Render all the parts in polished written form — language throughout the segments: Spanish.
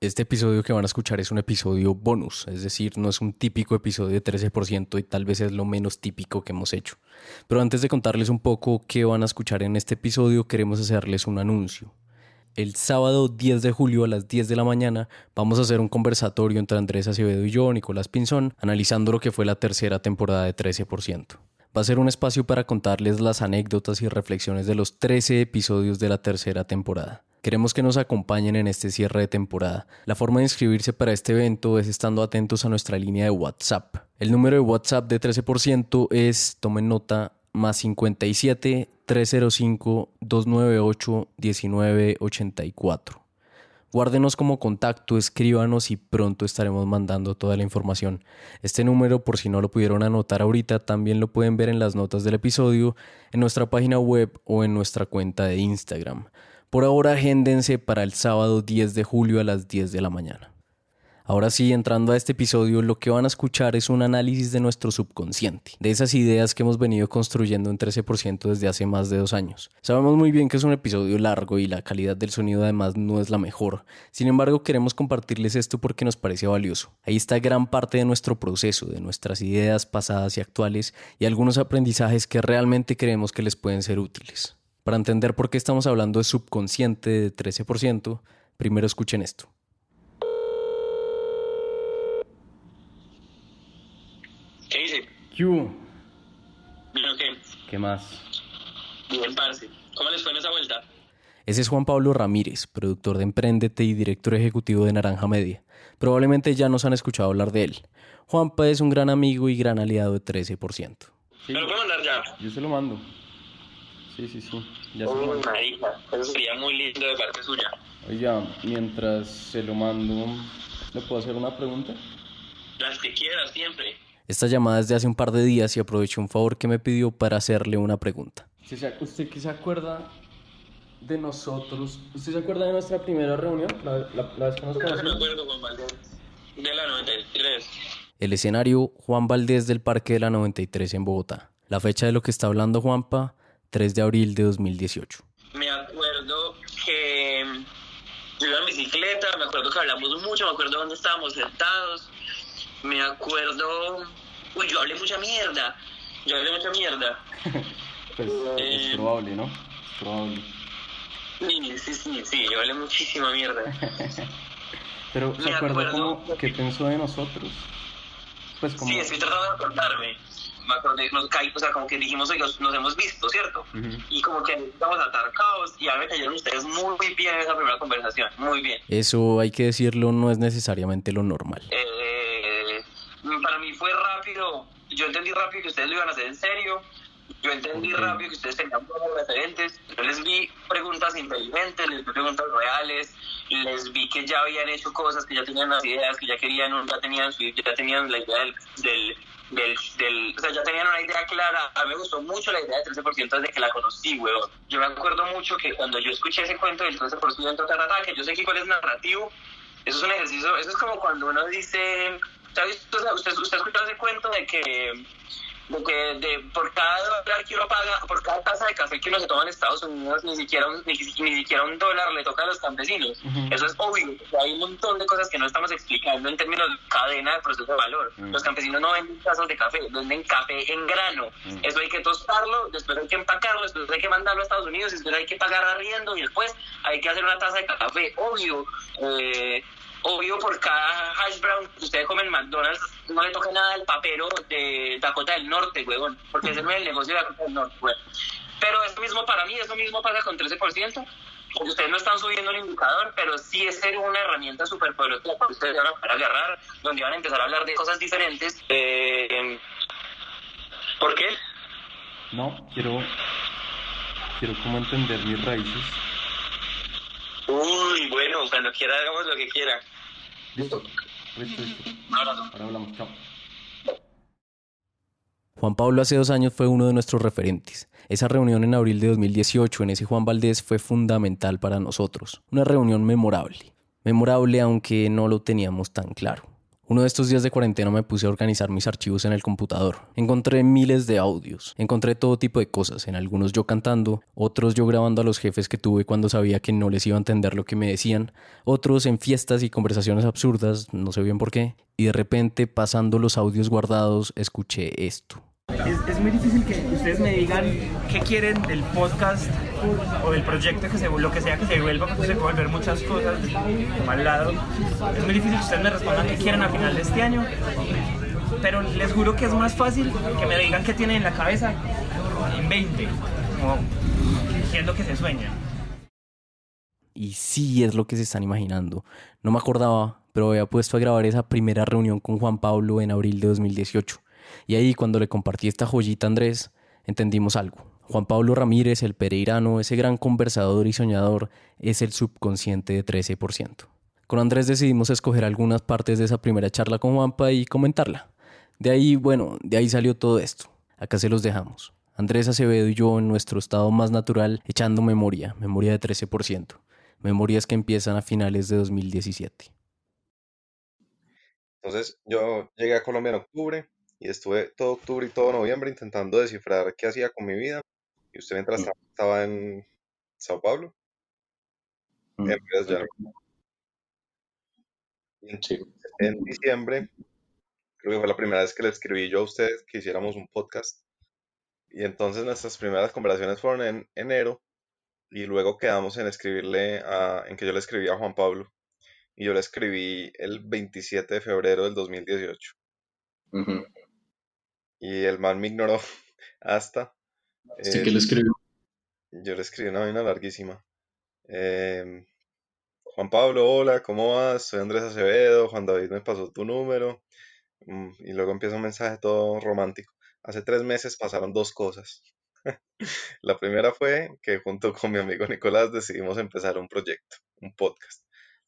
Este episodio que van a escuchar es un episodio bonus, es decir, no es un típico episodio de 13% y tal vez es lo menos típico que hemos hecho. Pero antes de contarles un poco qué van a escuchar en este episodio, queremos hacerles un anuncio. El sábado 10 de julio a las 10 de la mañana vamos a hacer un conversatorio entre Andrés Acevedo y yo, Nicolás Pinzón, analizando lo que fue la tercera temporada de 13%. Va a ser un espacio para contarles las anécdotas y reflexiones de los 13 episodios de la tercera temporada. Queremos que nos acompañen en este cierre de temporada. La forma de inscribirse para este evento es estando atentos a nuestra línea de WhatsApp. El número de WhatsApp de 13% es, tomen nota, más 57 305 298 1984. Guárdenos como contacto, escríbanos y pronto estaremos mandando toda la información. Este número, por si no lo pudieron anotar ahorita, también lo pueden ver en las notas del episodio, en nuestra página web o en nuestra cuenta de Instagram. Por ahora, agéndense para el sábado 10 de julio a las 10 de la mañana. Ahora sí, entrando a este episodio, lo que van a escuchar es un análisis de nuestro subconsciente, de esas ideas que hemos venido construyendo en 13% desde hace más de 2 años. Sabemos muy bien que es un episodio largo y la calidad del sonido además no es la mejor. Sin embargo, queremos compartirles esto porque nos parece valioso. Ahí está gran parte de nuestro proceso, de nuestras ideas pasadas y actuales y algunos aprendizajes que realmente creemos que les pueden ser útiles. Para entender por qué estamos hablando de subconsciente de 13%, primero escuchen esto. ¿Qué dice? ¿Qué hubo? ¿Bien o qué? ¿Qué más? Bien, parce. ¿Cómo les fue en esa vuelta? Ese es Juan Pablo Ramírez, productor de Emprendete y director ejecutivo de Naranja Media. Probablemente ya nos han escuchado hablar de él. Juanpa es un gran amigo y gran aliado de 13%. ¿Me lo puedo mandar ya? Yo se lo mando. Sí. Ya se lo Uy, mando. marica, eso sería muy lindo de parte suya. Oiga, mientras se lo mando, ¿le puedo hacer una pregunta? Las que quieras, siempre. Esta llamada es de hace un par de días y aproveché un favor que me pidió para hacerle una pregunta. ¿Usted qué se acuerda de nosotros? ¿Usted se acuerda de nuestra primera reunión? La vez que nos No me conocimos. acuerdo, Juan Valdés. De la 93. El escenario, Juan Valdés del Parque de la 93 en Bogotá. La fecha de lo que está hablando Juanpa, 3 de abril de 2018. Me acuerdo que yo iba en bicicleta, me acuerdo que hablamos mucho, me acuerdo dónde estábamos sentados. Me acuerdo... Uy, yo hablé mucha mierda. Pues es probable, ¿no? Es probable. Sí, yo hablé muchísima mierda. Pero ¿se Me acuerda acuerdo. como qué pensó de nosotros? Pues como... Sí, estoy tratando de acordarme. Me acordé, o sea, como que dijimos, oiga, nos hemos visto, ¿cierto? Ujú. Y como que estamos atarcados y a mí me cayeron ustedes muy bien en esa primera conversación, muy bien. Eso, hay que decirlo, no es necesariamente lo normal. Para mí fue rápido, yo entendí rápido que ustedes lo iban a hacer en serio, yo entendí rápido que ustedes tenían cosas referentes, yo les vi preguntas inteligentes, les vi preguntas reales, les vi que ya habían hecho cosas, que ya tenían las ideas, que ya querían, ya tenían la idea o sea, ya tenían una idea clara. A mí me gustó mucho la idea del 13% desde que la conocí, weón. Yo me acuerdo mucho que cuando yo escuché ese cuento del 13%, que yo sé que cuál es narrativo, eso es un ejercicio, eso es como cuando uno dice, ¿sabes? Usted escuchó ese cuento de que por cada dólar que uno paga, por cada taza de café que uno se toma en Estados Unidos, ni siquiera un dólar le toca a los campesinos. Uh-huh. Eso es obvio, hay un montón de cosas que no estamos explicando en términos de cadena de proceso de valor. Uh-huh. Los campesinos no venden tazas de café, venden café en grano. Uh-huh. Eso hay que tostarlo, después hay que empacarlo, después hay que mandarlo a Estados Unidos, después hay que pagar arriendo y después hay que hacer una taza de café. Obvio, por cada hash brown que ustedes comen en McDonald's, no le toca nada al papero de Dakota del Norte, huevón, porque ese no es el negocio de Dakota del Norte, huevón. Pero eso mismo pasa con 13%, porque ustedes no están subiendo el indicador, pero sí es ser una herramienta súper poderosa que ustedes van a poder agarrar, donde van a empezar a hablar de cosas diferentes. ¿Por qué? No, quiero como entender mis raíces. Uy, bueno, cuando quiera hagamos lo que quiera. Listo. Ahora hablamos, chao. Juan Pablo hace 2 años fue uno de nuestros referentes. Esa reunión en abril de 2018 en ese Juan Valdés fue fundamental para nosotros. Una reunión memorable. Memorable aunque no lo teníamos tan claro. Uno de estos días de cuarentena me puse a organizar mis archivos en el computador. Encontré miles de audios, encontré todo tipo de cosas, en algunos yo cantando, otros yo grabando a los jefes que tuve cuando sabía que no les iba a entender lo que me decían, otros en fiestas y conversaciones absurdas, no sé bien por qué, y de repente, pasando los audios guardados, escuché esto. Es muy difícil que ustedes me digan qué quieren del podcast o del proyecto, lo que sea que se vuelva, porque se puede volver muchas cosas como al lado. Es muy difícil que ustedes me respondan qué quieren a final de este año, pero les juro que es más fácil que me digan qué tienen en la cabeza en 20, como qué es lo que se sueña. Y sí es lo que se están imaginando. No me acordaba, pero había puesto a grabar esa primera reunión con Juan Pablo en abril de 2018. Y ahí, cuando le compartí esta joyita a Andrés, entendimos algo. Juan Pablo Ramírez, el pereirano, ese gran conversador y soñador, es el subconsciente de 13%. Con Andrés decidimos escoger algunas partes de esa primera charla con Juanpa y comentarla. De ahí salió todo esto. Acá se los dejamos. Andrés Acevedo y yo en nuestro estado más natural, echando memoria de 13%. Memorias que empiezan a finales de 2017. Entonces yo llegué a Colombia en octubre y estuve todo octubre y todo noviembre intentando descifrar qué hacía con mi vida. Y usted mientras tanto estaba en Sao Paulo, en Río de Janeiro. Y Sí. en diciembre, creo que fue la primera vez que le escribí yo a usted que hiciéramos un podcast. Y entonces nuestras primeras conversaciones fueron en enero y luego quedamos en en que yo le escribí a Juan Pablo. Y yo le escribí el 27 de febrero del 2018. Uh-huh. Y el man me ignoró hasta... ¿Usted eh, qué le escribió? yo le escribí una vaina larguísima. Em, Juan Pablo, hola, ¿cómo vas? Soy Andrés Acevedo, Juan David me pasó tu número. Y luego empieza un mensaje todo romántico. Hace 3 meses pasaron dos cosas. La primera fue que junto con mi amigo Nicolás decidimos empezar un proyecto, un podcast.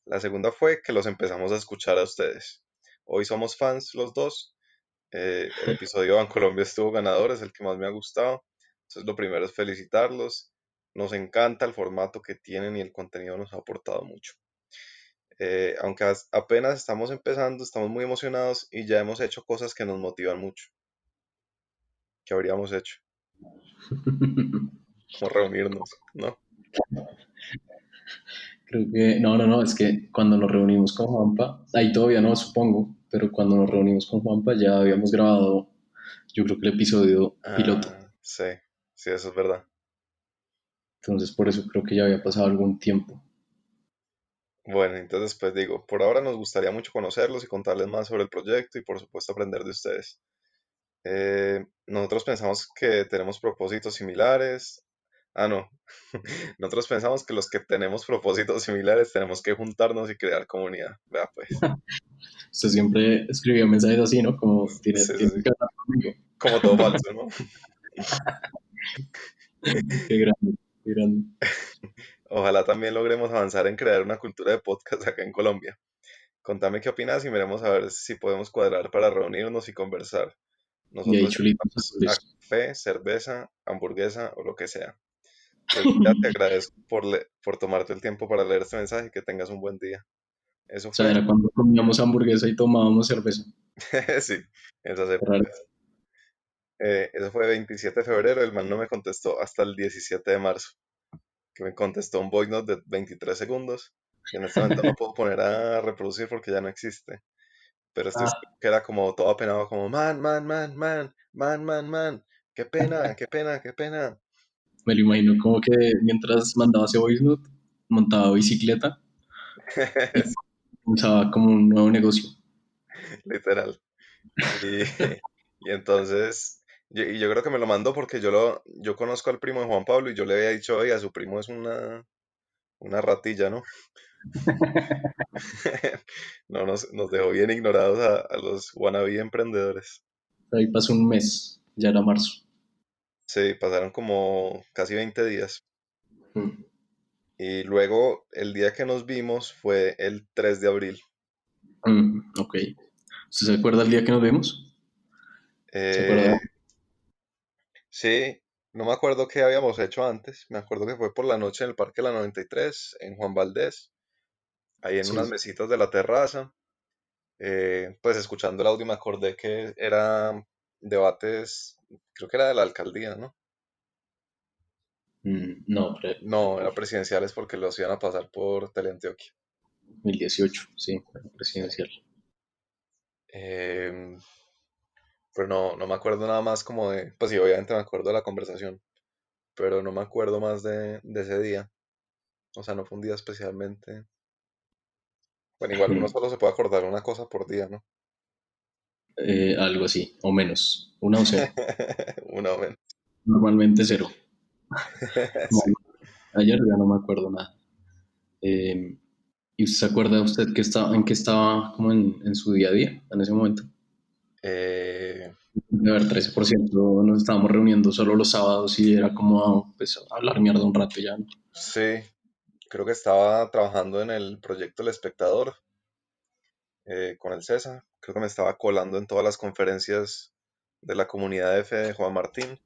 La segunda fue que los empezamos a escuchar a ustedes. Hoy somos fans los dos. El episodio de Colombia estuvo ganador, es el que más me ha gustado. Entonces lo primero es felicitarlos. Nos encanta el formato que tienen y el contenido nos ha aportado mucho. Aunque apenas estamos empezando, estamos muy emocionados y ya hemos hecho cosas que nos motivan mucho. ¿Qué habríamos hecho? Como reunirnos, ¿no? Creo que, no, es que cuando nos reunimos con Juanpa, ahí todavía no, supongo, pero cuando nos reunimos con Juanpa ya habíamos grabado, yo creo que el episodio piloto. Sí, sí, eso es verdad. Entonces por eso creo que ya había pasado algún tiempo. Bueno, entonces pues digo, por ahora nos gustaría mucho conocerlos y contarles más sobre el proyecto y por supuesto aprender de ustedes. Nosotros pensamos que tenemos propósitos similares. Ah, no. Nosotros pensamos que los que tenemos propósitos similares tenemos que juntarnos y crear comunidad. Vea pues. Usted siempre escribía mensajes así, ¿no? Como tiene, Sí, sí, tiene sí. que hablar conmigo. Como todo falso, ¿no? Qué grande, qué grande. Ojalá también logremos avanzar en crear una cultura de podcast acá en Colombia. Contame qué opinas y miremos a ver si podemos cuadrar para reunirnos y conversar. Y ahí Nosotros chulitos estamos a azules. café, cerveza, hamburguesa o lo que sea. Desde ya te agradezco por tomarte el tiempo para leer este mensaje y que tengas un buen día. Eso O sea, fue, era cuando comíamos hamburguesa y tomábamos cerveza. sí, esas Qué raro. épocas. Eso fue 27 de febrero, el man no me contestó hasta el 17 de marzo, que me contestó un voice note de 23 segundos, que en este momento no puedo poner a reproducir porque ya no existe. Pero estoy Ah, seguro que era como todo apenado, como man, qué pena, qué pena, qué pena. me lo imagino como que mientras mandaba ese voice note, montaba bicicleta y usaba como un nuevo negocio. Literal. Y, y entonces, yo creo que me lo mandó porque yo conozco al primo de Juan Pablo y yo le había dicho, oiga, su primo es una ratilla, ¿no? No, nos dejó bien ignorados a los wannabe emprendedores. Ahí pasó un mes, ya era marzo. Sí, pasaron como casi 20 días. Mm. Y luego el día que nos vimos fue el 3 de abril. Ok. ¿Usted se acuerda el día que nos vimos? ¿Se acuerda? Eh, sí, no me acuerdo qué habíamos hecho antes. Me acuerdo que fue por la noche en el Parque La 93, en Juan Valdés, ahí en unas Sí. mesitas de la terraza. Pues escuchando el audio me acordé que era debates, creo que era de la alcaldía, ¿no? No, No, era presidenciales porque los iban a pasar por Teleantioquia. 2018, sí, presidencial. Em, pero no me acuerdo nada más como de, pues sí, obviamente me acuerdo de la conversación, pero no me acuerdo más de ese día. O sea, no fue un día especialmente. Bueno, igual uno solo se puede acordar una cosa por día, ¿no? Algo así, o menos, una o cero. Una vez. Normalmente cero. Como Sí. ayer ya no me acuerdo nada. Eh, ¿Y usted se acuerda usted en qué estaba como en su día a día en ese momento? Eh, De ver, 13% nos estábamos reuniendo solo los sábados y era como pues, hablar mierda un rato y ya, ¿no? sí, creo que estaba trabajando en el proyecto El Espectador con el César. Creo que me estaba colando en todas las conferencias de la comunidad F de Juan Martín.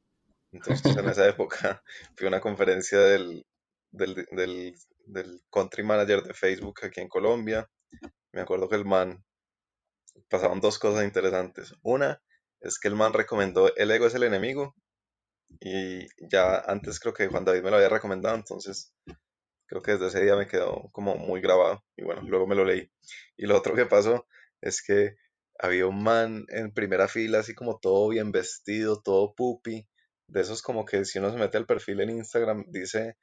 Entonces en esa época fui a una conferencia del country manager de Facebook aquí en Colombia. Me acuerdo que el man, pasaron dos cosas interesantes. Una es que el man recomendó El ego es el enemigo y ya antes creo que Juan David me lo había recomendado, entonces creo que desde ese día me quedó como muy grabado y bueno, luego me lo leí. Y lo otro que pasó es que había un man en primera fila, así como todo bien vestido, todo pupi, de esos como que si uno se mete al perfil en Instagram dice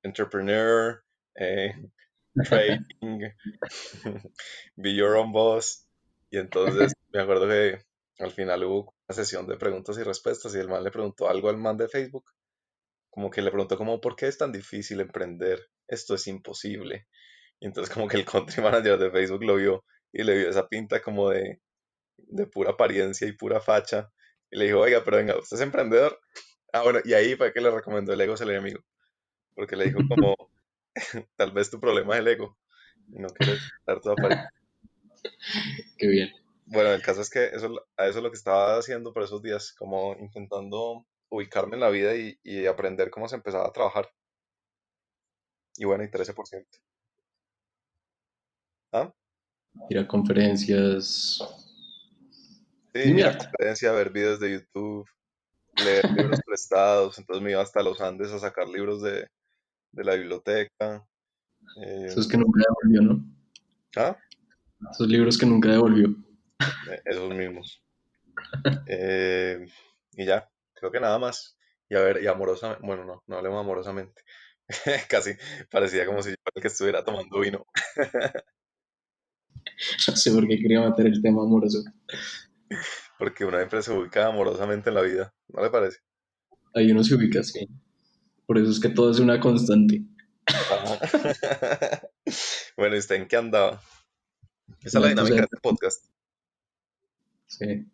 entrepreneur, eh, trading, be your own boss. Y entonces me acuerdo que al final hubo una sesión de preguntas y respuestas y el man le preguntó algo al man de Facebook, como que le preguntó como, ¿por qué es tan difícil emprender? Esto es imposible. Y entonces como que el country manager de Facebook lo vio y le vio esa pinta como de pura apariencia y pura facha. Y le dijo, oiga, pero venga, ¿usted es emprendedor? Ah, bueno, y ahí fue que le recomendó el ego es el enemigo. Porque le dijo como, tal vez tu problema es el ego y no quieres dar tu apariencia. Qué bien. Bueno, el caso es que a eso es lo que estaba haciendo por esos días, como intentando ubicarme en la vida y aprender cómo se empezaba a trabajar. Y bueno, y 13%. ¿Ah? Ir a conferencias Sí, y ir a mierda. conferencia, ver videos de YouTube, leer libros prestados, entonces me iba hasta los Andes a sacar libros de la biblioteca. Esos eh, que nunca devolvió, ¿no? ah, Esos libros que nunca devolvió. esos mismos. Eh, y ya, creo que nada más. Y a ver, y amorosamente, bueno, no hablemos amorosamente. Casi parecía como si yo el que estuviera tomando vino, No sé por qué quería meter el tema amoroso. porque una siempre se ubica amorosamente en la vida, ¿no le parece? Ahí uno se ubica, sí. Por eso es que todo es una constante. Ajá. Bueno, ¿y usted en qué andaba? Esa es la No, tú dinámica de sabes. este podcast. Sí.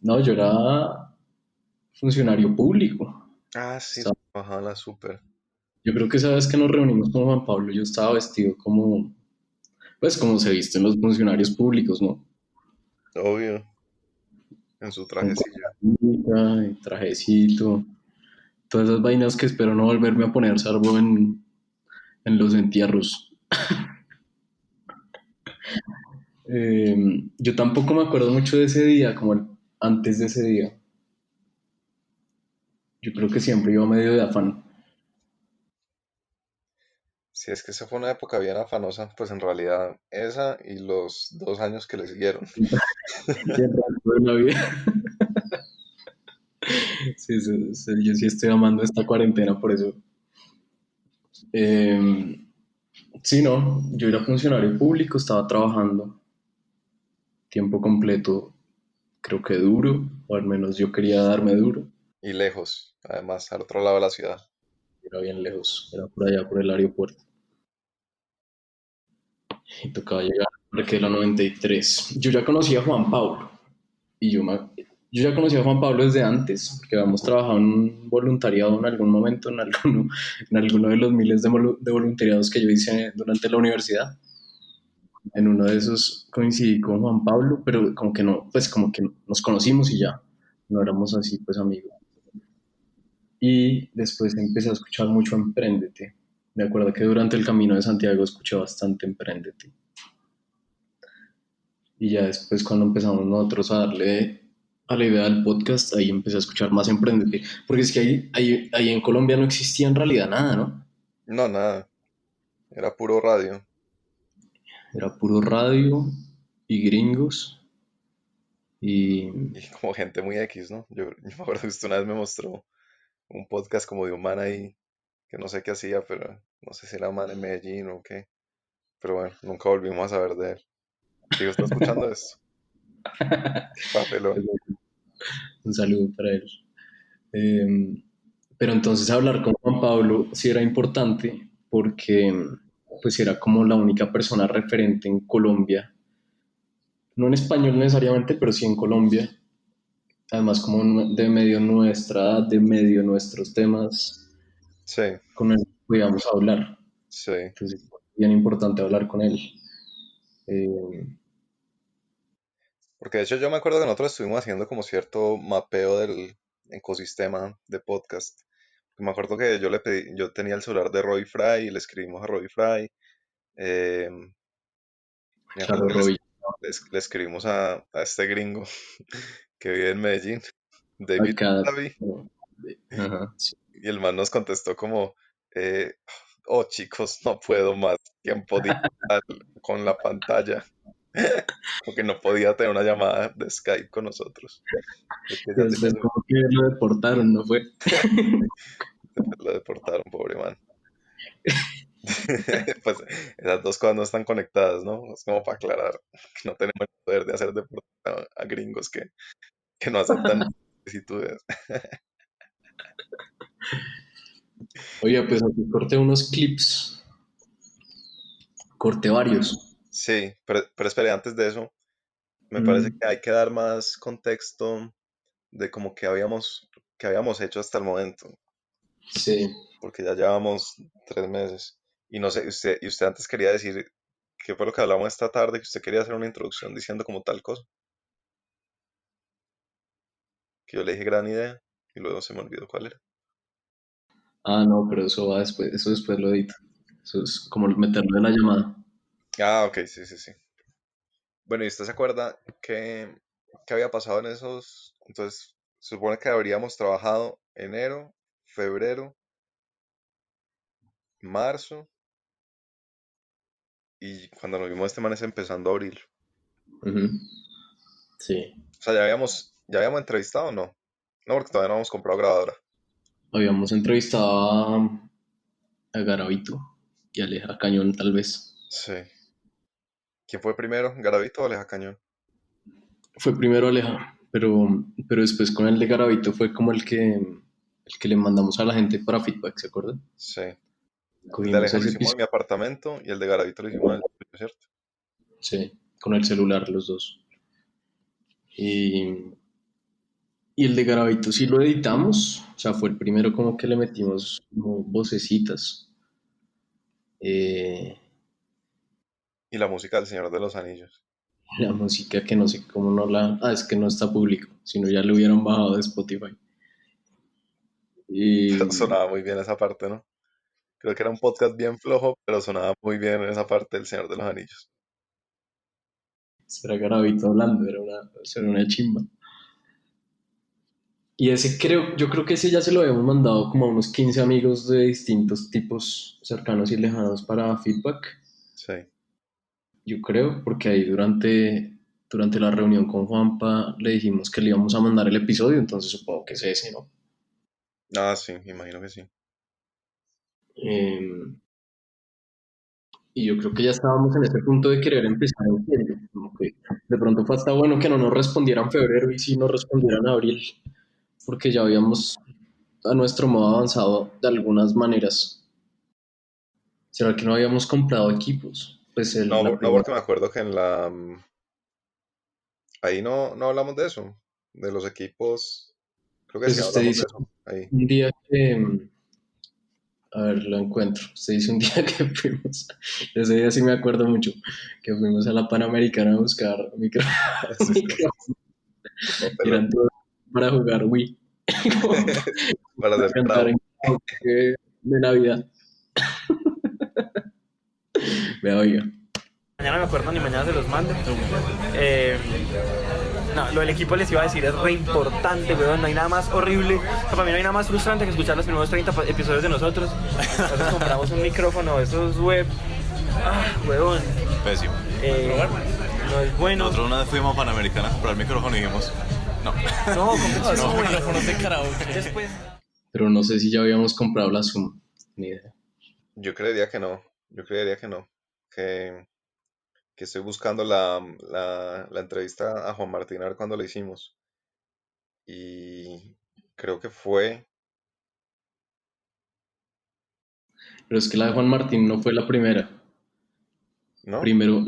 No, yo era funcionario público. Ah, sí, Estaba- ajá, la super. Yo creo que esa vez que nos reunimos con Juan Pablo, yo estaba vestido como, pues como se visten los funcionarios públicos, ¿no? Obvio, en su Con trajecillo. corbatica y trajecito. Todas esas vainas que espero no volverme a poner salvo en los entierros. Yo tampoco me acuerdo mucho de ese día, como antes de ese día. Yo creo que siempre iba medio de afán. Si es que esa fue una época bien afanosa, pues en realidad esa y los 2 años que le siguieron. Y el resto de la vida. Sí, sí, sí, yo sí estoy amando esta cuarentena por eso. Eh, sí, no, yo era funcionario público, estaba trabajando tiempo completo, creo que duro, o al menos yo quería darme duro. Y lejos, además, al otro lado de la ciudad. Era bien lejos, era por allá, por el aeropuerto. Y tocaba llegar al Parque de la 93. Yo ya conocía a Juan Pablo. Y yo ya conocía a Juan Pablo desde antes, porque habíamos trabajado en un voluntariado en algún momento, en alguno de los miles de voluntariados que yo hice durante la universidad. En uno de esos coincidí con Juan Pablo, pero como que no, pues como que nos conocimos y ya, no éramos así pues amigos. Y después empecé a escuchar mucho Emprendete. Me acuerdo que durante el camino de Santiago escuché bastante Emprendete. Y ya después cuando empezamos nosotros a darle a la idea del podcast, ahí empecé a escuchar más emprendedores. Porque es que ahí en Colombia no existía en realidad nada, ¿no? No, nada, era puro radio. Era puro radio y gringos y... Y como gente muy X, ¿no? Yo me acuerdo que usted una vez me mostró un podcast como de un man ahí, que no sé qué hacía, pero no sé si era man en Medellín o qué. Pero bueno, nunca volvimos a saber de él. Digo, ¿está escuchando esto? Qué papelón. Un saludo para él. Eh, pero entonces hablar con Juan Pablo sí era importante porque pues era como la única persona referente en Colombia, no en español necesariamente, pero sí en Colombia, además como de medio nuestra edad, de medio nuestros temas, Sí, con él podíamos hablar. sí. Entonces, bien importante hablar con él. Eh, Porque de hecho yo me acuerdo que nosotros estuvimos haciendo como cierto mapeo del ecosistema de podcast. Me acuerdo que yo le pedí, yo tenía el celular de Roy Fry y le escribimos a Roy Fry. eh, Me acuerdo claro, que Roy, le escribimos a este gringo que vive en Medellín, David acá. Davi, Ajá, sí. y el man nos contestó como, eh, oh chicos, no puedo más tiempo digital con la pantalla, porque no podía tener una llamada de Skype con nosotros, porque Y ya tenía después como que lo deportaron, ¿no fue? lo deportaron, pobre man. Pues esas dos cosas no están conectadas, ¿no? Es como para aclarar que no tenemos el poder de hacer deportar a gringos que no aceptan solicitudes. Oye, pues aquí corté unos clips, corté varios. Sí, pero espere, antes de eso, me parece Mm, que hay que dar más contexto de como que habíamos hecho hasta el momento, sí. porque ya llevamos 3 meses. Y no sé, y usted antes quería decir qué fue lo que hablamos esta tarde, que usted quería hacer una introducción diciendo como tal cosa, que yo le dije gran idea y luego se me olvidó cuál era. Ah, no, pero eso va después, eso después lo edito. Eso es como meterlo en la llamada. Ah, ok, sí, sí, sí. Bueno, ¿y usted se acuerda qué había pasado en esos? Entonces, se supone que habríamos trabajado enero, febrero, marzo, y cuando nos vimos este man es empezando abril. Ujú, sí. O sea, ya habíamos entrevistado o no. No, porque todavía no hemos comprado grabadora. Habíamos entrevistado a Garavito y a Aleja Cañón, tal vez. Sí. ¿Quién fue primero? ¿Garavito o Aleja Cañón? Fue primero Aleja, pero después con el de Garavito fue como el que le mandamos a la gente para feedback, ¿se acuerdan? Sí. El de Cogimos Aleja lo ese hicimos en mi episodio, apartamento y el de Garavito lo hicimos en el tuyo, ¿cierto? sí, con el celular los dos. Y, y el de Garavito sí lo editamos, o sea, fue el primero como que le metimos como vocecitas. Eh, Y la música del Señor de los Anillos. la música que no sé cómo no la... Ah, es que no está público, si no ya lo hubieran bajado de Spotify. Y Sonaba muy bien esa parte, ¿no? Creo que era un podcast bien flojo, pero sonaba muy bien en esa parte del Señor de los Anillos. era Garavito hablando, era una chimba. Y ese yo creo que ese ya se lo habíamos mandado como a unos 15 amigos de distintos tipos cercanos y lejanos para feedback. Sí. Yo creo, porque ahí durante la reunión con Juanpa le dijimos que le íbamos a mandar el episodio, entonces supongo que es ese, ¿no? Ah, sí, imagino que sí. Eh, y yo creo que ya estábamos en ese punto de querer empezar en serio. Como que de pronto fue hasta bueno que no nos respondieran en febrero y sí nos respondieran en abril, porque ya habíamos a nuestro modo avanzado de algunas maneras. ¿Será que no habíamos comprado equipos? Pues No, la no primera porque me acuerdo que ahí no hablamos de eso, de los equipos. Creo que pues sí usted hablamos de dice eso. Ahí. un día a ver, lo encuentro. Usted dice un día que fuimos, ese día sí me acuerdo mucho, que fuimos a la Panamericana a buscar micro, Sí, sí, micro, qué y papelón. eran todos para jugar Wii, como Para para hacer cantar karaoke. en karaoke de Navidad. Vea, oiga. Mañana me acuerdo, ni mañana se los mando. No, lo del equipo les iba a decir, es re importante, weón. No hay nada más horrible. O sea, para mí no hay nada más frustrante que escuchar los primeros 30 episodios de nosotros. Nosotros compramos un micrófono, esos web. Weón. Pésimo. No es bueno. Nosotros una vez fuimos a Panamericana a comprar micrófono y dijimos, no. No, compramos No, uno micrófonos de karaoke. Después. Pero no sé si ya habíamos comprado la Zoom. Ni idea. Yo creería que no. Que estoy buscando la entrevista a Juan Martín a ver cuándo la hicimos. Y creo que fue. Pero es que la de Juan Martín no fue la primera. ¿No? Primero,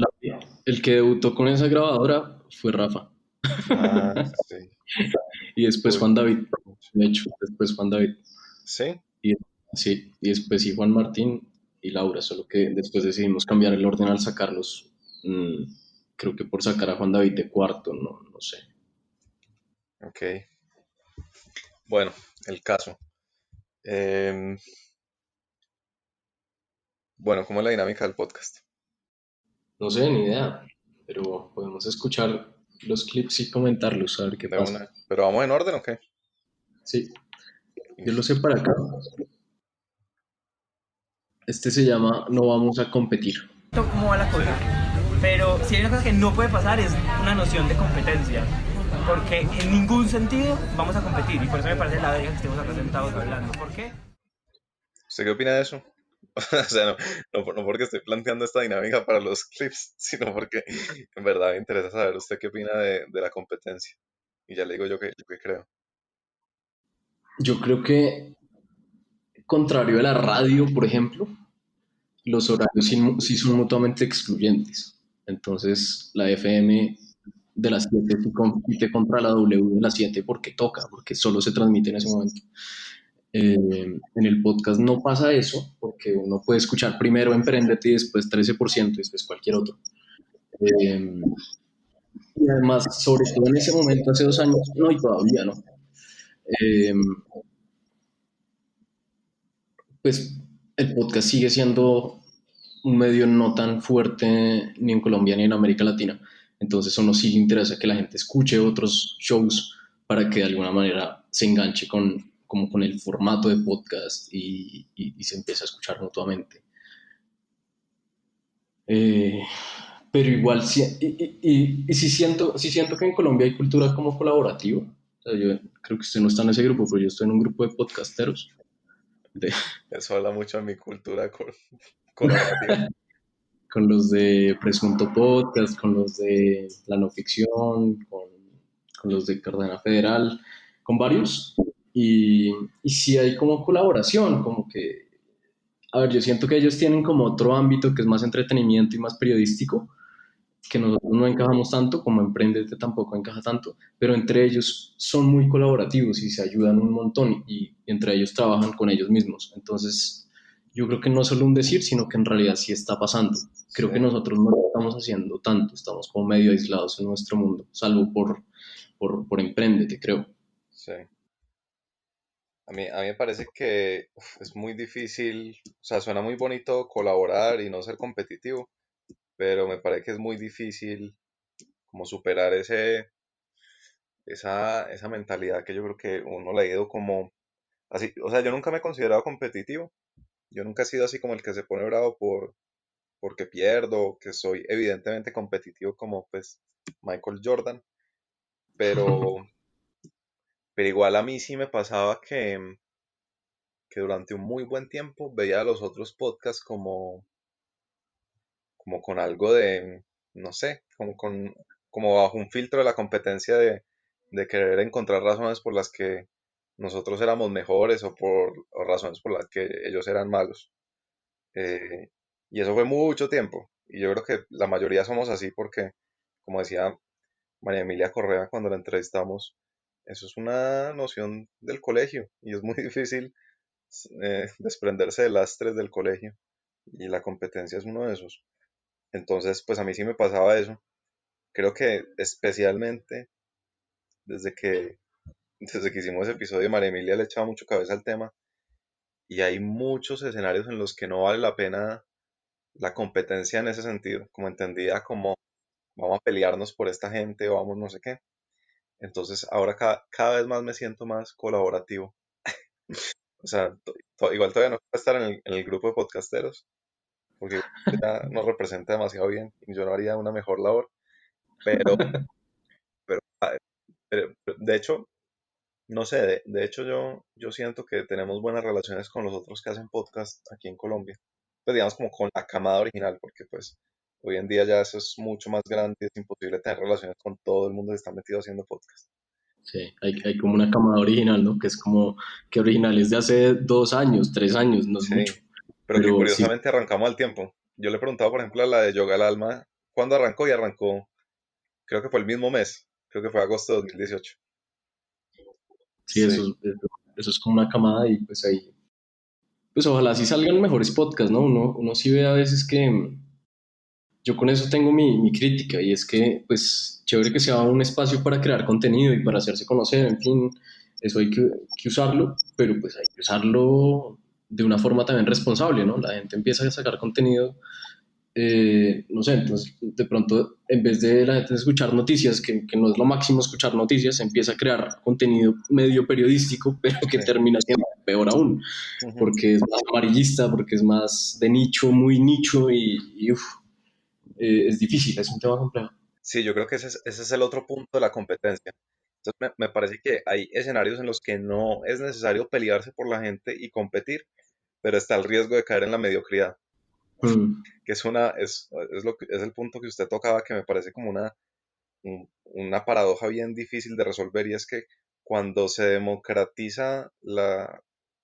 el que debutó con esa grabadora fue Rafa. Ah, sí. Y después Uy. Juan David. De hecho, después Juan David. ¿Sí? Sí, y después sí Juan Martín y Laura, solo que después decidimos cambiar el orden al sacarlos. Creo que por sacar a Juan David de cuarto, no sé. Ok. Bueno, el caso. Bueno, ¿cómo es la dinámica del podcast? No sé, ni idea. Pero podemos escuchar los clips y comentarlos, a ver qué De pasa. una. ¿Pero vamos en orden o qué? Sí, yo lo sé para acá. Este se llama No vamos a competir. Cómo va la cosa. Pero si hay una cosa que no puede pasar es una noción de competencia. Porque en ningún sentido vamos a competir. Y por eso me parece la verga que estemos acá sentados hablando. ¿Por qué? ¿Usted qué opina de eso? O sea, no porque estoy planteando esta dinámica para los clips, sino porque en verdad me interesa saber usted qué opina de la competencia. Y ya le digo yo qué creo. Yo creo que, contrario a la radio, por ejemplo, los horarios sí son mutuamente excluyentes. Entonces, la FM de las 7 sí compite contra la W de las 7 porque toca, porque solo se transmite en ese momento. En el podcast no pasa eso, porque uno puede escuchar primero Emprendete y después 13% y después cualquier otro. Y además, sobre todo en ese momento, hace 2 años, no, y todavía no. Eh, pues el podcast sigue siendo un medio no tan fuerte ni en Colombia ni en América Latina. Entonces, a uno sí le interesa que la gente escuche otros shows para que de alguna manera se enganche como con el formato de podcast y se empiece a escuchar mutuamente. Pero igual, y sí siento que en Colombia hay cultura como colaborativa. O sea, yo creo que usted no está en ese grupo, pero yo estoy en un grupo de podcasteros. Eso habla mucho de mi cultura colaborativa. Con los de Presunto Podcast, con los de La No Ficción, con los de Cartagena Federal, con varios. Y sí hay como colaboración, como que, a ver, yo siento que ellos tienen como otro ámbito que es más entretenimiento y más periodístico, que nosotros no encajamos tanto, como Emprendete tampoco encaja tanto, pero entre ellos son muy colaborativos y se ayudan un montón y entre ellos trabajan con ellos mismos. Entonces, yo creo que no es solo un decir, sino que en realidad sí está pasando. Creo Sí. que nosotros no lo estamos haciendo tanto, estamos como medio aislados en nuestro mundo, salvo por Emprendete, creo. Sí. A mí me parece que es muy difícil, o sea, suena muy bonito colaborar y no ser competitivo, pero me parece que es muy difícil como superar esa mentalidad que yo creo que uno le ha ido como así, o sea, yo nunca me he considerado competitivo, yo nunca he sido así como el que se pone bravo porque pierdo, que soy evidentemente competitivo como pues Michael Jordan, pero, pero igual a mí sí me pasaba que durante un muy buen tiempo veía a los otros podcasts como con algo de, no sé, como bajo un filtro de la competencia de querer encontrar razones por las que nosotros éramos mejores o razones por las que ellos eran malos. Eh, y eso fue mucho tiempo. Y yo creo que la mayoría somos así porque, como decía María Emilia Correa cuando la entrevistamos, eso es una noción del colegio y es muy difícil desprenderse de lastres del colegio. Y la competencia es uno de esos. Entonces, pues a mí sí me pasaba eso. Creo que especialmente desde que, desde que hicimos ese episodio, María Emilia le echaba mucho cabeza al tema y hay muchos escenarios en los que no vale la pena la competencia en ese sentido, como entendida como vamos a pelearnos por esta gente o vamos no sé qué. Entonces ahora cada vez más me siento más colaborativo. O sea, igual todavía no quiero estar en el grupo de podcasteros, porque ya nos representa demasiado bien y yo no haría una mejor labor, pero, pero, de hecho, no sé, de hecho yo siento que tenemos buenas relaciones con los otros que hacen podcast aquí en Colombia, pues digamos como con la camada original, porque pues hoy en día ya eso es mucho más grande, es imposible tener relaciones con todo el mundo que está metido haciendo podcast. Sí, hay como una camada original, ¿no? Que es como que original es de hace 2 años, 3 años, no es mucho. Sí, pero que Pero sí, curiosamente arrancamos al tiempo. Yo le preguntaba, por ejemplo, a la de Yoga al Alma, ¿cuándo arrancó? Y arrancó, creo que fue el mismo mes, creo que fue agosto de 2018. sí, Sí, eso es como una camada y pues ahí, pues ojalá sí salgan mejores podcasts, ¿no? Uno sí ve a veces que yo con eso tengo mi crítica y es que, pues, chévere que sea un espacio para crear contenido y para hacerse conocer, en fin, eso hay que usarlo, pero pues hay que usarlo de una forma también responsable, ¿no? La gente empieza a sacar contenido, no sé, entonces de pronto en vez de la gente escuchar noticias, que no es lo máximo escuchar noticias, empieza a crear contenido medio periodístico, pero que sí. termina siendo peor aún, Ujú. porque es más amarillista, porque es más de nicho, muy nicho y uf, es difícil, es un tema complejo. Sí, yo creo que ese es el otro punto de la competencia. Entonces me parece que hay escenarios en los que no es necesario pelearse por la gente y competir, pero está el riesgo de caer en la mediocridad, Mm, que es el punto que usted tocaba, que me parece como una paradoja bien difícil de resolver, y es que cuando se democratiza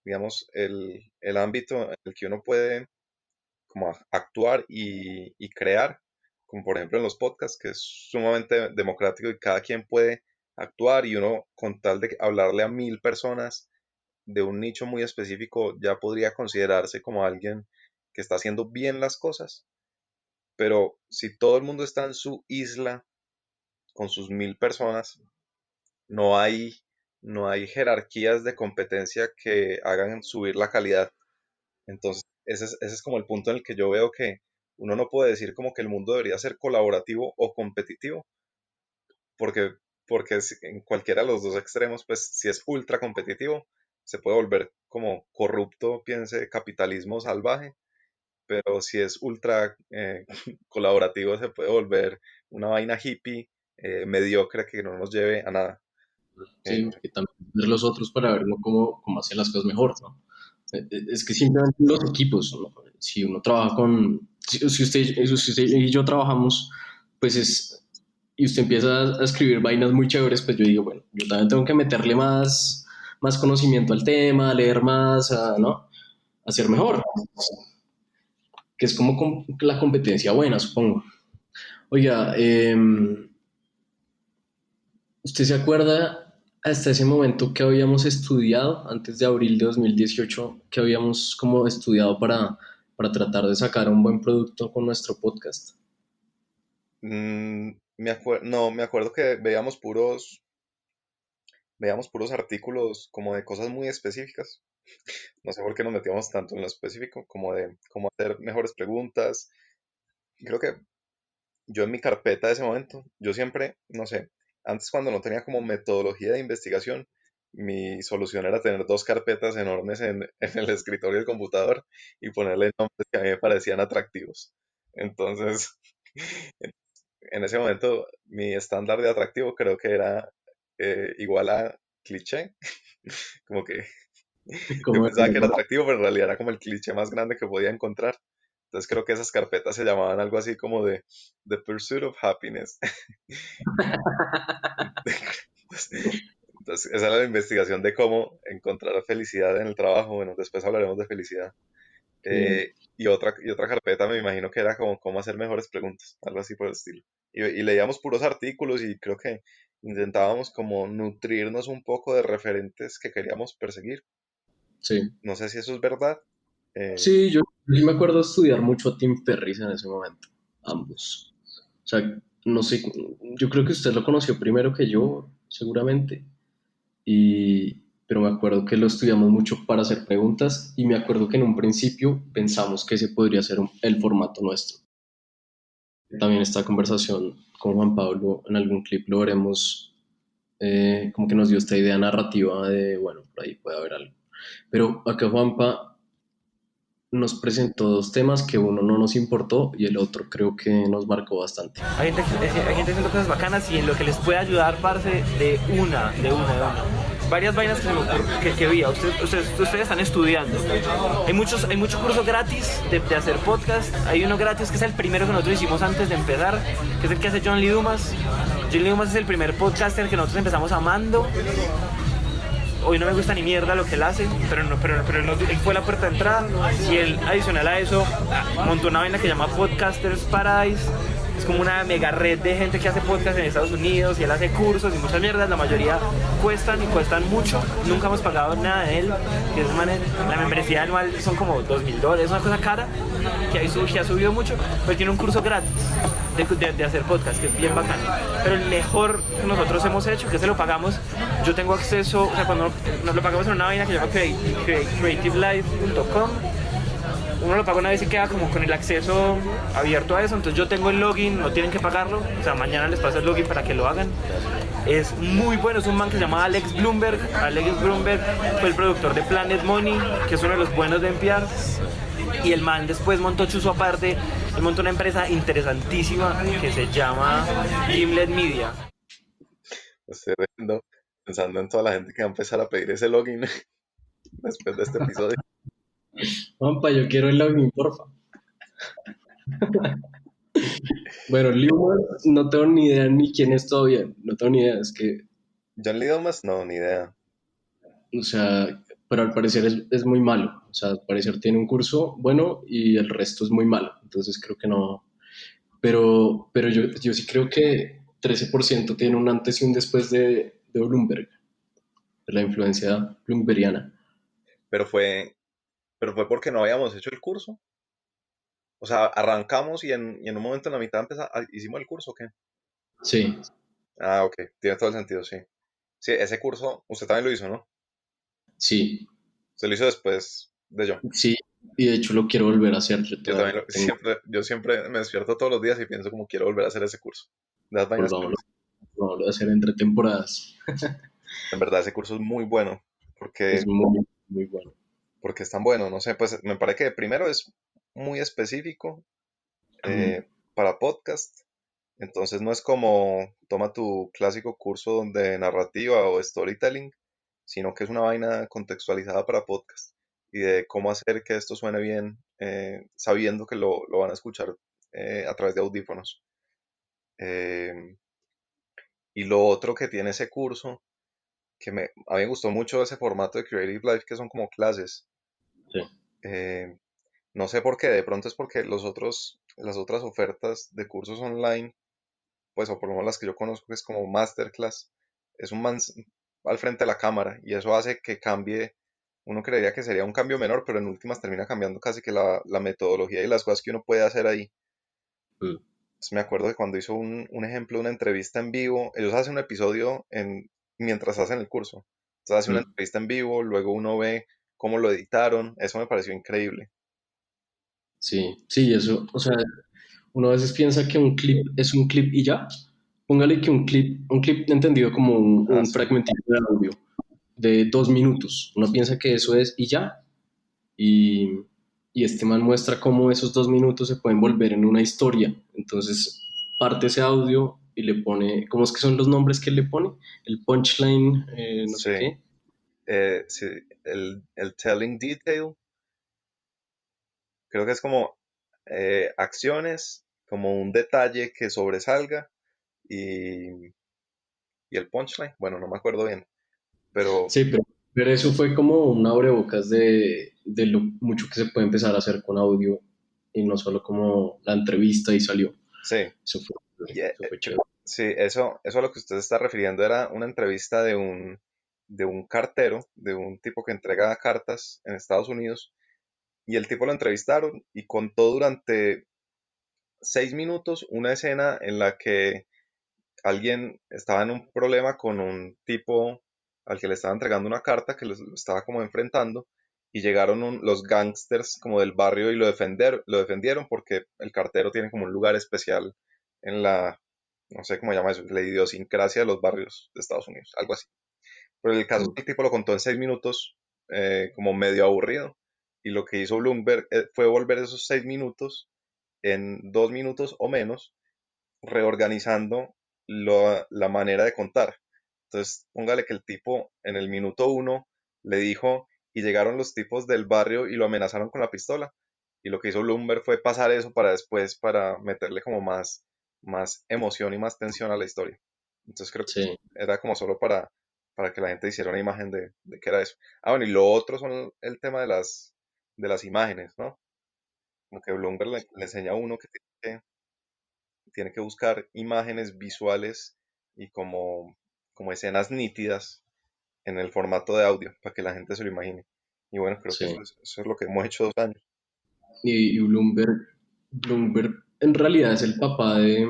digamos, el ámbito en el que uno puede como actuar y crear, como por ejemplo en los podcasts, que es sumamente democrático y cada quien puede actuar y uno con tal de hablarle a 1000 personas de un nicho muy específico ya podría considerarse como alguien que está haciendo bien las cosas. Pero si todo el mundo está en su isla con sus 1000 personas, no hay, no hay jerarquías de competencia que hagan subir la calidad. Entonces, ese es como el punto en el que yo veo que uno no puede decir como que el mundo debería ser colaborativo o competitivo, porque, porque en cualquiera de los dos extremos, pues si es ultra competitivo, se puede volver como corrupto, piense, capitalismo salvaje, pero si es ultra colaborativo, se puede volver una vaina hippie, mediocre, que no nos lleve a nada. Eh, sí, que también ver los otros para ver uno cómo hacen las cosas mejor, ¿no? Es que simplemente los equipos, ¿no? Si uno trabaja si usted y yo trabajamos, pues y usted empieza a escribir vainas muy chéveres, pues yo digo, bueno, yo también tengo que meterle más conocimiento al tema, a leer más, ¿no? A ser mejor, que es como la competencia buena, supongo. Oiga, ¿usted se acuerda hasta ese momento que habíamos estudiado, antes de abril de 2018, que habíamos como estudiado para tratar de sacar un buen producto con nuestro podcast? no, me acuerdo que veíamos puros artículos como de cosas muy específicas. No sé por qué nos metíamos tanto en lo específico, como de cómo hacer mejores preguntas. Creo que yo en mi carpeta de ese momento, yo siempre, no sé, antes cuando no tenía como metodología de investigación, mi solución era tener dos carpetas enormes en el escritorio del computador y ponerle nombres que a mí me parecían atractivos. Entonces, en ese momento, mi estándar de atractivo creo que era igual a cliché, como que yo Como pensaba que era atractivo, pero en realidad era como el cliché más grande que podía encontrar. Entonces creo que esas carpetas se llamaban algo así como de The Pursuit of Happiness. Entonces, esa era la investigación de cómo encontrar felicidad en el trabajo. Bueno, después hablaremos de felicidad. que, Y otra carpeta me imagino que era como cómo hacer mejores preguntas, algo así por el estilo. Y leíamos puros artículos y creo que intentábamos como nutrirnos un poco de referentes que queríamos perseguir. sí. No sé si eso es verdad. Eh, Sí, yo sí me acuerdo de estudiar mucho a Tim Ferriss en ese momento, ambos. O sea, no sé, yo creo que usted lo conoció primero que yo, seguramente. pero me acuerdo que lo estudiamos mucho para hacer preguntas y me acuerdo que en un principio pensamos que ese podría ser el formato nuestro. También esta conversación con Juan Pablo en algún clip lo veremos, como que nos dio esta idea narrativa de, bueno, por ahí puede haber algo. Pero acá Juanpa nos presentó dos temas que uno no nos importó y el otro creo que nos marcó bastante. Hay gente haciendo cosas bacanas y en lo que les puede ayudar, parce, de una. Varias vainas que se me que vi. Ustedes están estudiando. Hay mucho curso gratis de hacer podcast. Hay uno gratis que es el primero que nosotros hicimos antes de empezar, que es el que hace John Lee Dumas. John Lee Dumas es el primer podcaster que nosotros empezamos amando. Hoy no me gusta ni mierda lo que él hace, pero él fue la puerta de entrada. Y él, adicional a eso, montó una vaina que se llama Podcasters Paradise. Es como una mega red de gente que hace podcast en Estados Unidos y él hace cursos y muchas mierdas. La mayoría cuestan mucho. Nunca hemos pagado nada de él. La membresía anual son como $2,000. Es una cosa cara que ha subido mucho, pero tiene un curso gratis de hacer podcast, que es bien bacano. Pero el mejor que nosotros hemos hecho, que se lo pagamos, yo tengo acceso, o sea, cuando nos lo pagamos en una vaina que se llama creativelife.com, uno lo paga una vez y queda como con el acceso abierto a eso. Entonces yo tengo el login, no tienen que pagarlo, o sea, mañana les paso el login para que lo hagan. Es muy bueno, es un man que se llama Alex Blumberg. Alex Blumberg fue el productor de Planet Money, que es uno de los buenos de NPR. Y el man después montó Chuzo aparte, él montó una empresa interesantísima que se llama Gimlet Media. Estoy pensando en toda la gente que va a empezar a pedir ese login después de este episodio. Juanpa, yo quiero el login, porfa. Bueno, Lewman, no tengo ni idea ni quién es todavía. No tengo ni idea, es que, John Lee Dumas, no, ni idea. o sea, pero al parecer es muy malo. O sea, al parecer tiene un curso bueno y el resto es muy malo. Entonces creo que no. Pero yo sí creo que 13% tiene un antes y un después de Bloomberg, de la influencia bloombergiana. Pero fue porque no habíamos hecho el curso. O sea, arrancamos y en un momento en la mitad hicimos el curso, ¿o qué? Sí, Ah, ok, tiene todo el sentido, sí. Sí, ese curso, usted también lo hizo, ¿no? sí, Usted lo hizo después de yo. sí. Y de hecho lo quiero volver a hacer. Yo Yo también todavía tengo, yo siempre me despierto todos los días y pienso como quiero volver a hacer ese curso. De las vainas que uno volvámoslo, volvámoslo a hacer entre temporadas. en verdad, ese curso es muy bueno Es porque, muy, muy bueno. porque es tan bueno. No sé, pues me parece que primero es muy específico para podcast. Entonces no es como toma tu clásico curso de narrativa o storytelling, sino que es una vaina contextualizada para podcast y de cómo hacer que esto suene bien, sabiendo que lo van a escuchar a través de audífonos. Eh, y lo otro que tiene ese curso, a mí me gustó mucho ese formato de Creative Life, que son como clases. Sí. Eh, no sé por qué, de pronto es porque las otras ofertas de cursos online, pues o por lo menos las que yo conozco, que es como Masterclass, es un man al frente de la cámara y eso hace que cambie, uno creería que sería un cambio menor, pero en últimas termina cambiando casi que la metodología y las cosas que uno puede hacer ahí. Mm. Entonces, me acuerdo que cuando hizo un ejemplo, una entrevista en vivo, ellos hacen un episodio mientras hacen el curso. Entonces hace una Mm. entrevista en vivo, luego uno ve cómo lo editaron, eso me pareció increíble. Sí, sí, eso, o sea, uno a veces piensa que un clip es un clip y ya. Póngale que un clip entendido como Ah, un sí, fragmentito de audio de 2 minutos. Uno piensa que eso es y ya. Y, y este man muestra cómo esos 2 minutos se pueden volver en una historia. Entonces parte ese audio y le pone, ¿cómo es que son los nombres que él le pone? El punchline, no sé sí, qué. sí, el telling detail, creo que es como acciones, como un detalle que sobresalga y, y el punchline, bueno, no me acuerdo bien, pero Sí, pero eso fue como un abrebocas de lo mucho que se puede empezar a hacer con audio y no solo como la entrevista y salió. sí, Eso fue, y, eso fue chévere. sí, eso a lo que usted se está refiriendo era una entrevista de un cartero, de un tipo que entrega cartas en Estados Unidos, y el tipo lo entrevistaron y contó durante 6 minutos una escena en la que alguien estaba en un problema con un tipo al que le estaba entregando una carta que lo estaba como enfrentando, y llegaron los gangsters como del barrio y lo defendieron porque el cartero tiene como un lugar especial en la, no sé cómo llama eso, la idiosincrasia de los barrios de Estados Unidos, algo así. Pero el caso es que el tipo lo contó en 6 minutos, como medio aburrido, y lo que hizo Bloomberg fue volver esos 6 minutos en 2 minutos o menos, reorganizando la manera de contar. Entonces, póngale que el tipo en el minuto 1 le dijo, y llegaron los tipos del barrio y lo amenazaron con la pistola. Y lo que hizo Bloomberg fue pasar eso para después, para meterle como más emoción y más tensión a la historia. Entonces creo que Sí. era como solo para que la gente hiciera una imagen de qué era eso. Ah, bueno, y lo otro son el tema de las imágenes, ¿no? Como que Bloomberg le enseña a uno que tiene que buscar imágenes visuales y como escenas nítidas en el formato de audio para que la gente se lo imagine. Y bueno, creo que Sí. eso es lo que hemos hecho 2 años. Y Bloomberg en realidad es el papá de,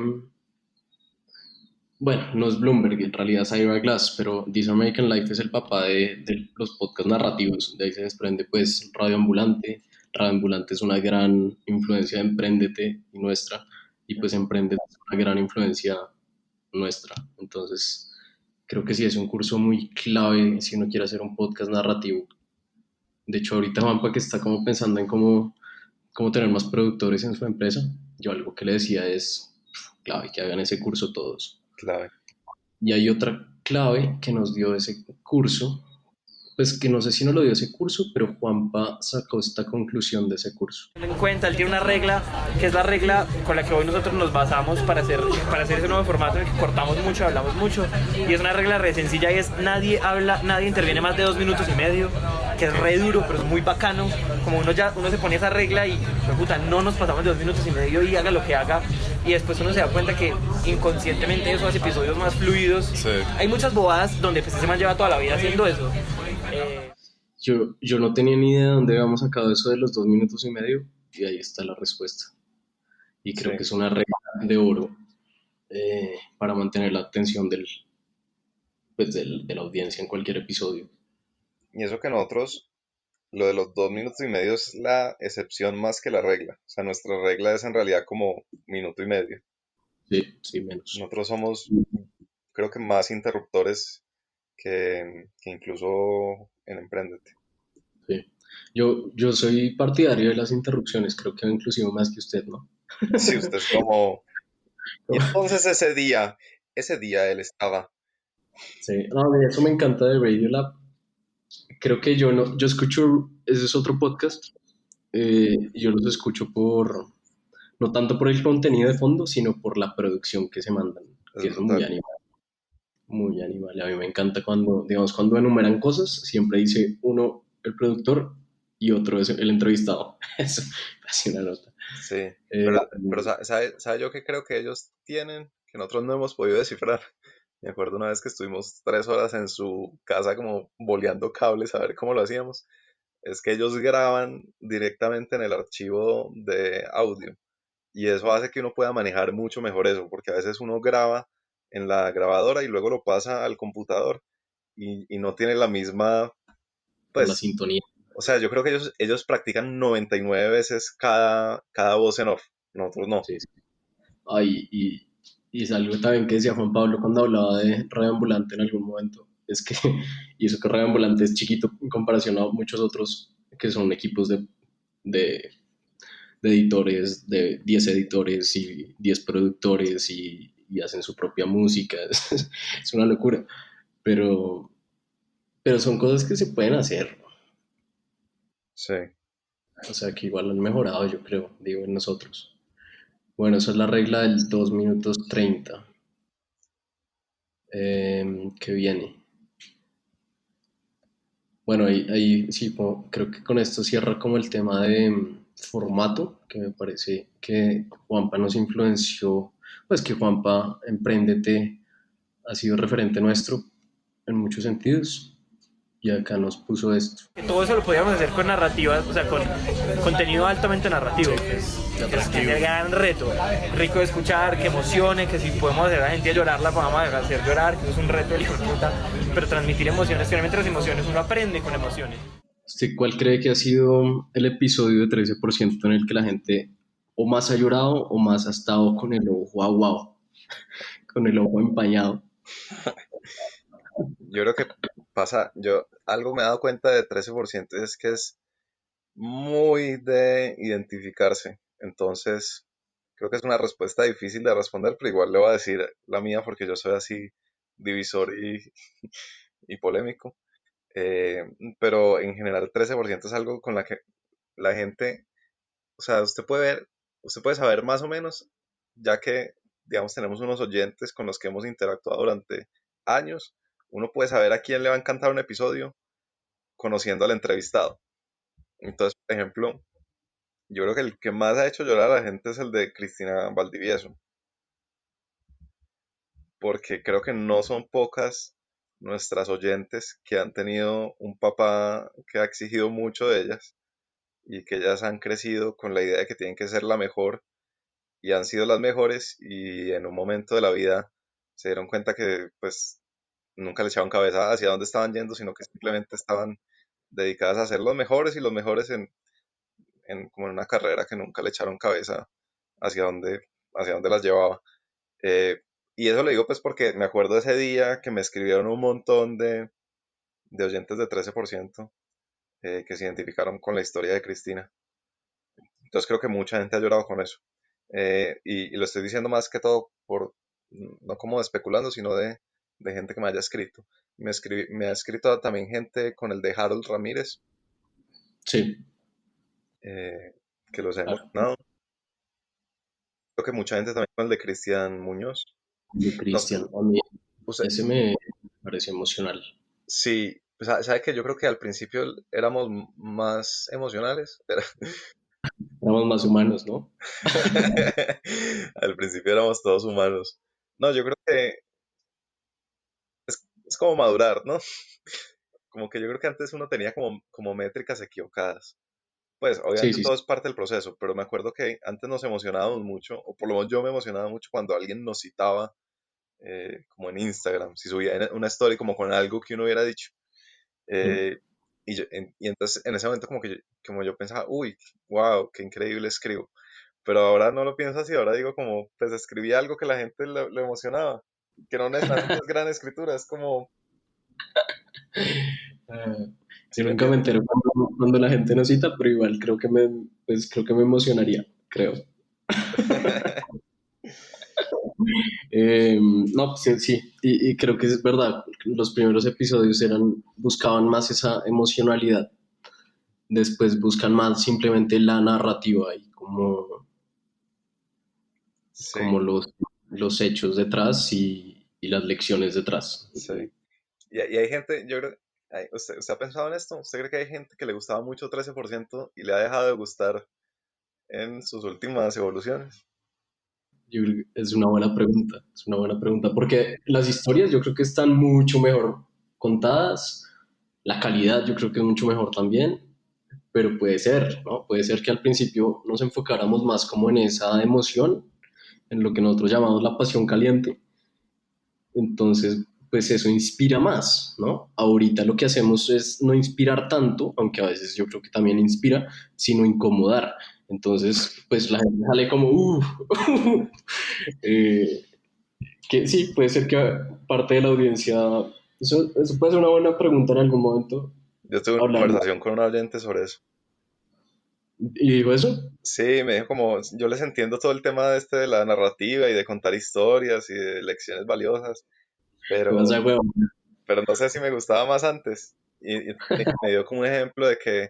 bueno, no es Bloomberg, en realidad es Ira Glass, pero This American Life es el papá de los podcasts narrativos. De ahí se desprende pues Radio Ambulante. Radio Ambulante es una gran influencia de Emprendete y nuestra, y pues Emprendete es una gran influencia nuestra. Entonces, creo que sí es un curso muy clave si uno quiere hacer un podcast narrativo. De hecho, ahorita Juanpa que está como pensando en cómo tener más productores en su empresa, yo algo que le decía es clave que hagan ese curso todos. Clave. Y hay otra clave que nos dio ese curso, pues que no sé si nos lo dio ese curso, pero Juanpa sacó esta conclusión de ese curso. En cuenta, él tiene una regla, que es la regla con la que hoy nosotros nos basamos para hacer ese nuevo formato en el que cortamos mucho, hablamos mucho, y es una regla re sencilla y es nadie interviene más de 2 minutos y medio, que es re duro, pero es muy bacano, como uno se pone esa regla y, puta, no nos pasamos de 2 minutos y medio y haga lo que haga, y después uno se da cuenta que inconscientemente eso hace episodios más fluidos. Sí. Hay muchas bobadas donde pues ese man lleva toda la vida haciendo eso. Yo no tenía ni idea de dónde habíamos sacado eso de los 2 minutos y medio, y ahí está la respuesta. Y creo Sí. que es una regla de oro para mantener la atención de la audiencia en cualquier episodio. Y eso que nosotros, lo de los 2 minutos y medio es la excepción más que la regla. O sea, nuestra regla es en realidad como minuto y medio. Sí, menos. Nosotros somos, creo que más interruptores que incluso en Emprendete. Sí. Yo soy partidario de las interrupciones, creo que inclusive más que usted, ¿no? Si usted es como... Y entonces ese día él estaba... Sí, no, mira, eso me encanta de Radiolab. Creo que yo escucho, ese es otro podcast, yo los escucho no tanto por el contenido de fondo, sino por la producción que se mandan, Es que es brutal. muy animal. A mí me encanta cuando enumeran cosas, siempre dice uno el productor y otro es el entrevistado. Eso me hace una nota. Sí, pero ¿sabe yo qué creo que ellos tienen que nosotros no hemos podido descifrar? Me acuerdo una vez que estuvimos 3 horas en su casa como boleando cables a ver cómo lo hacíamos. Es que ellos graban directamente en el archivo de audio y eso hace que uno pueda manejar mucho mejor eso, porque a veces uno graba en la grabadora y luego lo pasa al computador y no tiene la misma, por la pues, sintonía. o sea, yo creo que ellos practican 99 veces cada voz en off, nosotros no. Sí, sí. Ay, y es algo también que decía Juan Pablo cuando hablaba de Radio Ambulante en algún momento, es que, y eso que Radio Ambulante es chiquito en comparación a muchos otros que son equipos de editores, de 10 editores y 10 productores y hacen su propia música, es una locura, pero son cosas que se pueden hacer, Sí, o sea que igual han mejorado yo creo, digo en nosotros. Bueno, esa es la regla del 2 minutos 30. ¿Qué viene? Bueno, ahí sí, creo que con esto cierra como el tema de formato, que me parece que Juanpa nos influenció, pues que Juanpa Emprendete ha sido referente nuestro en muchos sentidos. y acá nos puso esto. Que todo eso lo podíamos hacer con narrativa, o sea, con contenido altamente narrativo, que es el gran reto. Rico de escuchar, que emocione, que si podemos hacer a la gente llorar, la podamos hacer llorar, que es un reto del hijo de puta. Pero transmitir emociones, finalmente las emociones, uno aprende con emociones. ¿Usted cuál cree que ha sido el episodio de 13% en el que la gente o más ha llorado o más ha estado con el ojo aguado, con el ojo empañado? Yo creo que pasa, algo me he dado cuenta de 13% es que es muy de identificarse. Entonces, creo que es una respuesta difícil de responder, pero igual le voy a decir la mía porque yo soy así divisor y polémico. Eh, pero en general 13% es algo con la que la gente, o sea, usted puede saber más o menos, ya que, digamos, tenemos unos oyentes con los que hemos interactuado durante años, uno puede saber a quién le va a encantar un episodio conociendo al entrevistado. Entonces, por ejemplo, yo creo que el que más ha hecho llorar a la gente es el de Cristina Valdivieso, porque creo que no son pocas nuestras oyentes que han tenido un papá que ha exigido mucho de ellas y que ellas han crecido con la idea de que tienen que ser la mejor y han sido las mejores y en un momento de la vida se dieron cuenta que pues nunca le echaban cabeza hacia dónde estaban yendo, sino que simplemente estaban dedicadas a ser los mejores y los mejores como en una carrera que nunca le echaron cabeza hacia hacia dónde las llevaba. Eh, y eso lo digo pues porque me acuerdo ese día que me escribieron un montón de oyentes de 13% que se identificaron con la historia de Cristina. Entonces creo que mucha gente ha llorado con eso. Y lo estoy diciendo más que todo no como especulando, sino de gente que me haya escrito. Me ha escrito también gente con el de Harold Ramírez, Sí, eh, que los ha claro, emocionado. Creo que mucha gente también con el de Cristian Muñoz. de No, Cristian. A mí usted, ese me pareció emocional. sí, pues, sabe que yo creo que al principio éramos más emocionales. Éramos más humanos, ¿no? Al principio éramos todos humanos. No, yo creo que es como madurar, ¿no? Como que yo creo que antes uno tenía como métricas equivocadas. Pues Sí, obviamente sí, sí. todo es parte del proceso, pero me acuerdo que antes nos emocionábamos mucho, o por lo menos yo me emocionaba mucho cuando alguien nos citaba, como en Instagram, si subía una story como con algo que uno hubiera dicho. Sí. Eh, y entonces en ese momento como yo pensaba, uy, wow, qué increíble escribo. Pero ahora no lo pienso así, ahora digo como, pues escribí algo que la gente le emocionaba, que no necesariamente es gran escritura, es como, Ah, ¿sí yo me nunca me entiende? entero cuando la gente nos cita, pero igual creo que me emocionaría, creo. No, pues, sí, sí, y creo que es verdad, los primeros episodios buscaban más esa emocionalidad, después buscan más simplemente la narrativa y Sí, como los hechos detrás y las lecciones detrás. sí. Y hay gente, yo creo, ¿usted ha pensado en esto? ¿Usted cree que hay gente que le gustaba mucho 13% y le ha dejado de gustar en sus últimas evoluciones? Yo creo que es una buena pregunta, porque las historias yo creo que están mucho mejor contadas, la calidad yo creo que es mucho mejor también, pero puede ser, ¿no? Puede ser que al principio nos enfocáramos más como en esa emoción, en lo que nosotros llamamos la pasión caliente, entonces pues eso inspira más, ¿no? Ahorita lo que hacemos es no inspirar tanto, aunque a veces yo creo que también inspira, sino incomodar. Entonces, pues la gente sale como, eh, que sí, puede ser que parte de la audiencia, eso puede ser una buena pregunta en algún momento, Yo tuve una hablar. conversación con un oyente sobre eso. ¿Y dijo eso? Sí, me dijo como, yo les entiendo todo el tema de la narrativa y de contar historias y de lecciones valiosas, O pero, sea, weón, pero no sé si me gustaba más antes. Y me dio como un ejemplo de que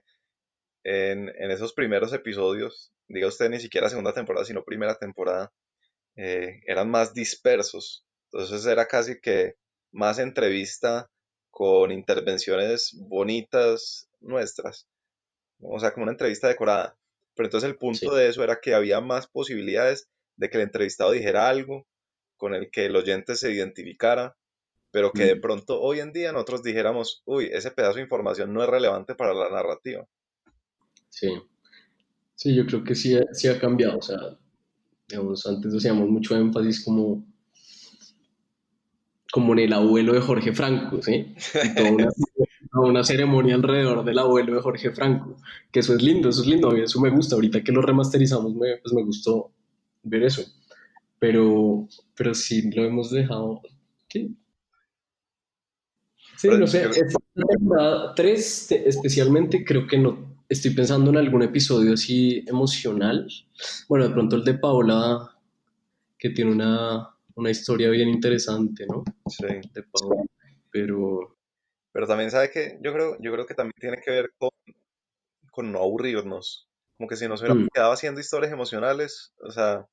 en esos primeros episodios, diga usted ni siquiera segunda temporada, sino primera temporada, eran más dispersos. Entonces era casi que más entrevista con intervenciones bonitas nuestras, o sea, como una entrevista decorada. Pero entonces el sí, punto de eso era que había más posibilidades de que el entrevistado dijera algo con el que el oyente se identificara pero que de pronto hoy en día nosotros dijéramos, uy, ese pedazo de información no es relevante para la narrativa. Sí, sí, yo creo que sí ha cambiado. O sea, digamos, antes hacíamos mucho énfasis como en el abuelo de Jorge Franco, ¿sí? Y toda una ceremonia alrededor del abuelo de Jorge Franco, que eso es lindo, a mí eso me gusta. Ahorita que lo remasterizamos, pues me gustó ver eso. Pero sí lo hemos dejado. ¿Qué? Sí, Pero no yo sé, creo- esta temporada 3 especialmente creo que no. Estoy pensando en algún episodio así emocional. Bueno, de pronto el de Paola, que tiene una historia bien interesante, ¿no? sí. De Paola. Pero Pero también sabe que yo creo que también tiene que ver con no aburrirnos. Como que si nos hubiéramos mm, quedado haciendo historias emocionales, o sea,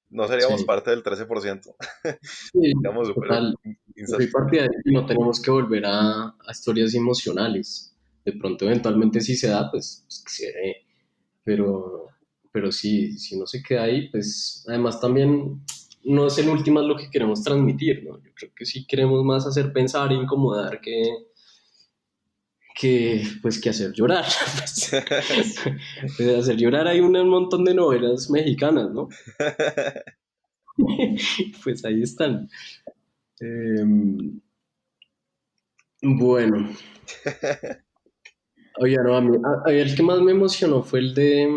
no seríamos sí, parte del 13%. sí, Digamos, súper total. Yo soy insatisfechos. partidario de que no tenemos que volver a historias emocionales. De pronto, eventualmente, si se da, pues que se dé. Pero, pero sí, si no se queda ahí, pues además también no es en últimas lo que queremos transmitir, ¿no? Yo creo que sí queremos más hacer pensar e incomodar que hacer llorar. Pues, hacer llorar hay un montón de novelas mexicanas, ¿no? Pues ahí están. Eh, bueno, oye, no, a mí el que más me emocionó fue el de,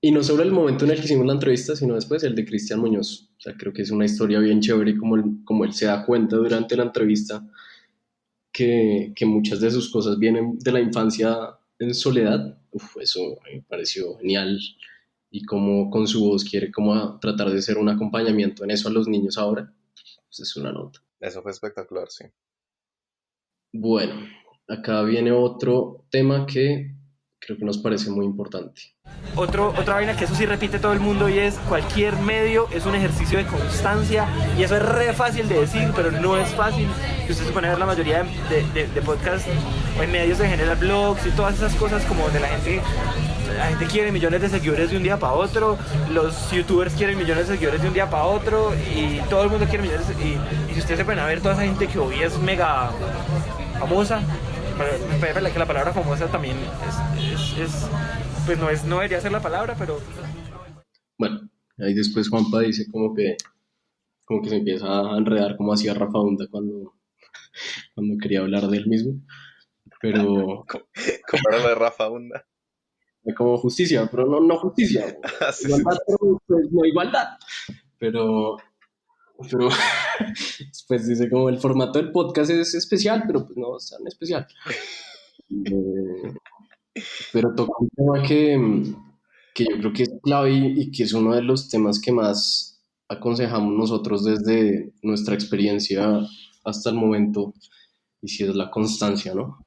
y no solo el momento en el que hicimos la entrevista, sino después el de Cristian Muñoz. O sea, creo que es una historia bien chévere como él se da cuenta durante la entrevista que muchas de sus cosas vienen de la infancia en soledad. Uf, eso me pareció genial. Y cómo con su voz quiere como tratar de ser un acompañamiento en eso a los niños ahora. Pues es una nota. Eso fue espectacular, sí. Bueno, acá viene otro tema que creo que nos parece muy importante. Otra vaina que eso sí repite todo el mundo y es cualquier medio es un ejercicio de constancia y eso es re fácil de decir, pero no es fácil. Si usted se pone a ver la mayoría de podcasts o en medios de general blogs y todas esas cosas como donde la gente quiere millones de seguidores de un día para otro, los youtubers quieren millones de seguidores de un día para otro y todo el mundo quiere millones y si ustedes se ponen a ver toda esa gente que hoy es mega famosa, me parece que la palabra famosa también pues no debería ser la palabra, pero Bueno, ahí después Juanpa dice como que se empieza a enredar como hacía Rafa Hunda cuando quería hablar de él mismo, pero Como, como era lo de Rafa Hunda. como justicia, pero no justicia, Ah, sí, sí, igualdad, sí. pero pues no igualdad, pero después dice como el formato del podcast es especial, pero pues no es tan especial. Eh, pero toca un tema que yo creo que es clave y que es uno de los temas que más aconsejamos nosotros desde nuestra experiencia hasta el momento, y si es la constancia, ¿no?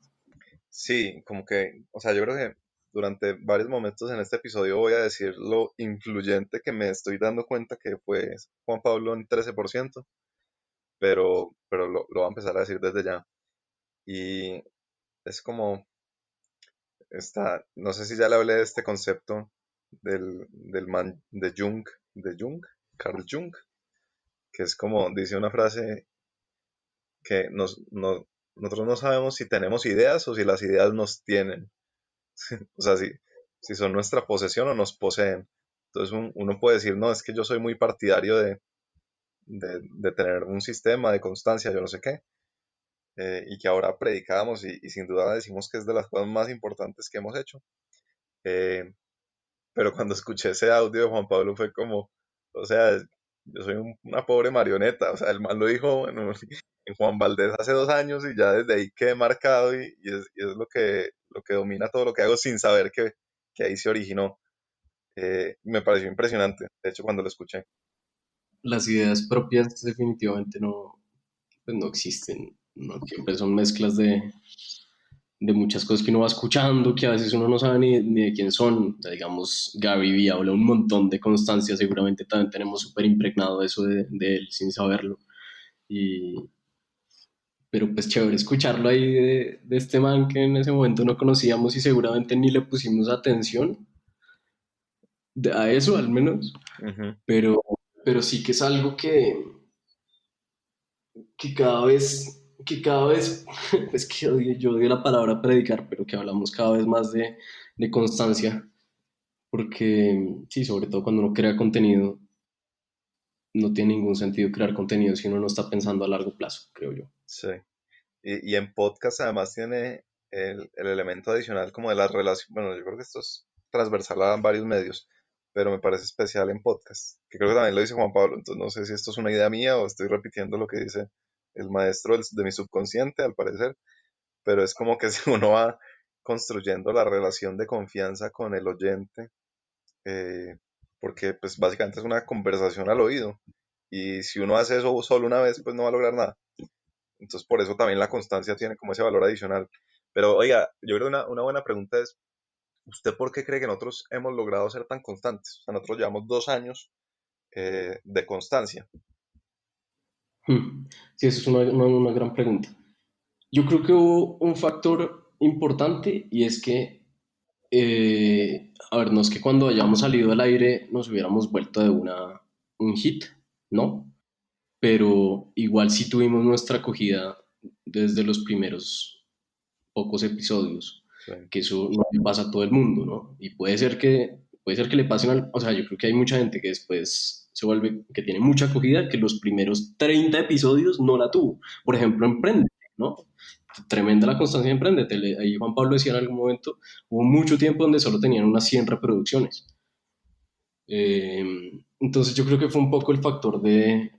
Sí, como que, o sea, yo creo que durante varios momentos en este episodio voy a decir lo influyente que me estoy dando cuenta que fue Juan Pablo en 13%, pero lo voy a empezar a decir desde ya. Y es como, no sé si ya le hablé de este concepto del man de Jung, Carl Jung, que es como, dice una frase que nosotros no sabemos si tenemos ideas o si las ideas nos tienen. O sea, si son nuestra posesión o nos poseen. Entonces uno puede decir, no, es que yo soy muy partidario de tener un sistema de constancia, yo no sé qué, y que ahora predicamos y sin duda decimos que es de las cosas más importantes que hemos hecho. Eh, pero cuando escuché ese audio de Juan Pablo fue como, o sea, yo soy una pobre marioneta, o sea, el man lo dijo en Juan Valdés hace 2 años y ya desde ahí quedé marcado y es lo que domina todo lo que hago sin saber que ahí se originó. Me pareció impresionante, de hecho, cuando lo escuché. Las ideas propias definitivamente pues no existen, ¿no? Siempre son mezclas de muchas cosas que uno va escuchando, que a veces uno no sabe ni de quién son. O sea, digamos, Gary Vee habla un montón de constancia, seguramente también tenemos súper impregnado eso de él sin saberlo. Y, pero pues chévere escucharlo ahí de este man que en ese momento no conocíamos y seguramente ni le pusimos atención a eso al menos, Ujú. pero, pero sí que es algo que cada vez, es que yo odio la palabra predicar, pero que hablamos cada vez más de constancia, porque sí, sobre todo cuando uno crea contenido, no tiene ningún sentido crear contenido si uno no está pensando a largo plazo, creo yo. Sí. Y en podcast además tiene el elemento adicional como de las relaciones. Bueno, yo creo que esto es transversal a varios medios, pero me parece especial en podcast, que creo que también lo dice Juan Pablo. Entonces no sé si esto es una idea mía o estoy repitiendo lo que dice el maestro de mi subconsciente, al parecer, pero es como que si uno va construyendo la relación de confianza con el oyente, eh, porque pues básicamente es una conversación al oído. Y si uno hace eso solo una vez, pues no va a lograr nada. Entonces, por eso también la constancia tiene como ese valor adicional. Pero, oiga, yo creo que una buena pregunta es, ¿usted por qué cree que nosotros hemos logrado ser tan constantes? O sea, nosotros llevamos 2 años de constancia. Sí, eso es una gran pregunta. Yo creo que hubo un factor importante y es que, a ver, no es que cuando hayamos salido al aire nos hubiéramos vuelto de un hit, ¿no? Pero igual sí tuvimos nuestra acogida desde los primeros pocos episodios, Sí, que eso no le pasa a todo el mundo, ¿no? Y puede ser que le pasen o sea, yo creo que hay mucha gente que después se vuelve, que tiene mucha acogida, que los primeros 30 episodios no la tuvo. Por ejemplo, Emprende, ¿no? Tremenda la constancia de Emprendete. Ahí Juan Pablo decía en algún momento, hubo mucho tiempo donde solo tenían unas 100 reproducciones. Entonces yo creo que fue un poco el factor de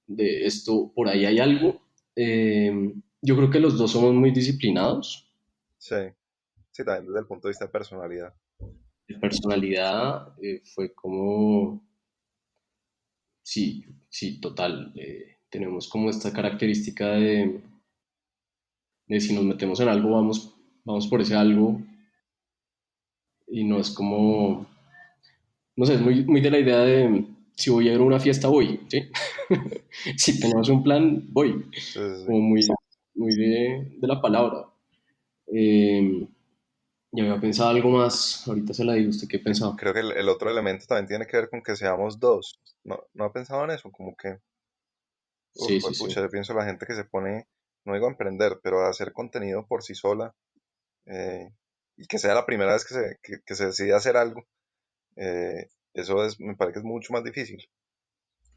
esto, por ahí hay algo. Yo creo que los dos somos muy disciplinados. sí, sí, también desde el punto de vista de personalidad. De personalidad fue como, sí, sí, total. Tenemos como esta característica de si nos metemos en algo, vamos por ese algo y no es como, no sé, es muy, muy de la idea de si voy a ir a una fiesta, voy, ¿sí? Si tenemos un plan, voy. Sí, sí, Como sí. muy, muy de la palabra. Eh, ya había pensado algo más, ahorita se la digo, ¿usted qué pensaba? Creo que el otro elemento también tiene que ver con que seamos dos. ¿No ha pensado en eso? Como que, Sí, sí, sí. pucha, yo pienso la gente que se pone, no digo a emprender, pero a hacer contenido por sí sola, eh, y que sea la primera vez que se decide hacer algo, eso me parece que es mucho más difícil.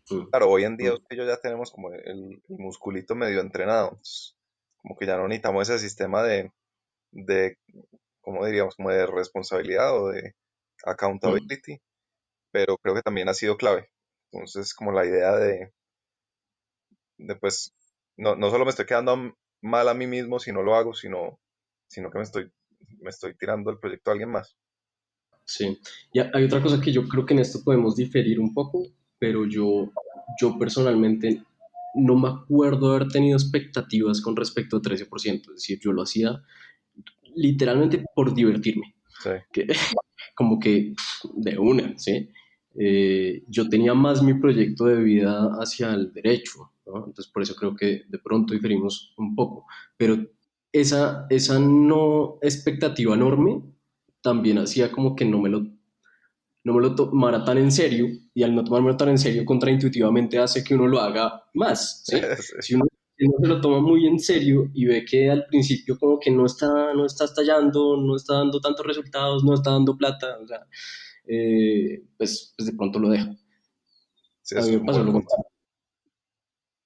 Mm, Claro, hoy en día mm, usted y yo ya tenemos como el musculito medio entrenado, entonces, como que ya no necesitamos ese sistema de, ¿cómo diríamos? Como de responsabilidad o de mm. accountability, pero creo que también ha sido clave. Entonces, como la idea de pues, no solo me estoy quedando mal a mí mismo si no lo hago, sino que me estoy tirando el proyecto a alguien más. Sí. Y hay otra cosa que yo creo que en esto podemos diferir un poco, pero yo personalmente no me acuerdo haber tenido expectativas con respecto a 13%. Es decir, yo lo hacía literalmente por divertirme. Sí, Que, como que de una, ¿sí? Yo tenía más mi proyecto de vida hacia el derecho, ¿no? Entonces por eso creo que de pronto diferimos un poco, pero esa no expectativa enorme también hacía como que no me lo tomara tan en serio, y al no tomármelo tan en serio, contraintuitivamente hace que uno lo haga más, ¿sí? sí, Si uno se lo toma muy en serio y ve que al principio como que no está estallando, no está dando tantos resultados, no está dando plata, o sea, pues de pronto lo deja. sí, A eso mí es me un pasó buen lo punto. contrario.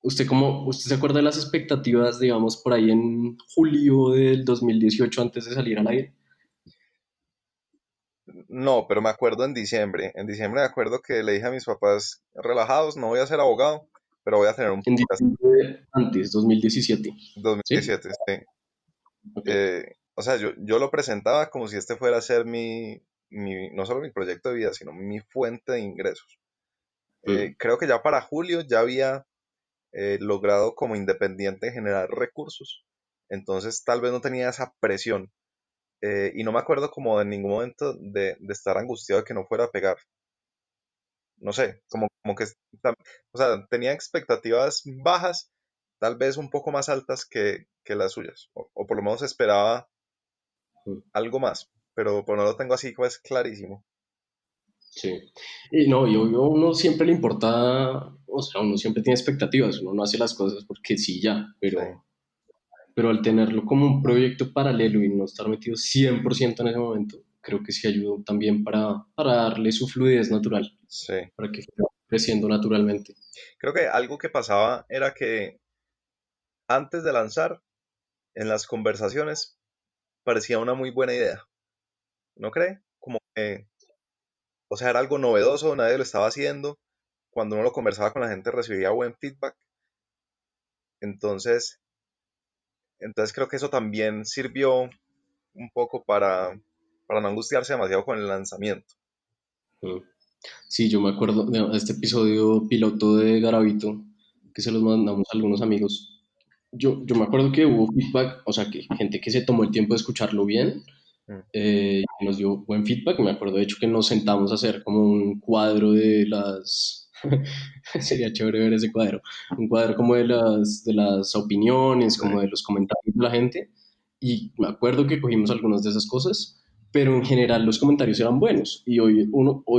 ¿Usted se acuerda de las expectativas, digamos, por ahí en julio del 2018 antes de salir al aire? No, pero me acuerdo en diciembre. En diciembre me acuerdo que le dije a mis papás, relajados, no voy a ser abogado, pero voy a tener un En podcast. diciembre antes, 2017, ¿sí? 2017, sí. Ok. O sea, yo lo presentaba como si este fuera a ser no solo mi proyecto de vida, sino mi fuente de ingresos. Mm, Creo que ya para julio ya había logrado como independiente generar recursos. Entonces tal vez no tenía esa presión. Y no me acuerdo como en ningún momento de estar angustiado de que no fuera a pegar. No sé, como que, o sea, tenía expectativas bajas, tal vez un poco más altas que las suyas, o por lo menos esperaba mm. algo más, pero no lo tengo así pues clarísimo. Sí. Y no, y obvio, a uno siempre le importa, o sea, uno siempre tiene expectativas, uno no hace las cosas porque sí, ya, Sí, pero al tenerlo como un proyecto paralelo y no estar metido 100% en ese momento, creo que sí ayudó también para darle su fluidez natural, sí. para que fuera creciendo naturalmente. Creo que algo que pasaba era que antes de lanzar, en las conversaciones, parecía una muy buena idea, ¿no cree? Como que, o sea, era algo novedoso, nadie lo estaba haciendo. Cuando uno lo conversaba con la gente recibía buen feedback. Entonces, entonces creo que eso también sirvió un poco para no angustiarse demasiado con el lanzamiento. Mm. Sí, yo me acuerdo de este episodio piloto de Garavito, que se los mandamos a algunos amigos. Yo me acuerdo que hubo feedback, o sea, que gente que se tomó el tiempo de escucharlo bien, Mm. que nos dio buen feedback. Me acuerdo, de hecho, que nos sentamos a hacer como un cuadro de las... Sería chévere ver ese cuadro. Un cuadro como de las opiniones, Sí, como de los comentarios de la gente. Y me acuerdo que cogimos algunas de esas cosas, pero en general los comentarios eran buenos. Y hoy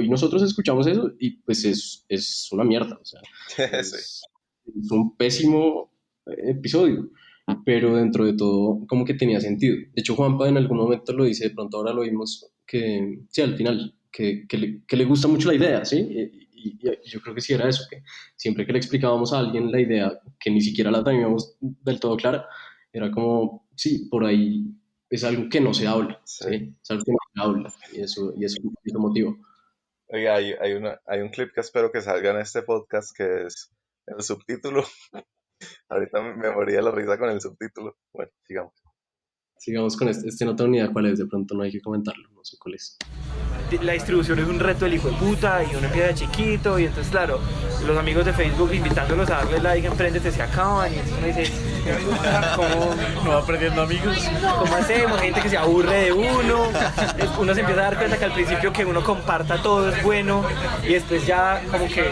nosotros escuchamos eso y pues es una mierda. O sea, sí, es un pésimo episodio, pero dentro de todo como que tenía sentido. De hecho, Juanpa en algún momento lo dice, de pronto ahora lo vimos, que sí, al final, que le gusta mucho la idea, ¿sí? Y yo creo que sí era eso, que siempre que le explicábamos a alguien la idea, que ni siquiera la teníamos del todo clara, era como, sí, por ahí es algo que no se habla, sí. ¿sí? Es algo que no se habla, y eso motiva. Oiga, hay un clip que espero que salga en este podcast que es el subtítulo. Ahorita me moría de la risa con el subtítulo. Bueno, sigamos. Sigamos con este no tengo ni idea cuál es, de pronto no hay que comentarlo, no sé cuál es. La distribución es un reto del hijo de puta y uno empieza de chiquito y entonces claro, los amigos de Facebook invitándolos a darle like, emprendete, se acaban y entonces uno dice, ¿cómo, No va aprendiendo amigos. ¿cómo hacemos? Hay gente que se aburre de uno, uno se empieza a dar cuenta que al principio que uno comparta todo es bueno y después ya como que,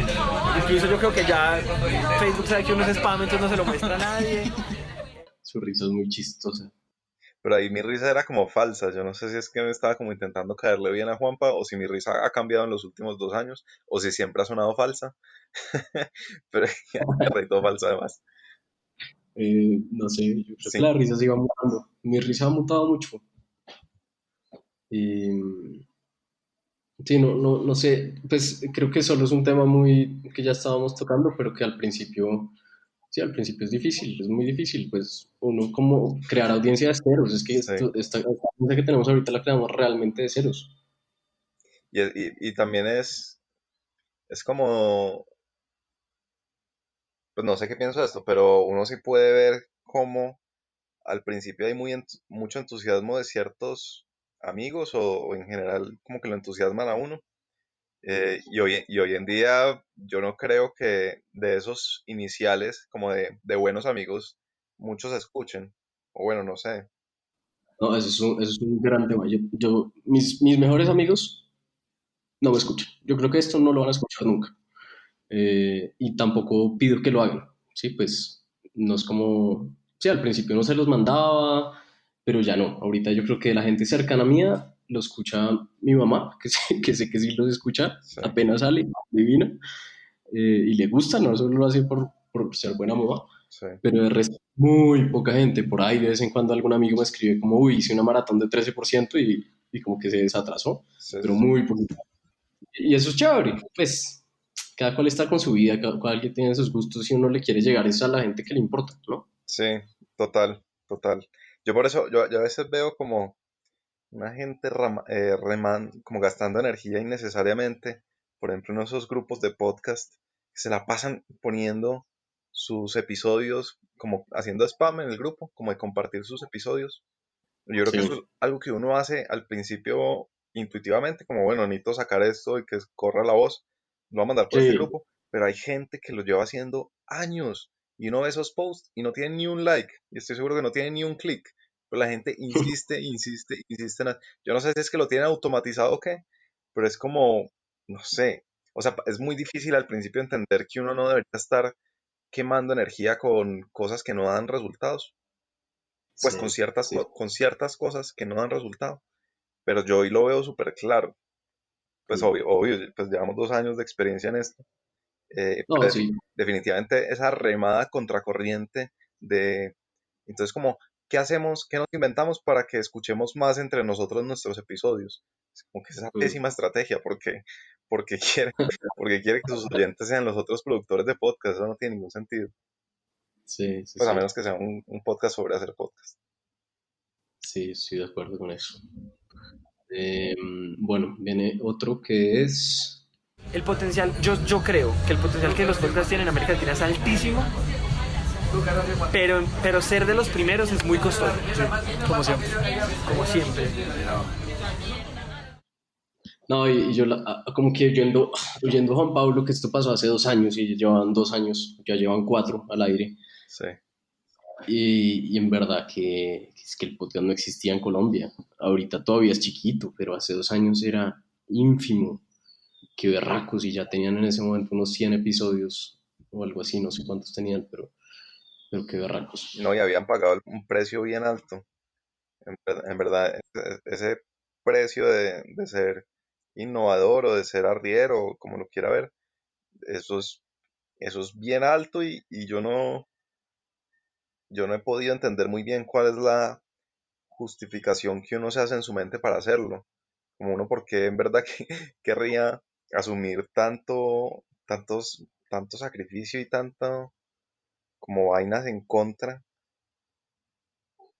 incluso yo creo que ya Facebook sabe que uno es spam, entonces no se lo muestra a nadie. Su risa es muy chistosa. Pero ahí mi risa era como falsa. Yo no sé si es que me estaba como intentando caerle bien a Juanpa o si mi risa ha cambiado en los últimos 2 años o si siempre ha sonado falsa. Pero ya me reitó falsa además. No sé, yo creo que Sí, la risa se iba mutando. Mi risa ha mutado mucho. Y, sí, no sé, pues creo que solo es un tema muy que ya estábamos tocando, pero que al principio, sí, al principio es difícil, es muy difícil, pues uno como crear audiencia de ceros, es que sí. esta audiencia que tenemos ahorita la creamos realmente de ceros. Y también es como, pues no sé qué pienso de esto, pero uno sí puede ver cómo al principio hay mucho entusiasmo de ciertos amigos o en general como que lo entusiasman a uno. Y hoy en día yo no creo que de esos iniciales, como de buenos amigos, muchos escuchen. O bueno, no sé. No, eso es un gran tema. Mis mejores amigos no me escuchan. Yo creo que esto no lo van a escuchar nunca. Y tampoco pido que lo hagan, ¿sí? Pues no es como, sí, al principio no se los mandaba, pero ya no. Ahorita yo creo que la gente cercana a mía lo escucha mi mamá, que sé que sí los escucha, Sí, apenas sale, divina, y le gusta, no solo lo hace por ser buena mamá, sí, pero de resto, muy poca gente. Por ahí de vez en cuando algún amigo me escribe como, uy, hice una maratón de 13% y como que se desatrasó, sí, pero sí, sí. muy poco. Y eso es chévere, pues cada cual está con su vida, cada cual que tiene sus gustos y uno le quiere llegar es a la gente que le importa, ¿no? Sí, total, total. Yo por eso, yo a veces veo como una gente como gastando energía innecesariamente, por ejemplo, en esos grupos de podcast que se la pasan poniendo sus episodios, como haciendo spam en el grupo, como de compartir sus episodios. Yo creo que eso es Sí, algo que uno hace al principio intuitivamente, como bueno, necesito sacar esto y que corra la voz, lo voy a mandar por este sí, grupo, pero hay gente que lo lleva haciendo años y uno ve esos posts y no tiene ni un like, y estoy seguro que no tiene ni un clic, pero la gente insiste, insiste, insiste yo no sé si es que lo tienen automatizado o qué, pero es como, no sé, o sea, es muy difícil al principio entender que uno no debería estar quemando energía con cosas que no dan resultados, pues con sí, ciertas, sí. con ciertas cosas que no dan resultado, pero yo hoy lo veo súper claro. pues obvio, pues llevamos 2 años de experiencia en esto. No, Pero sí, definitivamente esa remada contracorriente de, entonces como, ¿qué hacemos? ¿Qué nos inventamos para que escuchemos más entre nosotros nuestros episodios? Es como que es esa mm, pésima estrategia, porque quiere, porque quiere que sus oyentes sean los otros productores de podcast, eso no tiene ningún sentido. sí, sí, Pues a sí, menos que sea un podcast sobre hacer podcast. sí, estoy de acuerdo con eso. Bueno, viene otro que es... El potencial, yo creo que el potencial que los podcasts tienen en América Latina es altísimo, pero ser de los primeros es muy costoso. Como siempre. Como siempre. No, y yo como que oyendo a Juan Pablo, que esto pasó hace 2 años y ya llevan 2 años, ya llevan 4 al aire. Sí. Y en verdad que es que el podcast no existía en Colombia. Ahorita todavía es chiquito, pero hace 2 años era ínfimo. Qué berracos, y ya tenían en ese momento unos 100 episodios o algo así, no sé cuántos tenían, pero qué berracos. No, y habían pagado un precio bien alto. En verdad, ese precio de ser innovador o de ser arriero, o como lo quiera ver, eso es, eso es bien alto y yo no he podido entender muy bien cuál es la justificación que uno se hace en su mente para hacerlo. Como uno, porque en verdad que querría asumir tanto sacrificio y tanto como vainas en contra.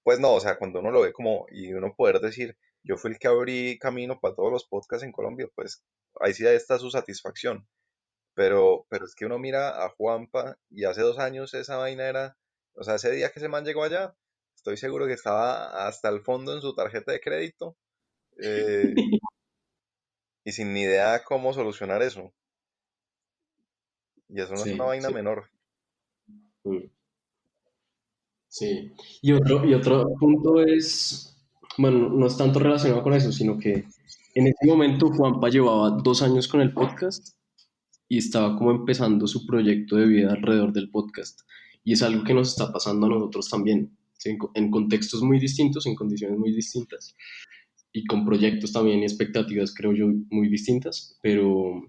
Pues no, o sea, cuando uno lo ve como, y uno poder decir, yo fui el que abrí camino para todos los podcasts en Colombia, pues ahí sí está su satisfacción. Pero es que uno mira a Juanpa y hace 2 años esa vaina era, o sea, ese día que ese man llegó allá, estoy seguro que estaba hasta el fondo en su tarjeta de crédito, eh, y sin ni idea cómo solucionar eso. Y eso no es una Sí, vaina sí. menor. Mm, sí. Y otro punto es, bueno, no es tanto relacionado con eso, sino que en ese momento Juanpa llevaba 2 años con el podcast y estaba como empezando su proyecto de vida alrededor del podcast. Y es algo que nos está pasando a nosotros también, ¿sí? En contextos muy distintos, en condiciones muy distintas y con proyectos también y expectativas, creo yo, muy distintas, pero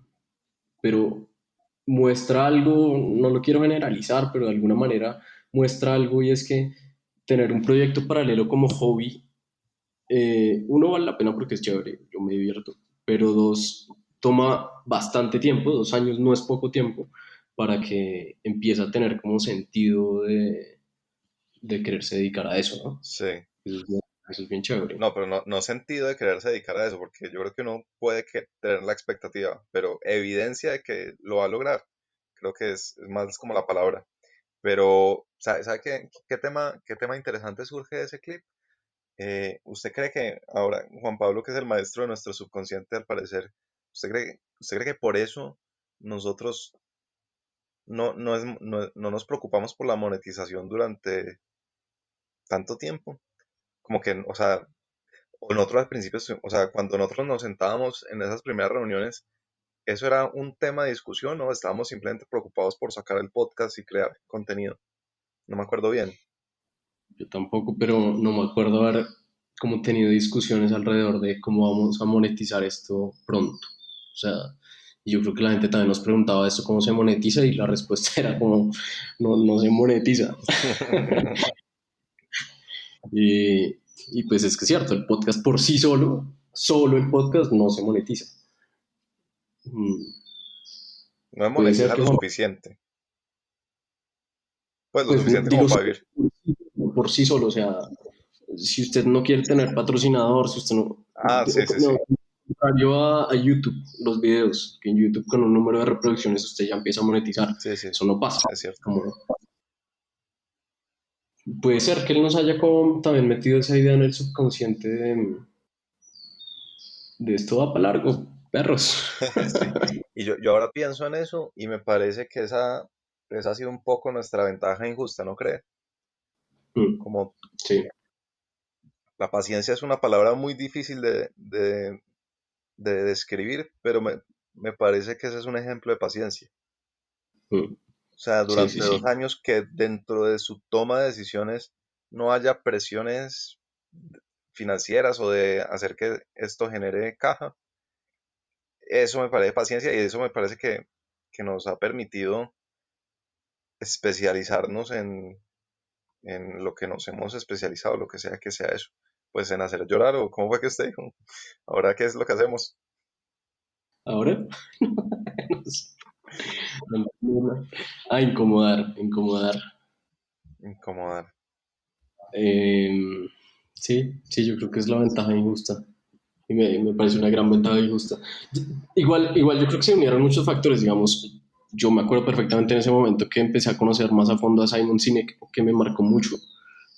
muestra algo, no lo quiero generalizar, pero de alguna manera muestra algo, y es que tener un proyecto paralelo como hobby, uno, vale la pena porque es chévere, yo me divierto, pero dos, toma bastante tiempo, 2 años no es poco tiempo para que empiece a tener como sentido de quererse dedicar a eso, ¿no? Sí. Eso es bien chévere. No, pero no sentido de quererse dedicar a eso, porque yo creo que uno puede tener la expectativa, pero evidencia de que lo va a lograr, creo que es más como la palabra. Pero, ¿sabe qué tema interesante surge de ese clip? ¿Usted cree que ahora, Juan Pablo, que es el maestro de nuestro subconsciente, al parecer, ¿usted cree que por eso nosotros no nos preocupamos por la monetización durante tanto tiempo? Como que, o sea, o nosotros al principio, o sea, cuando nosotros nos sentábamos en esas primeras reuniones, ¿eso era un tema de discusión o estábamos simplemente preocupados por sacar el podcast y crear contenido? No me acuerdo bien. Yo tampoco, pero no me acuerdo haber como tenido discusiones alrededor de cómo vamos a monetizar esto pronto. O sea, yo creo que la gente también nos preguntaba esto, cómo se monetiza, y la respuesta era como, no, no se monetiza. Y pues es que es cierto, el podcast por sí solo el podcast no se monetiza. Mm, No me Puede ser monetiza que lo Juan, suficiente. Pues lo pues suficiente como digo, para vivir. por sí solo, o sea, si usted no quiere tener patrocinador, si usted no, Ah, sí, sí, no, sí. contrario a YouTube, los videos, que en YouTube con un número de reproducciones usted ya empieza a monetizar, Sí, sí, eso no pasa. es cierto. Como, puede ser que él nos haya como también metido esa idea en el subconsciente de esto va para largo, perros. Sí. Y yo ahora pienso en eso y me parece que esa ha sido un poco nuestra ventaja injusta, ¿no cree? Mm, Como sí, la paciencia es una palabra muy difícil de describir, pero me parece que ese es un ejemplo de paciencia. mm, O sea, sí, sí, durante sí. 2 años que dentro de su toma de decisiones no haya presiones financieras o de hacer que esto genere caja, eso me parece paciencia y eso me parece que nos ha permitido especializarnos en lo que nos hemos especializado, lo que sea eso. Pues en hacer llorar, o cómo fue que usted dijo, ahora qué es lo que hacemos. Ahora, no sé. Incomodar, incomodar. Incomodar. Sí, yo creo que es la ventaja injusta. Y me parece una gran ventaja injusta. Igual yo creo que se unieron muchos factores, digamos. Yo me acuerdo perfectamente en ese momento que empecé a conocer más a fondo a Simon Sinek, que me marcó mucho,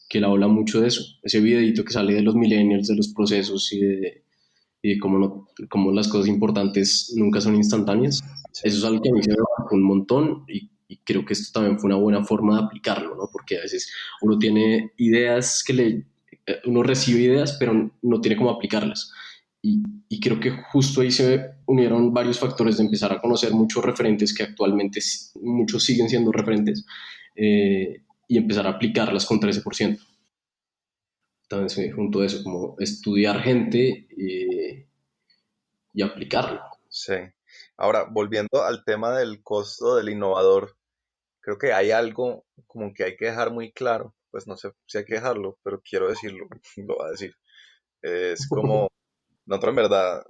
que él habla mucho de eso, ese videito que sale de los millennials, de los procesos y de cómo, no, cómo las cosas importantes nunca son instantáneas. Sí, Eso es algo que a mí se me marcó un montón y creo que esto también fue una buena forma de aplicarlo, ¿no? Porque a veces uno tiene ideas uno recibe ideas, pero no tiene cómo aplicarlas. Y creo que justo ahí se unieron varios factores de empezar a conocer muchos referentes que actualmente muchos siguen siendo referentes y empezar a aplicarlas con 13%. También se junto a eso, como estudiar gente y aplicarlo. sí. Ahora, volviendo al tema del costo del innovador, creo que hay algo como que hay que dejar muy claro, pues no sé si hay que dejarlo, pero quiero decirlo, lo voy a decir. Es como, nosotros en verdad,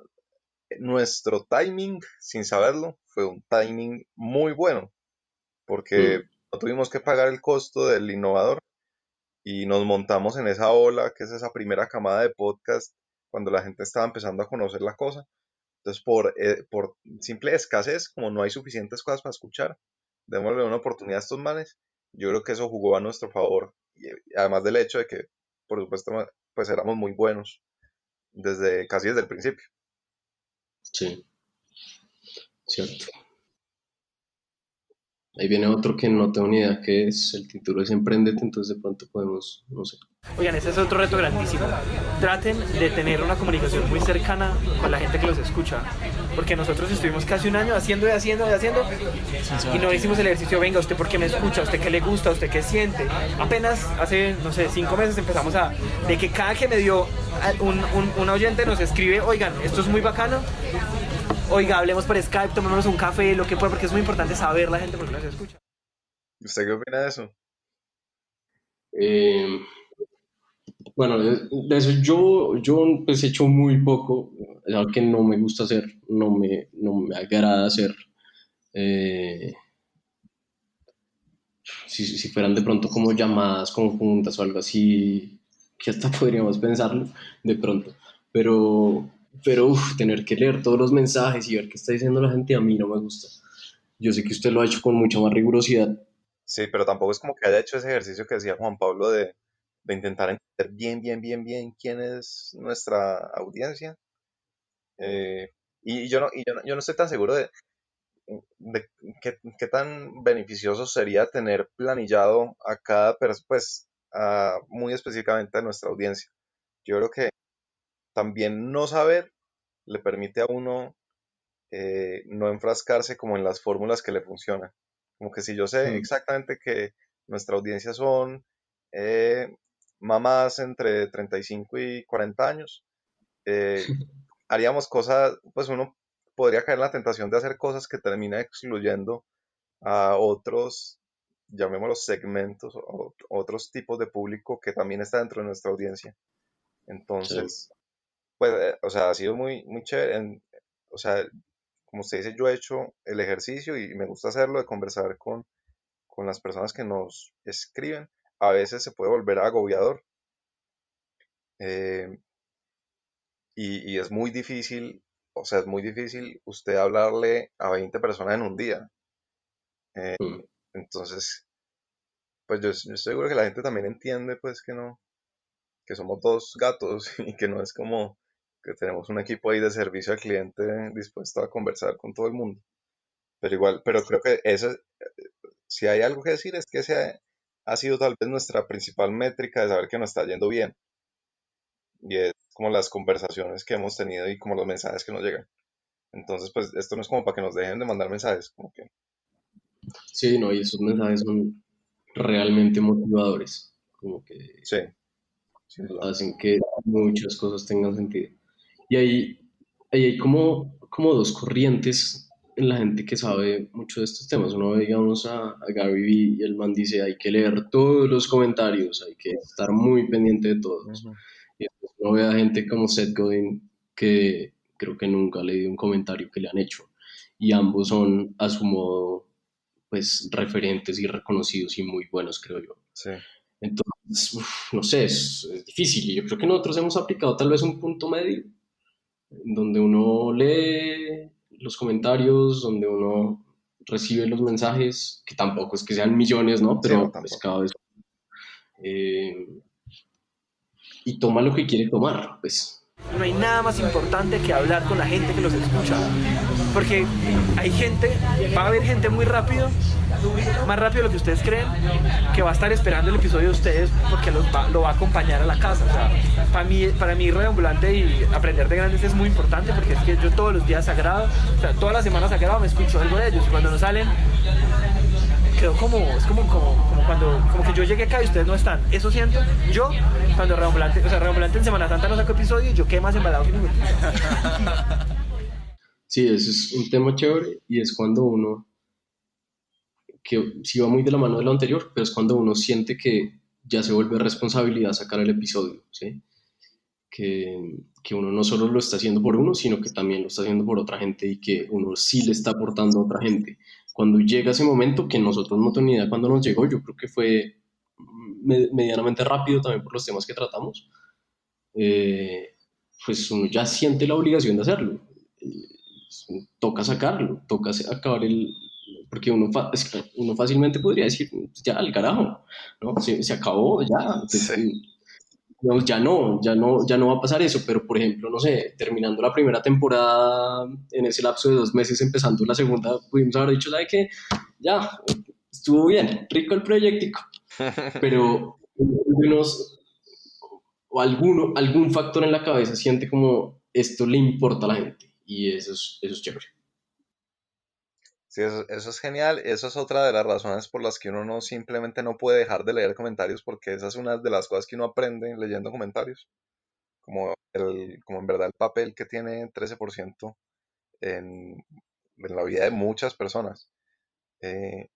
nuestro timing, sin saberlo, fue un timing muy bueno, porque Mm, no tuvimos que pagar el costo del innovador y nos montamos en esa ola, que es esa primera camada de podcast, cuando la gente estaba empezando a conocer la cosa. Entonces, por simple escasez, como no hay suficientes cosas para escuchar, démosle una oportunidad a estos manes. Yo creo que eso jugó a nuestro favor. Y además del hecho de que, por supuesto, pues éramos muy buenos casi desde el principio. sí, cierto. Ahí viene otro que no tengo ni idea qué es, el título es Emprendete, entonces de pronto podemos, no sé. Oigan, ese es otro reto grandísimo. Traten de tener una comunicación muy cercana con la gente que los escucha. Porque nosotros estuvimos casi un año haciendo y no hicimos el ejercicio. Venga, ¿usted por qué me escucha? ¿Usted qué le gusta? ¿Usted qué siente? Apenas hace, no sé, 5 meses empezamos de que cada que me dio un oyente nos escribe, oigan, esto es muy bacano. Oiga, hablemos por Skype, tomémonos un café, lo que pueda, porque es muy importante saber la gente por qué nos escucha. ¿Usted qué opina de eso? Eh, bueno, de eso yo pues he hecho muy poco, es algo que no me gusta hacer, no me agrada hacer. Eh, si fueran de pronto como llamadas conjuntas o algo así, que hasta podríamos pensarlo de pronto, pero tener que leer todos los mensajes y ver qué está diciendo la gente a mí no me gusta. Yo sé que usted lo ha hecho con mucha más rigurosidad. Sí, pero tampoco es como que haya hecho ese ejercicio que decía Juan Pablo de intentar entender bien quién es nuestra audiencia. Eh, y yo no estoy tan seguro de qué tan beneficioso sería tener planillado a cada persona, pues muy específicamente a nuestra audiencia. Yo creo que también no saber le permite a uno no enfrascarse como en las fórmulas que le funcionan. Como que si yo sé Mm. exactamente que nuestra audiencia son eh, mamás entre 35 y 40 años, eh, haríamos cosas, pues uno podría caer en la tentación de hacer cosas que termina excluyendo a otros, llamémoslos segmentos, o otros tipos de público que también está dentro de nuestra audiencia. Sí. Entonces, pues, o sea, ha sido muy chévere. O sea, como usted dice, yo he hecho el ejercicio y me gusta hacerlo de conversar con las personas que nos escriben. A veces se puede volver agobiador eh, y es muy difícil, o sea, es muy difícil usted hablarle a 20 personas en un día. Eh, Mm. entonces, pues yo estoy seguro que la gente también entiende pues que no, que somos dos gatos y que no es como que tenemos un equipo ahí de servicio al cliente dispuesto a conversar con todo el mundo. Pero igual, pero creo que eso, si hay algo que decir es que ese ha sido tal vez nuestra principal métrica de saber que nos está yendo bien. Y es como las conversaciones que hemos tenido y como los mensajes que nos llegan. Entonces, pues esto no es como para que nos dejen de mandar mensajes, como que Sí, no, y esos mensajes son realmente motivadores, como que sí, sin duda. hacen que muchas cosas tengan sentido. Y ahí hay como como dos corrientes en la gente que sabe mucho de estos temas. Uno ve, digamos, a Gary Vee y el man dice, hay que leer todos los comentarios, hay que estar muy pendiente de todos. Ujú. Y después uno ve a gente como Seth Godin, que creo que nunca ha leído un comentario que le han hecho. Y ambos son, a su modo, pues, referentes y reconocidos y muy buenos, creo yo. Sí. Entonces, no sé, es difícil. Y yo creo que nosotros hemos aplicado tal vez un punto medio, donde uno lee los comentarios, donde uno recibe los mensajes, que tampoco es que sean millones, ¿no? Sí, no, Pero pues tampoco. cada vez... y toma lo que quiere tomar, pues. No hay nada más importante que hablar con la gente que los escucha. Porque hay gente, va a haber gente muy rápido, más rápido de lo que ustedes creen, que va a estar esperando el episodio de ustedes porque lo va a acompañar a la casa. O sea, para mí Radio Ambulante y aprender de grandes es muy importante porque es que yo todos los días sagrado, o sea, todas las semanas sagrado me escucho algo de ellos y cuando no salen quedó es como cuando como que yo llegué acá y ustedes no están. Eso siento yo cuando Reambulante, o sea, Reambulante en Semana Santa no saco episodio y yo quedé más embalado que ningún. Sí, ese es un tema chévere y es cuando uno, que sí va muy de la mano de lo anterior, pero es cuando uno siente que ya se vuelve responsabilidad sacar el episodio, ¿sí? Que uno no solo lo está haciendo por uno, sino que también lo está haciendo por otra gente y que uno sí le está aportando a otra gente. Cuando llega ese momento, que nosotros no tenemos ni idea cuando nos llegó, yo creo que fue medianamente rápido también por los temas que tratamos, eh, pues uno ya siente la obligación de hacerlo. Toca sacarlo, toca acabar el... Porque es que uno fácilmente podría decir, pues ya, al carajo, ¿no? Se acabó, ya. Pues, Sí. digamos, ya no va a pasar eso, pero por ejemplo, no sé, terminando la primera temporada, en ese lapso de 2 meses, empezando la segunda, pudimos haber dicho, ¿sabe qué? Ya, estuvo bien, rico el proyectico, pero unos, o algún factor en la cabeza siente como esto le importa a la gente, y eso es chévere. Sí, eso es genial. Eso es otra de las razones por las que uno no simplemente no puede dejar de leer comentarios, porque esa es una de las cosas que uno aprende leyendo comentarios. Como en verdad el papel que tiene 13% en la vida de muchas personas. Eh,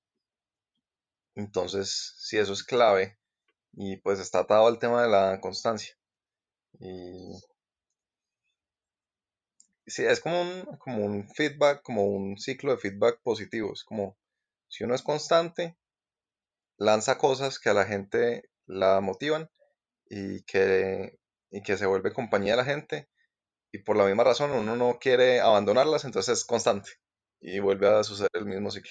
entonces, sí, eso es clave. Y pues está atado al tema de la constancia. Y sí, es como un feedback, como un ciclo de feedback positivo. Es como, si uno es constante, lanza cosas que a la gente la motivan y que se vuelve compañía de la gente. Y por la misma razón uno no quiere abandonarlas, entonces es constante. Y vuelve a suceder el mismo ciclo.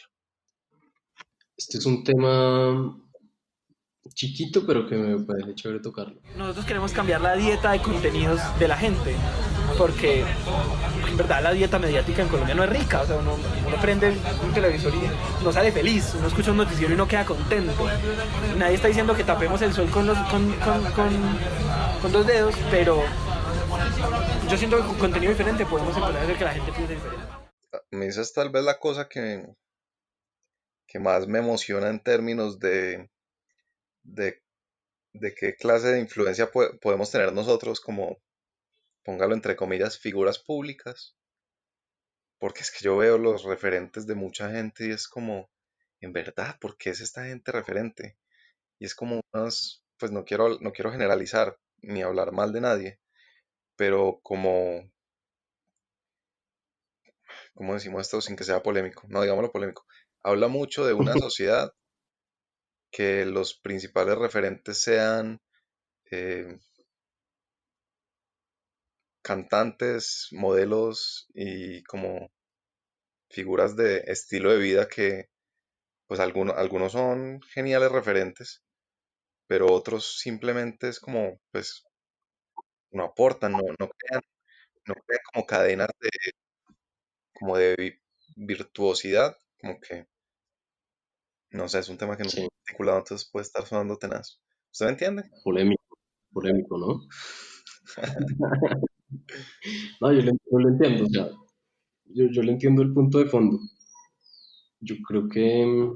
Este es un tema chiquito, pero que me parece chévere tocarlo. Nosotros queremos cambiar la dieta de contenidos de la gente, porque en verdad la dieta mediática en Colombia no es rica. O sea, uno prende un televisor y no sale feliz, uno escucha un noticiero y no queda contento. Nadie está diciendo que tapemos el sol con 2 dedos, pero yo siento que con contenido diferente podemos empezar a hacer que la gente piense diferente. Me dices tal vez la cosa que más me emociona en términos de, de qué clase de influencia podemos tener nosotros como, póngalo entre comillas, figuras públicas. Porque es que yo veo los referentes de mucha gente y es como, en verdad, ¿por qué es esta gente referente? Y es como pues no quiero generalizar ni hablar mal de nadie, pero ¿cómo decimos esto sin que sea polémico? No, digámoslo polémico. Habla mucho de una sociedad que los principales referentes sean eh, cantantes, modelos y como figuras de estilo de vida que pues algunos son geniales referentes, pero otros simplemente es como pues no aportan, no crean como cadenas como de virtuosidad, como que no sé, es un tema que no Sí, tengo articulado, entonces puede estar sonando tenaz. ¿Usted me entiende? polémico, polémico, ¿no? No, yo lo entiendo, o sea, yo le entiendo el punto de fondo. Yo creo que,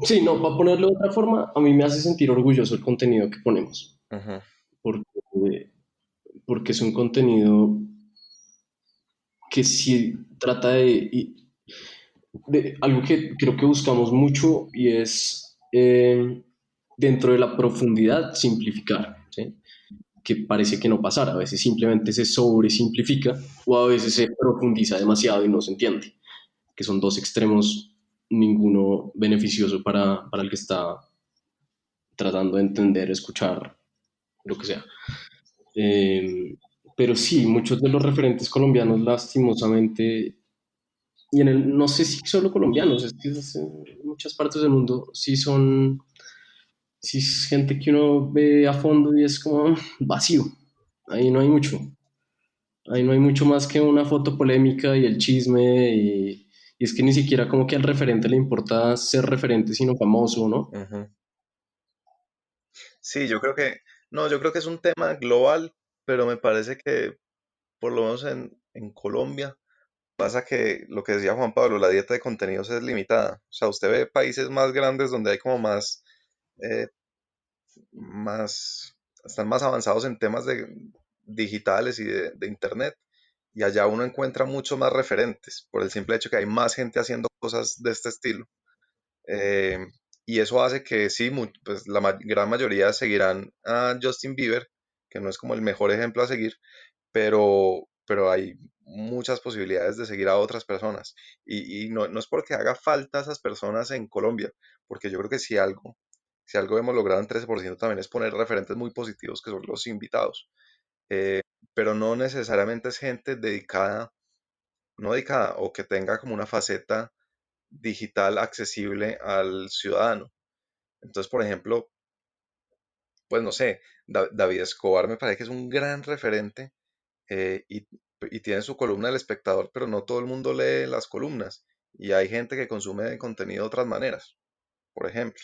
sí, no, para ponerlo de otra forma, a mí me hace sentir orgulloso el contenido que ponemos, Ujú. porque porque es un contenido que sí trata de algo que creo que buscamos mucho y es dentro de la profundidad simplificar, ¿sí? Que parece que no pasara, a veces simplemente se sobresimplifica o a veces se profundiza demasiado y no se entiende, que son dos extremos, ninguno beneficioso para el que está tratando de entender, escuchar, lo que sea. Eh, pero sí, muchos de los referentes colombianos, lastimosamente, y no sé si solo colombianos, es que en muchas partes del mundo sí es gente que uno ve a fondo y es como vacío, ahí no hay mucho, ahí no hay mucho más que una foto polémica y el chisme y es que ni siquiera como que al referente le importa ser referente, sino famoso, ¿no? Ujú. Sí, yo creo que, no, yo creo que es un tema global, pero me parece que por lo menos en Colombia pasa que lo que decía Juan Pablo, la dieta de contenidos es limitada. O sea, usted ve países más grandes donde hay como eh, más, están más avanzados en temas digitales y de internet, y allá uno encuentra mucho más referentes por el simple hecho que hay más gente haciendo cosas de este estilo. Eh, y eso hace que sí, pues gran mayoría seguirán a Justin Bieber, que no es como el mejor ejemplo a seguir, pero hay muchas posibilidades de seguir a otras personas. Y no es porque haga falta esas personas en Colombia, porque yo creo que si algo hemos logrado en 13% también es poner referentes muy positivos que son los invitados. Eh, pero no necesariamente es gente dedicada, no dedicada o que tenga como una faceta digital accesible al ciudadano. Entonces, por ejemplo, pues no sé, David Escobar me parece que es un gran referente, eh, y, y tiene su columna El Espectador, pero no todo el mundo lee las columnas y hay gente que consume contenido de otras maneras, por ejemplo.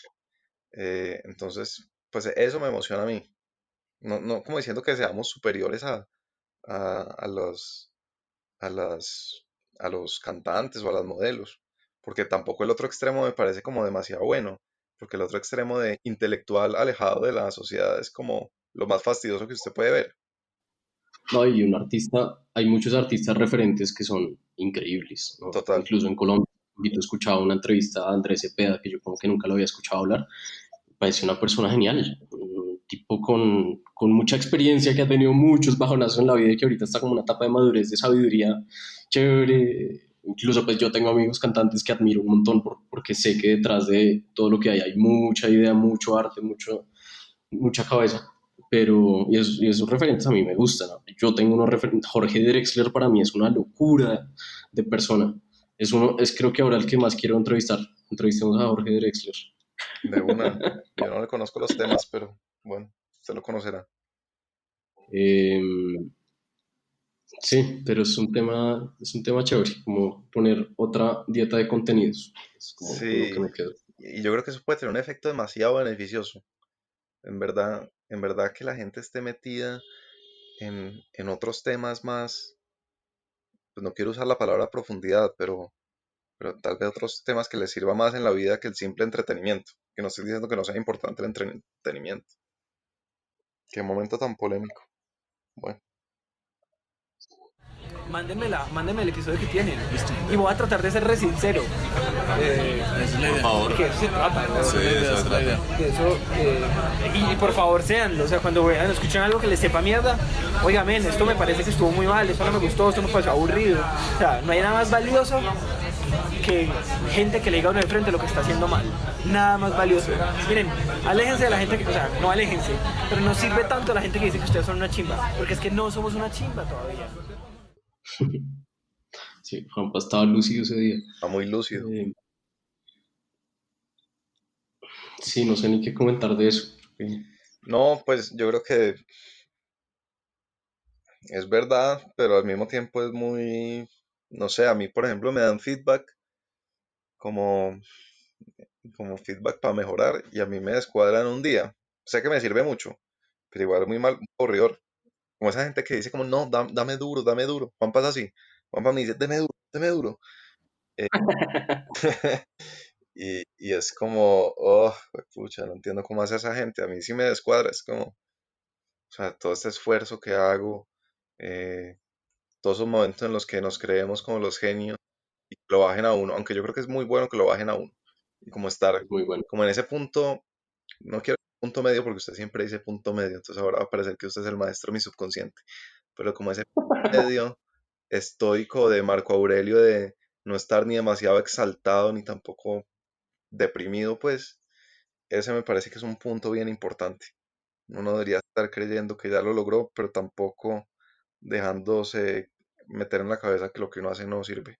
Entonces, pues eso me emociona a mí. No como diciendo que seamos superiores a a las, a los cantantes o a las modelos, porque tampoco el otro extremo me parece como demasiado bueno, porque el otro extremo de intelectual alejado de la sociedad es como lo más fastidioso que usted puede ver. No, y un artista, hay muchos artistas referentes que son increíbles, ¿no? Total. Incluso en Colombia, he escuchado una entrevista a Andrés Cepeda, que yo como que nunca lo había escuchado hablar, parece una persona genial, un tipo con mucha experiencia, que ha tenido muchos bajonazos en la vida y que ahorita está como una etapa de madurez, de sabiduría chévere. Incluso pues yo tengo amigos cantantes que admiro un montón porque sé que detrás de todo lo que hay mucha idea, mucho arte, mucha cabeza. Pero, y esos referentes a mí me gustan, ¿no? Yo tengo unos referentes, Jorge Drexler para mí es una locura de persona. Es creo que ahora el que más quiero entrevistar. Entrevistemos a Jorge Drexler. De una. Yo no le conozco los temas, pero bueno, usted lo conocerá. Eh, sí, pero es un tema chévere, como poner otra dieta de contenidos. Es como con lo que Sí, me quedo. y yo creo que eso puede tener un efecto demasiado beneficioso. En verdad que la gente esté metida en otros temas más, pues no quiero usar la palabra profundidad, pero tal vez otros temas que les sirva más en la vida que el simple entretenimiento. Que no estoy diciendo que no sea importante el entretenimiento. Qué momento tan polémico. Bueno, Mándenme el episodio que tienen. Y voy a tratar de ser re sincero. Por favor. Porque eso se trata, ¿no? Sí, de eso se trata. De eso, y por favor seanlo, o sea, cuando vean, escuchen algo que les sepa mierda, oiga, men, esto me parece que estuvo muy mal, esto no me gustó, esto me pareció aburrido. O sea, no hay nada más valioso que gente que le diga a uno de frente lo que está haciendo mal. Nada más valioso. Miren, aléjense de la gente que, o sea, no aléjense, pero no sirve tanto la gente que dice que ustedes son una chimba, porque es que no somos una chimba todavía. Sí, Juanpa estaba lúcido ese día. está muy lúcido. Eh, sí, no sé ni qué comentar de eso. No, pues yo creo que es verdad, pero al mismo tiempo es muy, no sé, a mí por ejemplo me dan feedback como, como feedback para mejorar y a mí me descuadran un día. Sé que me sirve mucho, pero igual es muy mal, corredor. Como esa gente que dice como, no, dame duro, dame duro. Juan pasa así. Juanpa me dice, deme duro. Eh, y es como, oh, pucha, no entiendo cómo hace esa gente. A mí sí me descuadra, es como, o sea, todo este esfuerzo que hago todos esos momentos en los que nos creemos como los genios y que lo bajen a uno, aunque yo creo que es muy bueno que lo bajen a uno, y como estar Muy bueno. como en ese punto, no quiero punto medio porque usted siempre dice punto medio, entonces ahora va a parecer que usted es el maestro de mi subconsciente, pero como ese punto medio estoico de Marco Aurelio de no estar ni demasiado exaltado ni tampoco deprimido, pues ese me parece que es un punto bien importante. Uno no debería estar creyendo que ya lo logró, pero tampoco dejándose meter en la cabeza que lo que uno hace no sirve.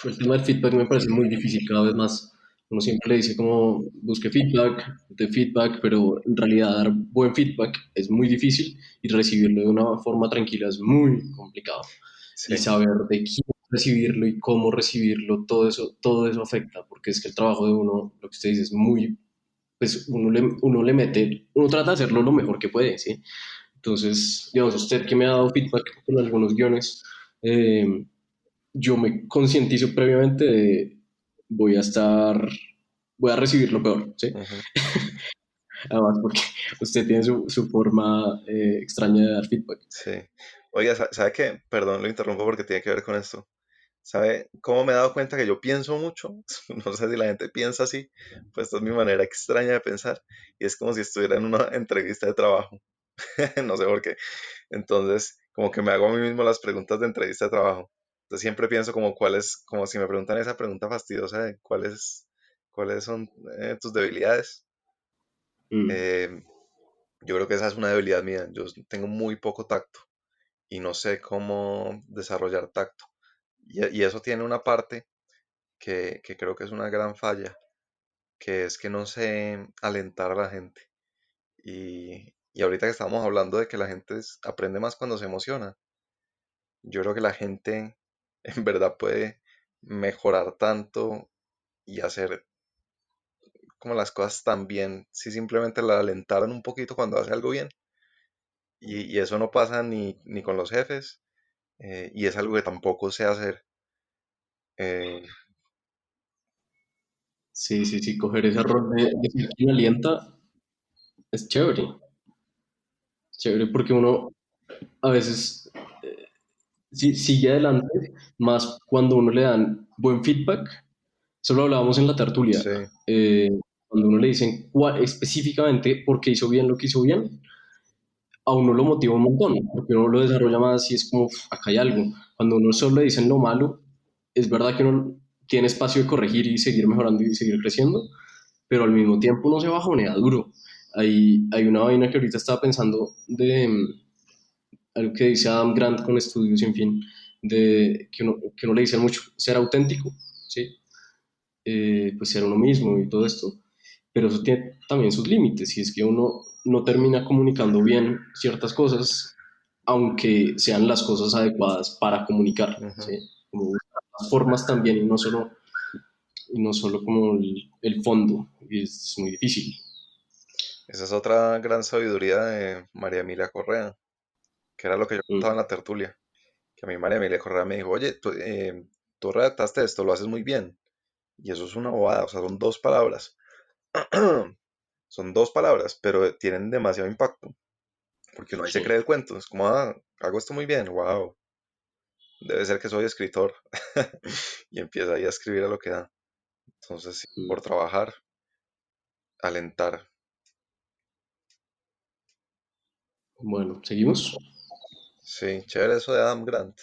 El tema del feedback me parece muy difícil cada vez más. Uno siempre le dice como busque feedback, de feedback, pero en realidad dar buen feedback es muy difícil y recibirlo de una forma tranquila es muy complicado. Sí, Y saber de quién recibirlo y cómo recibirlo, todo eso afecta, porque es que el trabajo de uno, lo que usted dice, es muy, pues uno le mete, uno trata de hacerlo lo mejor que puede, ¿sí? Entonces, digamos, usted que me ha dado feedback con algunos guiones, eh, yo me concientizo previamente de voy a estar, voy a recibir lo peor, ¿sí? ujú, Además, porque usted tiene su forma extraña de dar feedback. sí. Oiga, ¿sabe qué? Perdón, lo interrumpo porque tiene que ver con esto. ¿Sabe cómo me he dado cuenta que yo pienso mucho? No sé si la gente piensa así, pues esta es mi manera extraña de pensar y es como si estuviera en una entrevista de trabajo. No sé por qué. Entonces, como que me hago a mí mismo las preguntas de entrevista de trabajo. Entonces siempre pienso como cuáles, como si me preguntan esa pregunta fastidiosa de cuáles son tus debilidades. Mm. Eh, yo creo que esa es una debilidad mía. Yo tengo muy poco tacto y no sé cómo desarrollar tacto. Y eso tiene una parte que creo que es una gran falla, que es que no sé alentar a la gente. Y ahorita que estamos hablando de que la gente aprende más cuando se emociona, yo creo que la gente en verdad puede mejorar tanto y hacer como las cosas tan bien si simplemente la alentaran un poquito cuando hace algo bien. Y eso no pasa ni con los jefes, y es algo que tampoco sé hacer. Eh, Sí, sí, sí, coger ese rol de ser quien alienta es chévere. Chévere porque uno a veces sigue adelante, más cuando uno le dan buen feedback. Eso lo hablábamos en la tertulia. sí, Eh, Cuando uno le dicen específicamente por qué hizo bien lo que hizo bien, a uno lo motiva un montón, porque uno lo desarrolla más y es como, "Uf, acá hay algo". Cuando uno solo le dicen lo malo, es verdad que uno tiene espacio de corregir y seguir mejorando y seguir creciendo, pero al mismo tiempo uno se bajonea duro. Hay una vaina que ahorita estaba pensando de algo que dice Adam Grant con Estudios Sin Fin, de que uno le dice mucho, ser auténtico, ¿sí? Pues ser uno mismo y todo esto, pero eso tiene también sus límites, y es que uno no termina comunicando bien ciertas cosas, aunque sean las cosas adecuadas para comunicar, ujú. ¿sí? Como buscar las formas también y no solo como el fondo, y es muy difícil. Esa es otra gran sabiduría de María Emilia Correa, que era lo que yo contaba en Mm. la tertulia. Que a mí María Emilia Correa me dijo, oye, tú redactaste esto, lo haces muy bien. Y eso es una bobada, o sea, son dos palabras. Son dos palabras, pero tienen demasiado impacto. Porque uno ahí se Sí. cree el cuento. Es como, hago esto muy bien, wow. Debe ser que soy escritor. Y empieza ahí a escribir a lo que da. Entonces, sí, Mm. por trabajar, alentar. Bueno, seguimos. Sí, chévere eso de Adam Grant.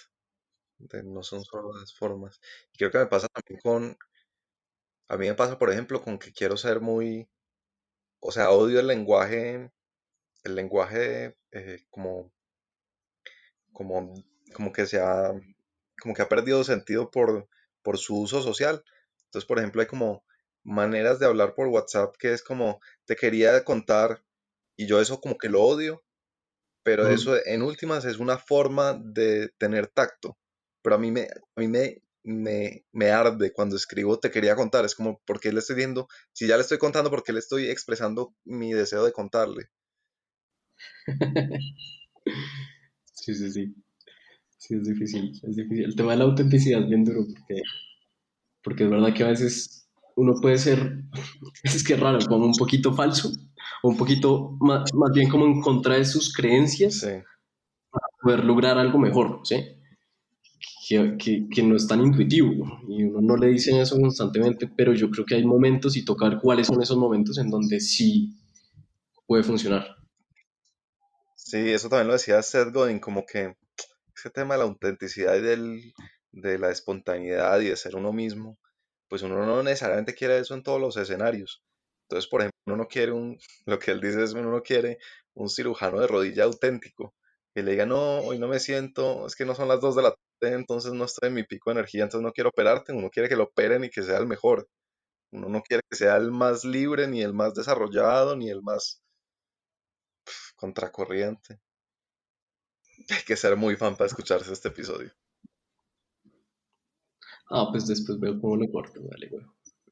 No son solo las formas. Y creo que me pasa también a mí me pasa, por ejemplo, con que quiero ser muy, o sea, odio el lenguaje como, como que como que ha perdido sentido por su uso social. Entonces, por ejemplo, hay como maneras de hablar por WhatsApp que es como, te quería contar, y yo eso como que lo odio, pero Mm. eso en últimas es una forma de tener tacto. Pero a mí me arde cuando escribo te quería contar, es como, ¿por qué le estoy diciendo? Si ya le estoy contando, ¿por qué le estoy expresando mi deseo de contarle? Sí, sí, sí. Sí, es difícil, es difícil. El tema de la autenticidad es bien duro porque es verdad que a veces uno puede ser, es que es raro, como un poquito falso, o un poquito más bien como en contra de sus Sí, creencias, poder lograr algo mejor, ¿sí? Que no es tan intuitivo y uno no le dice eso constantemente, pero yo creo que hay momentos y tocar cuáles son esos momentos en donde sí puede funcionar. Sí, eso también lo decía Seth Godin, como que ese tema de la autenticidad y de la espontaneidad y de ser uno mismo, pues uno no necesariamente quiere eso en todos los escenarios. Entonces, por ejemplo, uno no quiere lo que él dice es uno no quiere un cirujano de rodilla auténtico, que le diga, no, hoy no me siento, es que no son las 2 de la tarde, entonces no estoy en mi pico de energía, entonces no quiero operarte, uno quiere que lo operen y que sea el mejor. Uno no quiere que sea el más libre, ni el más desarrollado, ni el más contracorriente. Hay que ser muy fan para escucharse este episodio. Ah, pues después veo cómo lo corto, dale, güey.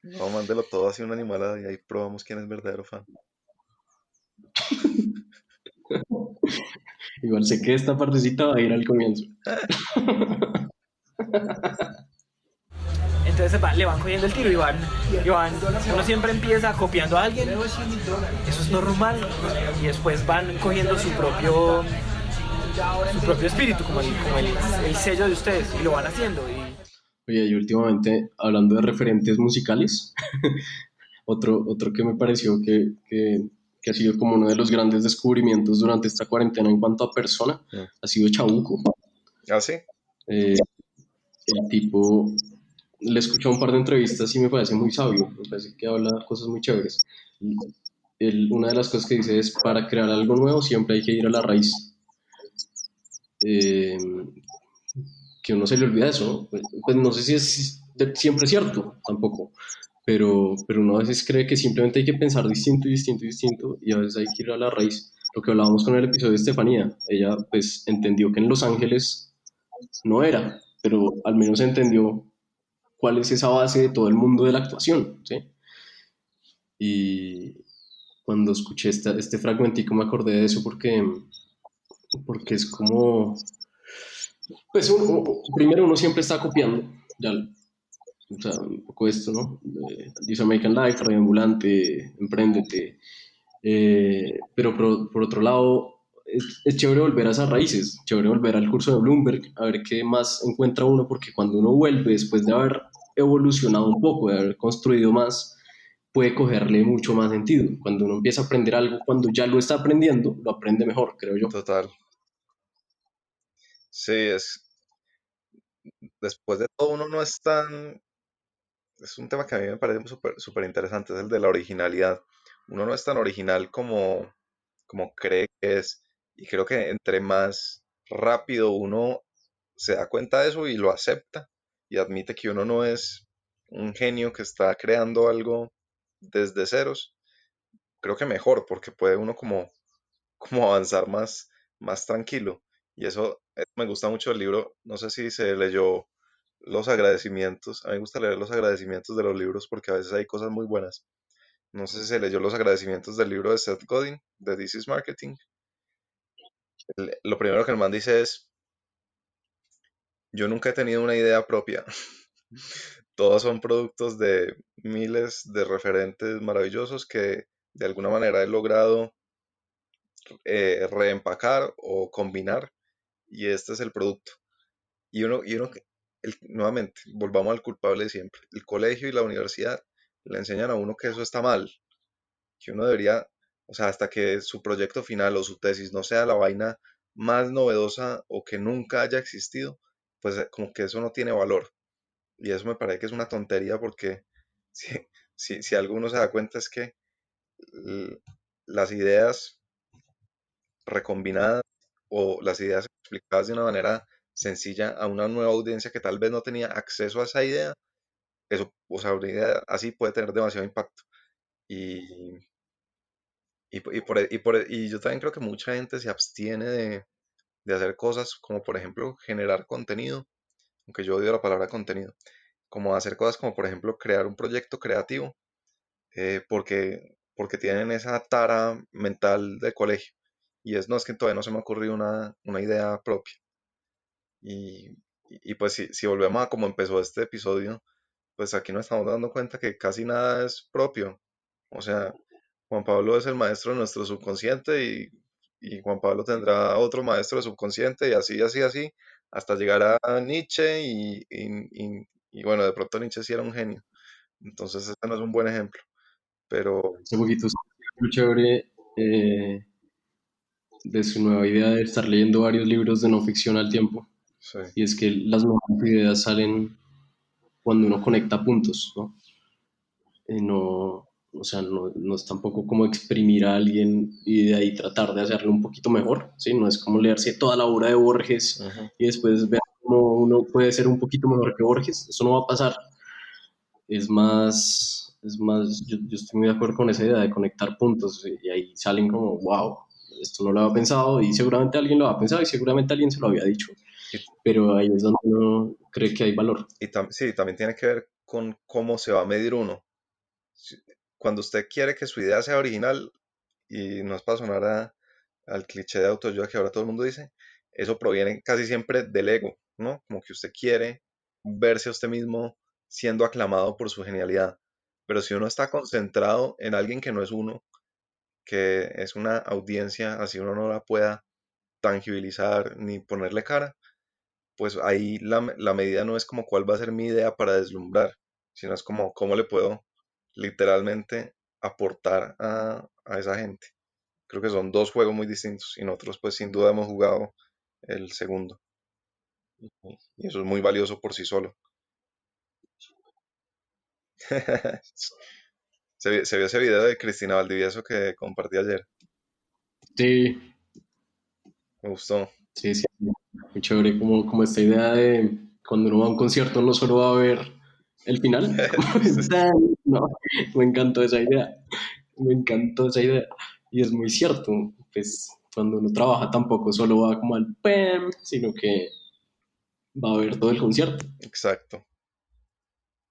No, mándelo todo así una animalada y ahí probamos quién es verdadero fan. Igual sé que esta partecita va a ir al comienzo. Entonces le van cogiendo el tiro uno siempre empieza copiando a alguien, eso es normal, y después van cogiendo su propio espíritu, como el sello de ustedes, y lo van haciendo. Oye, y últimamente, hablando de referentes musicales, otro que me pareció que ha sido como uno de los grandes descubrimientos durante esta cuarentena en cuanto a persona, Mm. ha sido Chabuco. ¿Ah, sí? Eh, el tipo, le he escuchado un par de entrevistas y me parece muy sabio, me parece que habla cosas muy chéveres. Una de las cosas que dice es, para crear algo nuevo siempre hay que ir a la raíz. Eh, que uno se le olvida eso, ¿no? Pues no sé si es siempre cierto, tampoco, pero uno a veces cree que simplemente hay que pensar distinto y distinto y distinto y a veces hay que ir a la raíz. Lo que hablábamos con el episodio de Estefanía, ella pues entendió que en Los Ángeles no era, pero al menos entendió cuál es esa base de todo el mundo de la actuación, ¿sí? Y cuando escuché este fragmentico me acordé de eso porque es como, pues primero uno siempre está copiando, ya, o sea, un poco esto, ¿no? This American Life, Radio Ambulante, Emprendete. Pero por otro lado, es chévere volver a esas raíces, chévere volver al curso de Bloomberg, a ver qué más encuentra uno, porque cuando uno vuelve, después de haber evolucionado un poco, de haber construido más, puede cogerle mucho más sentido. Cuando uno empieza a aprender algo, cuando ya lo está aprendiendo, lo aprende mejor, creo yo. Total. Sí, después de todo uno no es tan, es un tema que a mí me parece súper súper interesante, es el de la originalidad. Uno no es tan original como cree que es, y creo que entre más rápido uno se da cuenta de eso y lo acepta y admite que uno no es un genio que está creando algo desde ceros, creo que mejor, porque puede uno como avanzar más tranquilo. Y eso me gusta mucho del libro. No sé si se leyó los agradecimientos. A mí me gusta leer los agradecimientos de los libros porque a veces hay cosas muy buenas. No sé si se leyó los agradecimientos del libro de Seth Godin, de This is Marketing. Lo primero que el man dice es, yo nunca he tenido una idea propia. Todos son productos de miles de referentes maravillosos que de alguna manera he logrado reempacar o combinar y este es el producto. Nuevamente, volvamos al culpable de siempre. El colegio y la universidad le enseñan a uno que eso está mal, que uno debería, o sea, hasta que su proyecto final o su tesis no sea la vaina más novedosa o que nunca haya existido, pues como que eso no tiene valor. Y eso me parece que es una tontería porque si, si alguno se da cuenta es que l- las ideas recombinadas o las ideas explicadas de una manera sencilla a una nueva audiencia que tal vez no tenía acceso a esa idea, eso, o sea, una idea así puede tener demasiado impacto. Y, y yo también creo que mucha gente se abstiene de hacer cosas como, por ejemplo, generar contenido, aunque yo odio la palabra contenido, como hacer cosas como, por ejemplo, crear un proyecto creativo, porque tienen esa tara mental de colegio. Y no es que todavía no se me ha ocurrido una idea propia. Y, y pues si volvemos a como empezó este episodio, pues aquí nos estamos dando cuenta que casi nada es propio. O sea, Juan Pablo es el maestro de nuestro subconsciente y Juan Pablo tendrá otro maestro de subconsciente y así, así, así, hasta llegar a Nietzsche y bueno, de pronto Nietzsche sí era un genio. Entonces este no es un buen ejemplo, pero Hace poquito muy chévere de su nueva idea de estar leyendo varios libros de no ficción al tiempo. sí. Y es que las nuevas ideas salen cuando uno conecta puntos, ¿no? No, o sea, no es tampoco como exprimir a alguien y de ahí tratar de hacerlo un poquito mejor, ¿sí? No es como leerse toda la obra de Borges Ujú. y después ver cómo uno puede ser un poquito mejor que Borges. Eso no va a pasar. Yo estoy muy de acuerdo con esa idea de conectar puntos y ahí salen como, wow, esto no lo había pensado y seguramente alguien lo había pensado y seguramente alguien se lo había dicho, Y, pero ahí es donde uno cree que hay valor. sí, también tiene que ver con cómo se va a medir uno. Si- Cuando usted quiere que su idea sea original, y no es para sonar al cliché de autoayuda que ahora todo el mundo dice, eso proviene casi siempre del ego, ¿no? Como que usted quiere verse a usted mismo siendo aclamado por su genialidad. Pero si uno está concentrado en alguien que no es uno, que es una audiencia, así uno no la pueda tangibilizar ni ponerle cara, pues ahí la medida no es como cuál va a ser mi idea para deslumbrar, sino es como cómo le puedo literalmente aportar a esa gente. Creo que son dos juegos muy distintos y nosotros pues sin duda hemos jugado el segundo y eso es muy valioso por sí solo. Se vio ese video de Cristina Valdivieso que compartí ayer, Sí, me gustó. sí, sí, muy chévere como esta idea de cuando uno va a un concierto no solo va a ver el final, como, tan, no, me encantó esa idea, me encantó esa idea y es muy cierto, pues cuando uno trabaja tampoco solo va como al PEM, sino que va a ver todo el concierto. Exacto,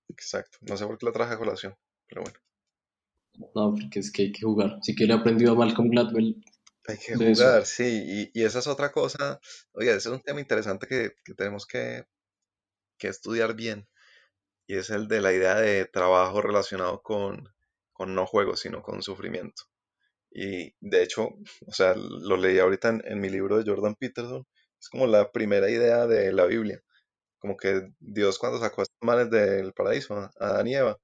exacto. No sé por qué la traje a colación, pero bueno. No, porque es que hay que jugar. Sí que le he aprendido a Malcolm Gladwell Hay que de eso. jugar, sí, y esa es otra cosa. Oye, ese es un tema interesante que tenemos que estudiar bien, y es el de la idea de trabajo relacionado con no juegos, sino con sufrimiento. Y de hecho, o sea, lo leí ahorita en mi libro de Jordan Peterson, es como la primera idea de la Biblia, como que Dios cuando sacó a estos manes del paraíso, a Adán y Eva,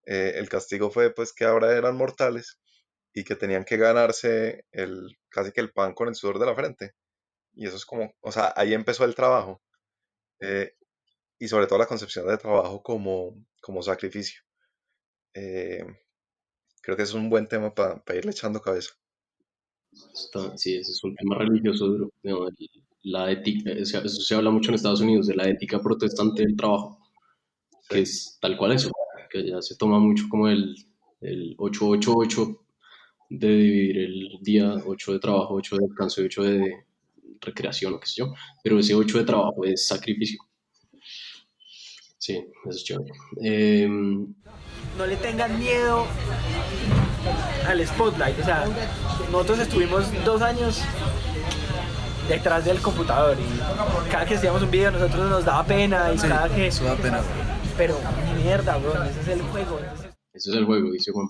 el castigo fue pues que ahora eran mortales y que tenían que ganarse casi que el pan con el sudor de la frente. Y eso es como, o sea, ahí empezó el trabajo. eh, y sobre todo la concepción de trabajo como sacrificio. Eh, Creo que es un buen tema para irle echando cabeza. Sí, ese es un tema religioso duro. No, la ética, eso se habla mucho en Estados Unidos, de la ética protestante del trabajo, Sí, que es tal cual eso, que ya se toma mucho como el 8-8-8 de dividir el día, 8 de trabajo, 8 de descanso y 8 de recreación, o qué sé yo, pero ese 8 de trabajo es sacrificio. Sí, eso es chévere. No le tengan miedo al spotlight. O sea, nosotros estuvimos 2 años detrás del computador y cada que hacíamos un video nosotros nos daba pena y cada que... Eso da pena, güey. Pero ni mierda, bro, ese es el juego. Ese es el juego, dice Juan.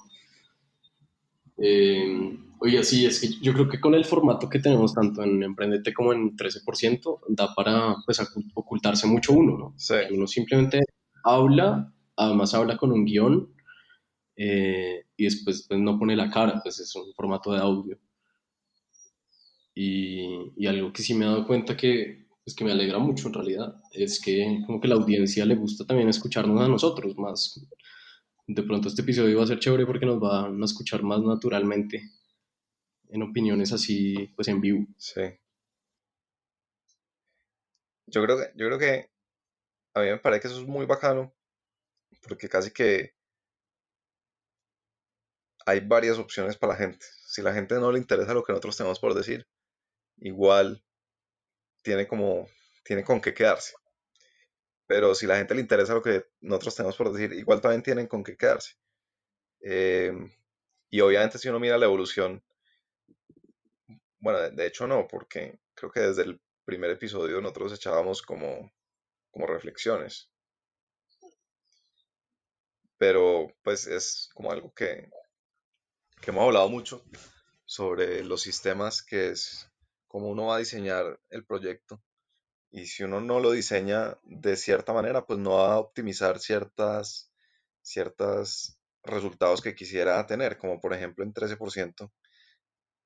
Oye, sí, es que yo creo que con el formato que tenemos tanto en Emprendete como en 13% da para pues, ocultarse mucho uno, ¿no? sí, Porque uno simplemente habla, además habla con un guión y después pues, no pone la cara, pues es un formato de audio. Y algo que sí me he dado cuenta pues, que me alegra mucho en realidad es que como que la audiencia le gusta también escucarnos a nosotros más. De pronto este episodio va a ser chévere porque nos van a escuchar más naturalmente en opiniones así, pues en vivo. sí. Yo creo que a mí me parece que eso es muy bacano, porque casi que hay varias opciones para la gente. Si la gente no le interesa lo que nosotros tenemos por decir, igual tiene como, tiene con qué quedarse. Pero si la gente le interesa lo que nosotros tenemos por decir, igual también tienen con qué quedarse. Eh, y obviamente si uno mira la evolución, bueno, de hecho no, porque creo que desde el primer episodio nosotros echábamos como reflexiones, pero pues es como algo que hemos hablado mucho sobre los sistemas, que es cómo uno va a diseñar el proyecto. Y si uno no lo diseña de cierta manera, pues no va a optimizar ciertos resultados que quisiera tener, como por ejemplo en 13%,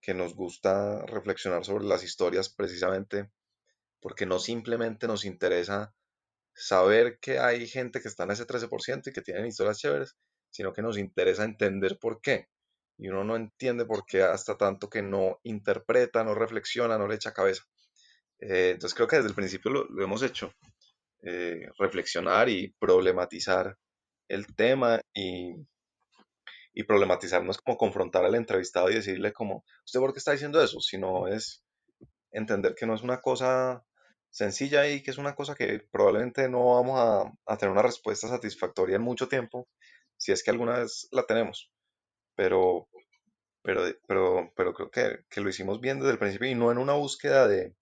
que nos gusta reflexionar sobre las historias precisamente porque no simplemente nos interesa saber que hay gente que está en ese 13% y que tienen historias chéveres, sino que nos interesa entender por qué. Y uno no entiende por qué hasta tanto que no interpreta, no reflexiona, no le echa cabeza. Entonces creo que desde el principio lo hemos hecho, reflexionar y problematizar el tema y problematizar no es como confrontar al entrevistado y decirle como, ¿usted por qué está diciendo eso? Sino es entender que no es una cosa sencilla y que es una cosa que probablemente no vamos a tener una respuesta satisfactoria en mucho tiempo, si es que alguna vez la tenemos, pero, pero creo que lo hicimos bien desde el principio y no en una búsqueda de,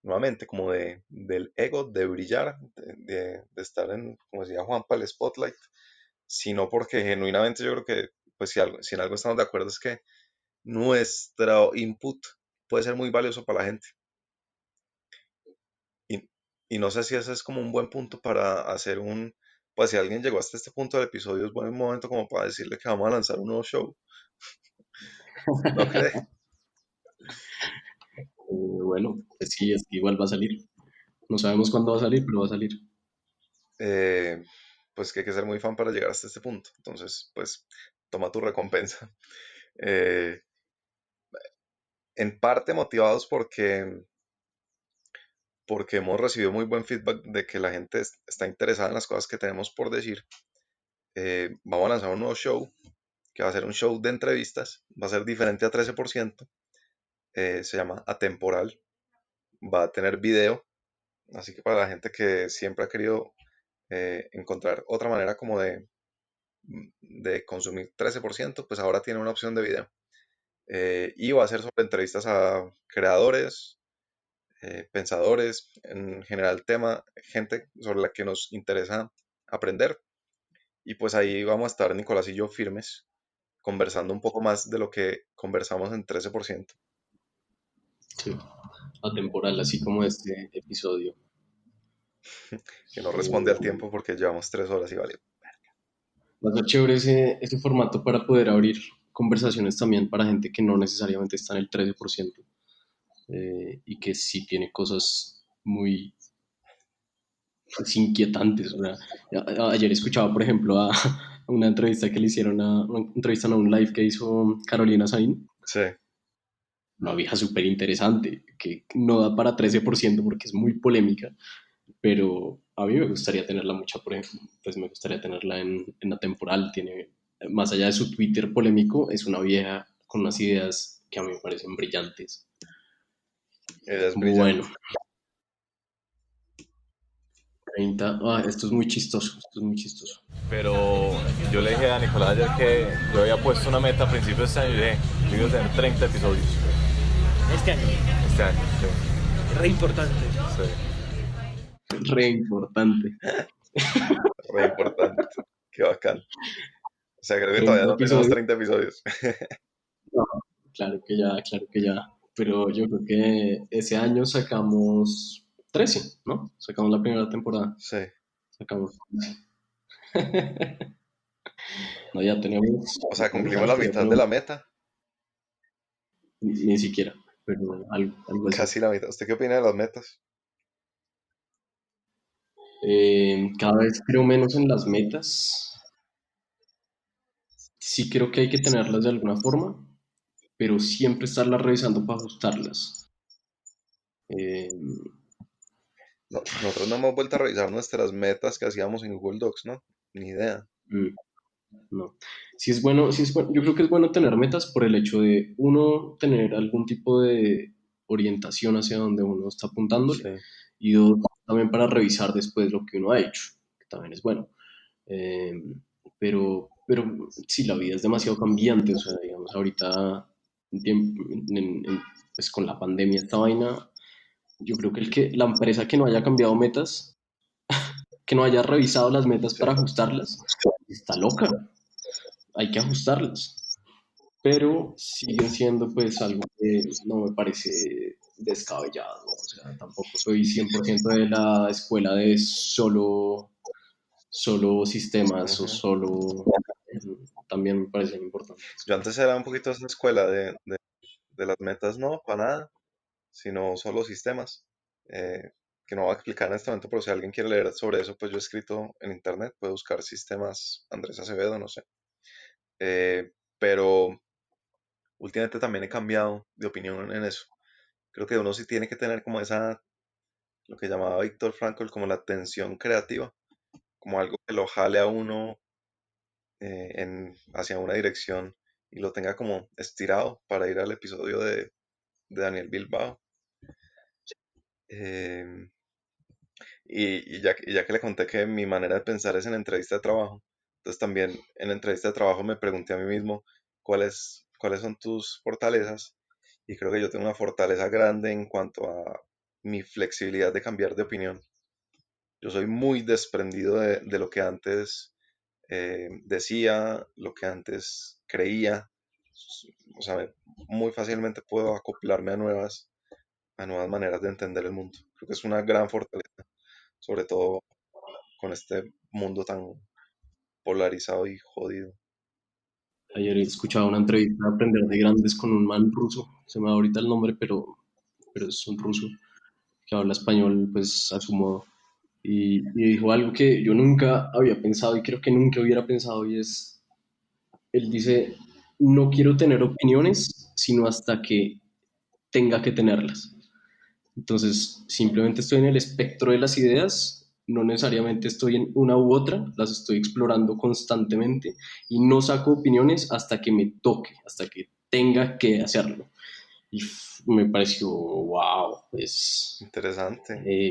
nuevamente, como del ego, de brillar, de estar en, como decía Juanpa, el spotlight, sino porque genuinamente yo creo que, pues si en algo estamos de acuerdo es que nuestro input puede ser muy valioso para la gente. Y, y no sé si ese es como un buen punto para hacer pues si alguien llegó hasta este punto del episodio, es buen momento como para decirle que vamos a lanzar un nuevo show. ¿No cree? Bueno, pues sí, es que igual va a salir. No sabemos cuándo va a salir, pero va a salir. Eh, pues que hay que ser muy fan para llegar hasta este punto. Entonces, pues toma tu recompensa. Eh, en parte motivados porque hemos recibido muy buen feedback de que la gente está interesada en las cosas que tenemos por decir. Vamos a lanzar un nuevo show, que va a ser un show de entrevistas, va a ser diferente a 13%, se llama Atemporal, va a tener video, así que para la gente que siempre ha querido encontrar otra manera como de consumir 13%, pues ahora tiene una opción de video. Y va a ser sobre entrevistas a creadores, pensadores, en general tema, gente sobre la que nos interesa aprender. Y pues ahí vamos a estar Nicolás y yo firmes, conversando un poco más de lo que conversamos en 13%. Sí, atemporal, así como este episodio. Que no responde al tiempo porque llevamos 3 horas y vale. Va a ser chévere ese formato para poder abrir conversaciones también para gente que no necesariamente está en el 13%, y que sí tiene cosas muy pues, inquietantes. O sea, ayer escuchaba, por ejemplo, a una entrevista que le hicieron una entrevista, no, un live que hizo Carolina Saín. Sí, Una vieja súper interesante, que no da para 13% porque es muy polémica, pero a mí me gustaría tenerla mucha, por ejemplo, pues me gustaría tenerla en la temporal. Tiene, más allá de su Twitter polémico, es una vieja con unas ideas que a mí me parecen brillantes. ella es Bueno, brillante. 30, esto es muy chistoso, esto es muy chistoso. Pero yo le dije a Nicolás ayer que yo había puesto una meta a principios de este año y dije, yo iba a tener 30 episodios Este año, este año. re importante. Sí. Re importante. Re importante. Qué bacán. O sea, creo que 30 todavía no tenemos episodios. 30 episodios. No, claro que ya, claro que ya. Pero yo creo que ese año sacamos 13, ¿no? Sacamos la primera temporada. Sí. Sacamos 13. No, ya tenemos. O sea, cumplimos la mitad de la meta. Ni siquiera, pero algo así. Casi la mitad. ¿Usted qué opina de las metas? Cada vez creo menos en las metas. Sí creo que hay que tenerlas de alguna forma, pero siempre estarlas revisando para ajustarlas. Eh, Nosotros no hemos vuelto a revisar nuestras metas que hacíamos en Google Docs, ¿no? Ni idea. No. Si es bueno, yo creo que es bueno tener metas por el hecho de, uno, tener algún tipo de orientación hacia donde uno está apuntándole, Sí. y dos, también para revisar después lo que uno ha hecho, que también es bueno. Eh, pero sí, la vida es demasiado cambiante. O sea, digamos, ahorita, pues con la pandemia, esta vaina, yo creo que la empresa que no haya cambiado metas, que no haya revisado las metas Sí. para ajustarlas, está loca. Hay que ajustarlas. pero siguen siendo pues algo que no me parece descabellado. O sea, tampoco soy 100% de la escuela de solo sistemas o Ujú. solo... También me parecen importantes. Yo antes era un poquito esa escuela de las metas, no, para nada, sino solo sistemas. eh, que no voy a explicar en este momento, pero si alguien quiere leer sobre eso, pues yo he escrito en internet, puede buscar sistemas Andrés Acevedo, no sé. Pero últimamente también he cambiado de opinión en eso. Creo que uno sí tiene que tener como esa, lo que llamaba Víctor Frankl, como la tensión creativa, como algo que lo jale a uno hacia una dirección y lo tenga como estirado para ir al episodio de Daniel Bilbao. Eh, y ya que le conté que mi manera de pensar es en entrevista de trabajo, entonces también en entrevista de trabajo me pregunté a mí mismo cuáles son tus fortalezas, y creo que yo tengo una fortaleza grande en cuanto a mi flexibilidad de cambiar de opinión. Yo soy muy desprendido de lo que antes decía, lo que antes creía. O sea, muy fácilmente puedo acoplarme a nuevas maneras de entender el mundo. Creo que es una gran fortaleza, sobre todo con este mundo tan polarizado y jodido. Ayer escuchaba una entrevista de Aprender de Grandes con un man ruso, se me da ahorita el nombre, pero es un ruso que habla español pues a su modo. Y dijo algo que yo nunca había pensado y creo que nunca hubiera pensado y es, él dice, no quiero tener opiniones sino hasta que tenga que tenerlas. Entonces, simplemente estoy en el espectro de las ideas, no necesariamente estoy en una u otra, las estoy explorando constantemente y no saco opiniones hasta que me toque, hasta que tenga que hacerlo. Y me pareció, wow, es Interesante. eh,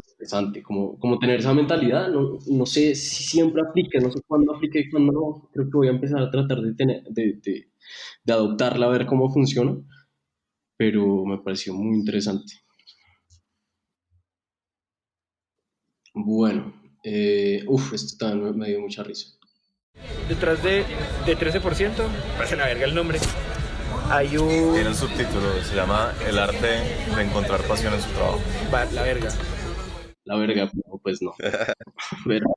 interesante, como tener esa mentalidad, no sé si siempre aplica, no sé cuándo aplica y cuándo no, creo que voy a empezar a tratar de, tener, de adoptarla, a ver cómo funciona, pero me pareció muy interesante. Bueno, esto también me dio mucha risa. Detrás de 13%, parece la verga el nombre, hay Tiene un... un subtítulo, se llama El arte de encontrar pasión en su trabajo. La verga. La verga, pero pues no. Pero,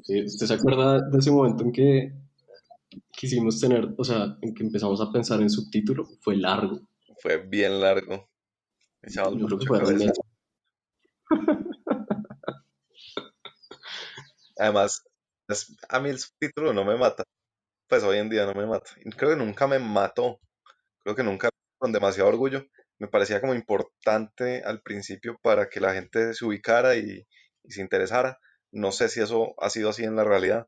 sí, ¿usted se acuerda de ese momento en que quisimos tener, o sea, en que empezamos a pensar en subtítulo? Fue largo. Fue bien largo. Echamos Yo creo que mucha fueron cabeza. meses. Además, a mí el subtítulo no me mata. Pues hoy en día no me mata. Y creo que nunca me mató. Creo que nunca, con demasiado orgullo. Me parecía como importante al principio para que la gente se ubicara y se interesara. No sé si eso ha sido así en la realidad,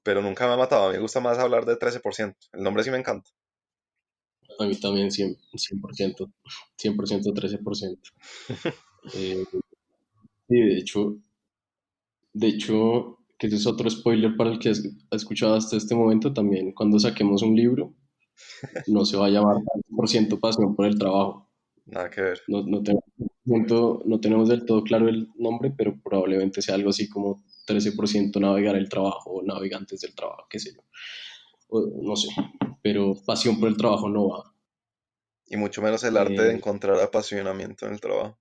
pero nunca me ha matado. A mí me gusta más hablar de 13%. El nombre sí me encanta. A mí también 100%, 100%, 13%. Eh, y de hecho, que ese es otro spoiler para el que ha escuchado hasta este momento, también cuando saquemos un libro, no se va a llamar 100% pasión por el trabajo. Nada que ver. No tenemos del todo claro el nombre, pero probablemente sea algo así como 13% navegar el trabajo o navegantes del trabajo, qué sé yo. No sé, pero pasión por el trabajo no va. Y mucho menos el arte de Eh, encontrar apasionamiento en el trabajo.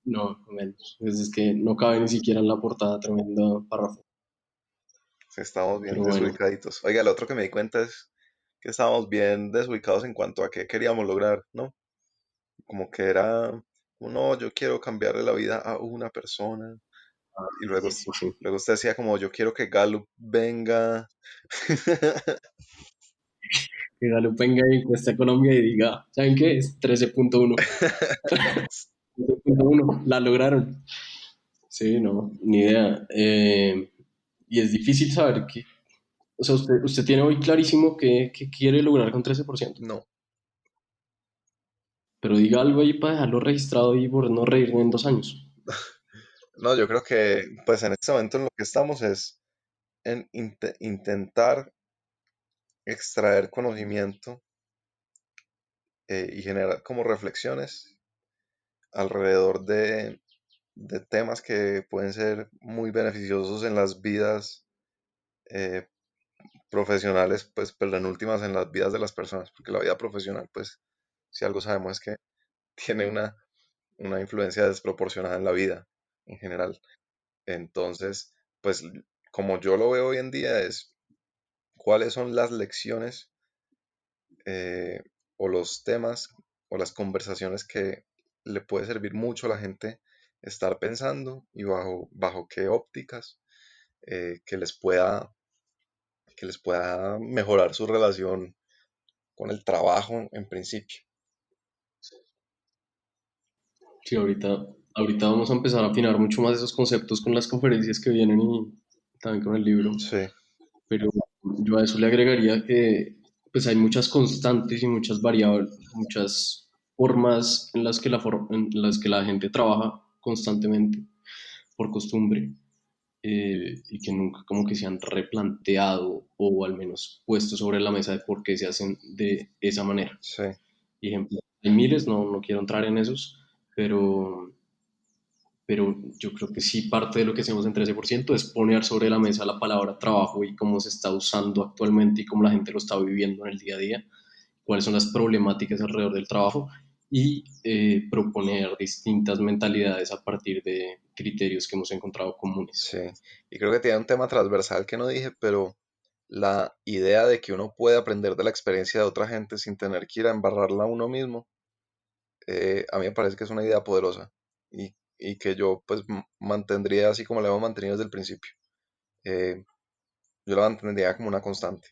no, menos. Es que no cabe ni siquiera en la portada, tremenda párrafo. Sí, estamos bien Pero bueno, desubicaditos. Oiga, lo otro que me di cuenta es que estábamos bien desubicados en cuanto a qué queríamos lograr, ¿no? Como que era, no, yo quiero cambiarle la vida a una persona. Y luego, sí, sí, sí. luego usted decía como, yo quiero que Gallup venga. Que Gallup venga y encuesta a Colombia y diga, ¿saben qué? Es 13.1. 13.1, la lograron. Sí, no, ni idea. Y es difícil saber qué. O sea, usted tiene hoy clarísimo que quiere lograr con 13%. No, Pero diga algo ahí para dejarlo registrado y por no reírme en 2 años. no, yo creo que pues en este momento en lo que estamos es en intentar extraer conocimiento y generar como reflexiones alrededor de temas que pueden ser muy beneficiosos en las vidas eh, profesionales, pues penúltimas en las vidas de las personas, porque la vida profesional, pues, si algo sabemos es que tiene una influencia desproporcionada en la vida en general. Entonces, pues, como yo lo veo hoy en día es cuáles son las lecciones eh, o los temas o las conversaciones que le puede servir mucho a la gente estar pensando y bajo qué ópticas que les pueda mejorar su relación con el trabajo en principio. Sí, ahorita vamos a empezar a afinar mucho más esos conceptos con las conferencias que vienen y también con el libro. Sí, Pero yo a eso le agregaría que pues hay muchas constantes y muchas variables, muchas formas en las que la gente trabaja constantemente por costumbre y que nunca como que se han replanteado o al menos puesto sobre la mesa de por qué se hacen de esa manera. sí, Ejemplo, hay miles, no quiero entrar en esos, pero, pero yo creo que sí parte de lo que hacemos en 13% es poner sobre la mesa la palabra trabajo y cómo se está usando actualmente y cómo la gente lo está viviendo en el día a día, cuáles son las problemáticas alrededor del trabajo y proponer distintas mentalidades a partir de criterios que hemos encontrado comunes. sí. Y creo que tiene un tema transversal que no dije, pero la idea de que uno puede aprender de la experiencia de otra gente sin tener que ir a embarrarla a uno mismo, a mí me parece que es una idea poderosa y que yo pues mantendría así como la hemos mantenido desde el principio. Eh, yo la mantendría como una constante,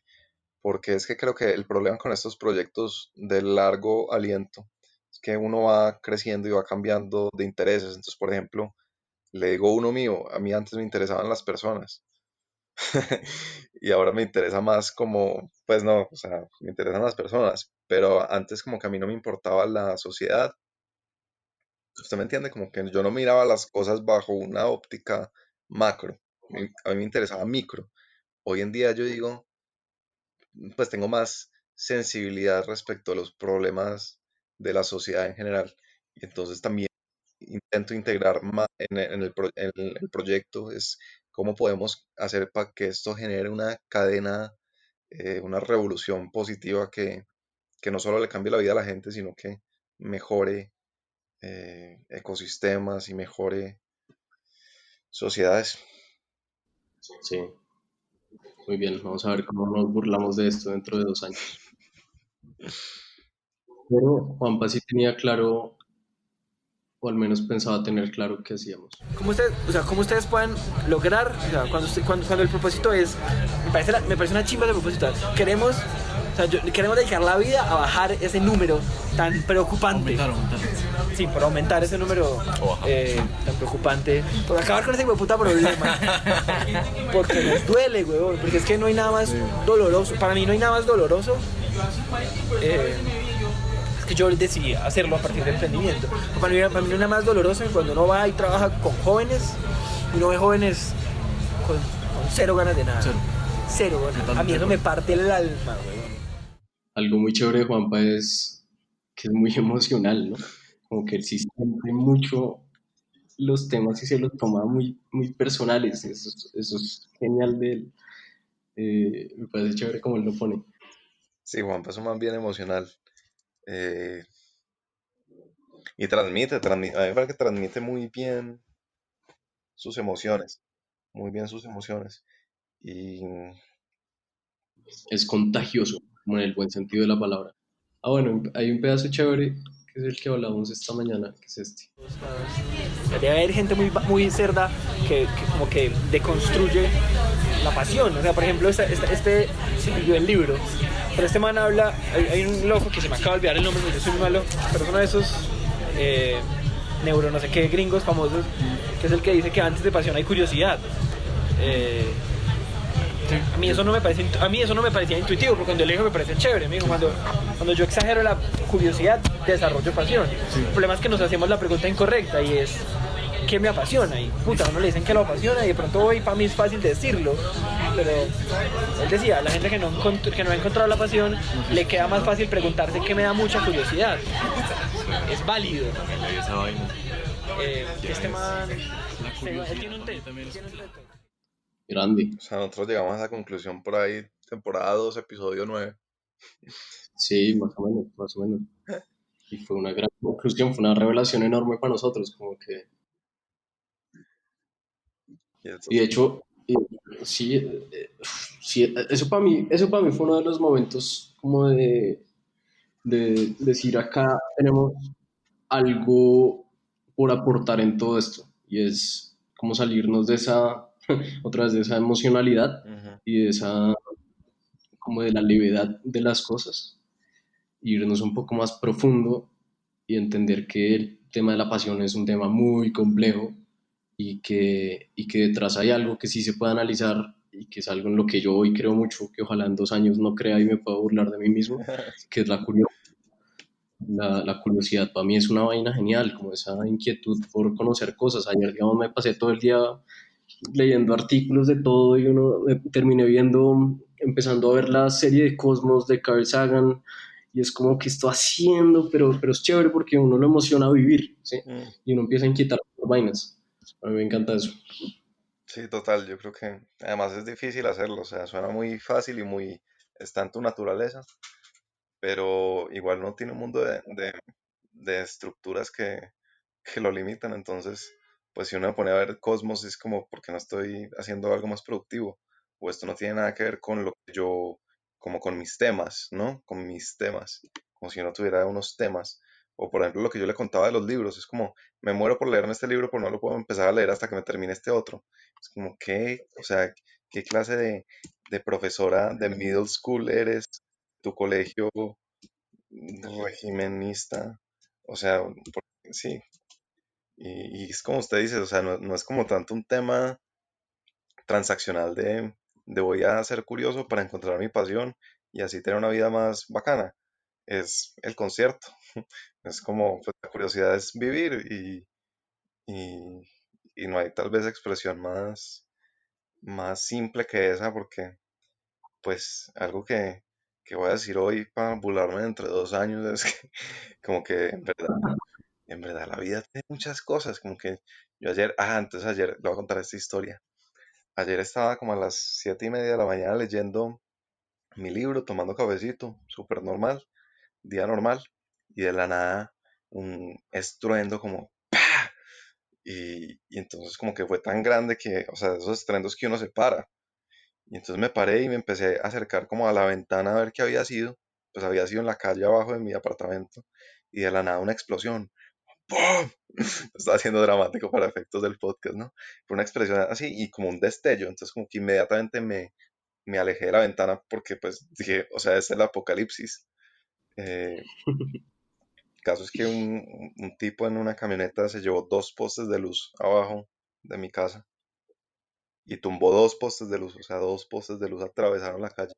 porque es que creo que el problema con estos proyectos de largo aliento es que uno va creciendo y va cambiando de intereses. Entonces, por ejemplo, le digo uno mío, a mí antes me interesaban las personas y ahora me interesa más como, pues no, o sea, me interesan las personas, pero antes como que a mí no me importaba la sociedad. Usted me entiende, como que yo no miraba las cosas bajo una óptica macro, a mí me interesaba micro. Hoy en día yo digo, pues tengo más sensibilidad respecto a los problemas de la sociedad en general. Y entonces también intento integrar más en el proyecto es cómo podemos hacer para que esto genere una cadena, una revolución positiva que no solo le cambie la vida a la gente, sino que mejore ecosistemas y mejore sociedades. Sí, muy bien, vamos a ver cómo nos burlamos de esto dentro de 2 años. Pero Juanpa sí tenía claro, o al menos pensaba tener claro qué hacíamos. ¿Cómo ustedes pueden lograr, o sea, cuando el propósito es, me parece una chimba de propósito, queremos dedicar la vida a bajar ese número tan preocupante. Aumentar. Sí, por aumentar ese número tan preocupante, por acabar con ese puta problema. Porque nos duele, huevón, porque es que no hay nada más doloroso, para mí no hay nada más doloroso. Que yo decidí hacerlo a partir del emprendimiento. Para mí no es nada más doloroso que cuando uno va y trabaja con jóvenes y uno ve jóvenes con cero ganas de nada. Cero ganas. A mí eso me parte el alma, weón. Algo muy chévere de Juanpa es que es muy emocional, ¿no? Como que él sí siente mucho los temas y se los toma muy, muy personales. Eso es genial de él. Me parece chévere como él lo pone. Sí, Juanpa es un man bien emocional. Y transmite, a mí me parece que transmite muy bien sus emociones, Y Es contagioso, como en el buen sentido de la palabra. Ah, bueno, hay un pedazo chévere que es el que hablábamos esta mañana, que es este. Debe haber gente muy cerda que como que deconstruye la pasión. O sea, por ejemplo, este yo el libro, pero este man habla, hay un loco que se me acaba de olvidar el nombre, yo soy muy malo, pero es uno de esos neuro no sé qué gringos famosos, que es el que dice que antes de pasión hay curiosidad. A mí eso no me parecía intuitivo, porque cuando yo le digo me parece chévere. Me dijo, cuando yo exagero la curiosidad, desarrollo pasión. Sí. El problema es que nos hacemos la pregunta incorrecta y es ¿qué me apasiona? Y puta, a uno le dicen que lo apasiona y de pronto hoy para mí es fácil decirlo, pero él decía, la gente que no ha encontrado la pasión, le queda más fácil preguntarse qué me da mucha curiosidad. Es válido. Este man él tiene un TED. Grande. O sea, nosotros llegamos a esa conclusión por ahí temporada 2, episodio 9. Sí, más o menos, más o menos. Y fue una gran conclusión, fue una revelación enorme para nosotros, como que... Y Y de entonces, hecho, sí, sí, eso para mí fue uno de los momentos como de decir acá tenemos algo por aportar en todo esto. Y es como salirnos de esa, otra vez de esa emocionalidad ujú. y de esa, como de la levedad de las cosas, e irnos un poco más profundo y entender que el tema de la pasión es un tema muy complejo y que detrás hay algo que sí se puede analizar y que es algo en lo que yo hoy creo mucho, que ojalá en 2 años no crea y me pueda burlar de mí mismo, que es la curiosidad. Para mí es una vaina genial, como esa inquietud por conocer cosas. Ayer, digamos, me pasé todo el día leyendo artículos de todo y terminé viendo, empezando a ver la serie de Cosmos de Carl Sagan y es como que estoy haciendo, pero es chévere porque uno lo emociona vivir, ¿sí? Mm, Y uno empieza a inquietar por vainas. A mí me encanta eso. sí, total, yo creo que además es difícil hacerlo, o sea, suena muy fácil y muy, está en tu naturaleza, pero igual no tiene un mundo de estructuras que lo limitan, entonces, pues si uno me pone a ver Cosmos es como, ¿por qué no estoy haciendo algo más productivo? O esto no tiene nada que ver con lo que yo, como con mis temas, ¿no? Con mis temas, como si yo no tuviera unos temas. O por ejemplo lo que yo le contaba de los libros, es como, me muero por leerme este libro, pero no lo puedo empezar a leer hasta que me termine este otro. Es como, ¿qué? O sea, ¿qué clase de profesora de middle school eres? ¿Tu colegio regimenista? O sea, sí, y es como usted dice, o sea, no, no es como tanto un tema transaccional de voy a ser curioso para encontrar mi pasión y así tener una vida más bacana. Es el concierto. Es como, pues, la curiosidad es vivir y, y no hay tal vez expresión más simple que esa porque, pues, algo que voy a decir hoy para burlarme dentro de 2 años es que como que en verdad la vida tiene muchas cosas, como que yo ayer, entonces ayer le voy a contar esta historia. Ayer estaba como a las 7:30 de la mañana leyendo mi libro, tomando cafecito, súper normal, día normal, y de la nada un estruendo como ¡pah! Y entonces como que fue tan grande que, o sea, esos estruendos que uno se para. Y entonces me paré y me empecé a acercar como a la ventana a ver qué había sido. Pues había sido en la calle abajo de mi apartamento y de la nada una explosión. ¡Pum! Estaba haciendo dramático para efectos del podcast, ¿no? Fue una expresión así y como un destello, entonces como que inmediatamente me alejé de la ventana porque pues dije, o sea, es el apocalipsis. El caso es que un tipo en una camioneta se llevó 2 postes de luz abajo de mi casa y tumbó 2 postes de luz, o sea, 2 postes de luz atravesaron la calle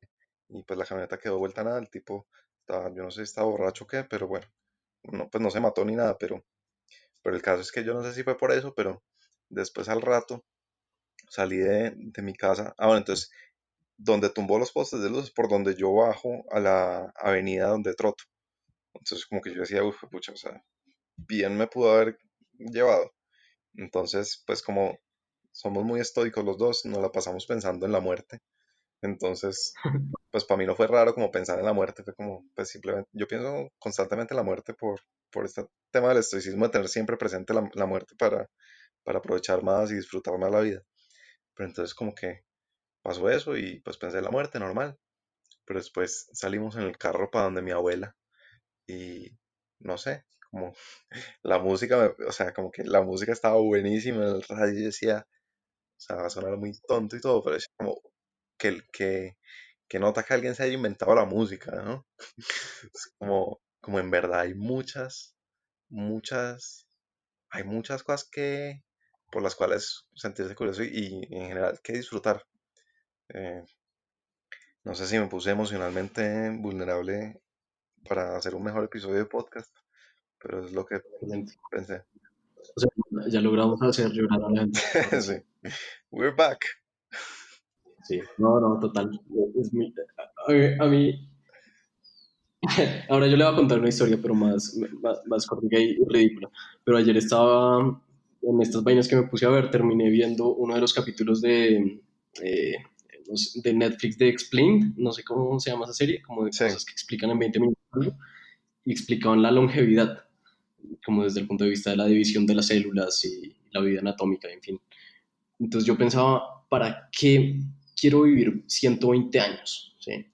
y pues la camioneta quedó vuelta a nada, el tipo estaba, yo no sé si estaba borracho o qué, pero bueno, no, pues no se mató ni nada, pero el caso es que yo no sé si fue por eso, pero después al rato salí de mi casa. Bueno, entonces, donde tumbó los postes de luz es por donde yo bajo a la avenida donde troto. Entonces, como que yo decía, uff, pucha, o sea, bien me pudo haber llevado. Entonces, pues como somos muy estoicos los dos, nos la pasamos pensando en la muerte. Entonces, pues para mí no fue raro como pensar en la muerte, fue como, pues simplemente, yo pienso constantemente en la muerte por este tema del estoicismo de tener siempre presente la muerte para aprovechar más y disfrutar más la vida. Pero entonces como que pasó eso y pues pensé en la muerte normal. Pero después salimos en el carro para donde mi abuela y no sé, como la música, o sea, como que la música estaba buenísima en el radio y decía, o sea, va a sonar muy tonto y todo, pero es como que nota que alguien se haya inventado la música, ¿no? Es como en verdad hay muchas, hay muchas cosas por las cuales sentirse curioso y en general que disfrutar. Eh, no sé si me puse emocionalmente vulnerable para hacer un mejor episodio de podcast, pero es lo que Excelente. pensé. O sea, ya logramos hacer llorar a la gente. Ahora Sí, sí. we're back. Sí, no, no, total. A mí, ahora yo le voy a contar una historia, pero más cortica y ridícula. Pero ayer estaba en estas vainas que me puse a ver, terminé viendo uno de los capítulos de no sé, de Netflix de Explained, no sé cómo se llama esa serie, como de Sí, cosas que explican en 20 minutos algo, y explicaban la longevidad, como desde el punto de vista de la división de las células y la vida anatómica, en fin. Entonces yo pensaba, ¿para qué quiero vivir 120 años? ¿Sí?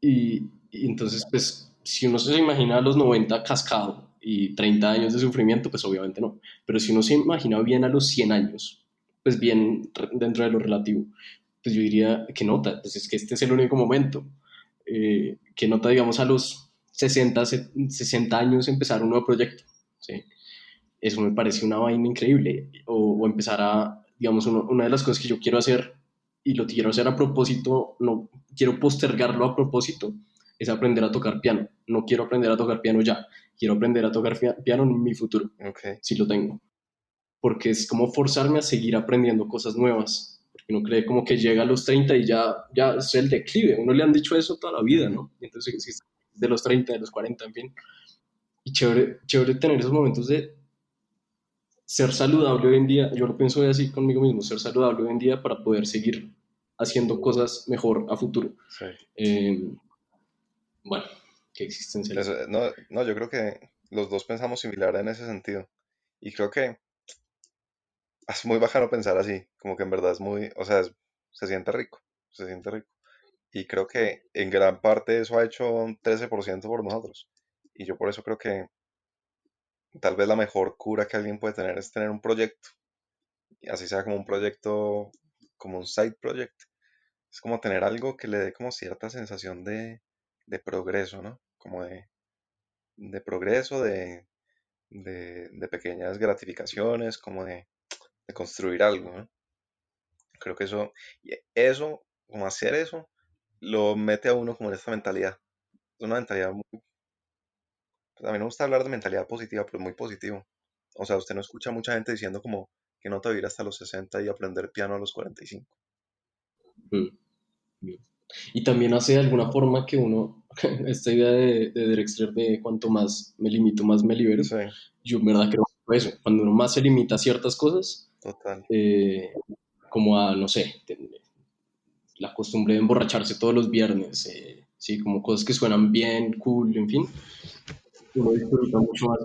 Y entonces, pues, si uno se imagina a los 90 cascado y 30 años de sufrimiento, pues obviamente no. Pero si uno se imagina bien a los 100 años, pues bien dentro de lo relativo, pues yo diría que nota, pues es que este es el único momento. Que nota, digamos, a los 60 años empezar un nuevo proyecto. ¿Sí? Eso me parece una vaina increíble. O empezar a, digamos, una de las cosas que yo quiero hacer, y lo quiero hacer a propósito, no quiero postergarlo a propósito, es aprender a tocar piano. No quiero aprender a tocar piano ya, quiero aprender a tocar piano en mi futuro, ok. si lo tengo. Porque es como forzarme a seguir aprendiendo cosas nuevas. Porque uno cree como que llega a los 30 y ya es el declive. Uno le han dicho eso toda la vida, Ujú. ¿no? Entonces, de los 30, de los 40, en fin. Y chévere, chévere tener esos momentos de ser saludable hoy en día, yo lo pienso así conmigo mismo, ser saludable hoy en día para poder seguir haciendo cosas mejor a futuro. Sí. Eh, bueno, qué existencialismo. No, no, yo creo que los dos pensamos similar en ese sentido. Y creo que es muy bacano pensar así, como que en verdad es muy, o sea, se siente rico, se siente rico. Y creo que en gran parte eso ha hecho un 13% por nosotros. Y yo por eso creo que tal vez la mejor cura que alguien puede tener es tener un proyecto, y así sea como un proyecto, como un side project. Es como tener algo que le dé como cierta sensación de progreso, ¿no? Como de progreso, de pequeñas gratificaciones, como de construir algo, ¿no? Creo que eso, como hacer eso, lo mete a uno como en esta mentalidad. Es una mentalidad muy, pues a mí no me gusta hablar de mentalidad positiva, pero es muy positivo. O sea, usted no escucha a mucha gente diciendo como que no te va a vivir hasta los 60 y aprender piano a los 45. Mm, mm. Y también hace de alguna forma que uno, esta idea de Drexler de cuanto más me limito, más me libero, Sí, yo en verdad creo que eso, cuando uno más se limita a ciertas cosas, total. eh, como a, no sé, la costumbre de emborracharse todos los viernes, sí, como cosas que suenan bien, cool, en fin, uno disfruta mucho más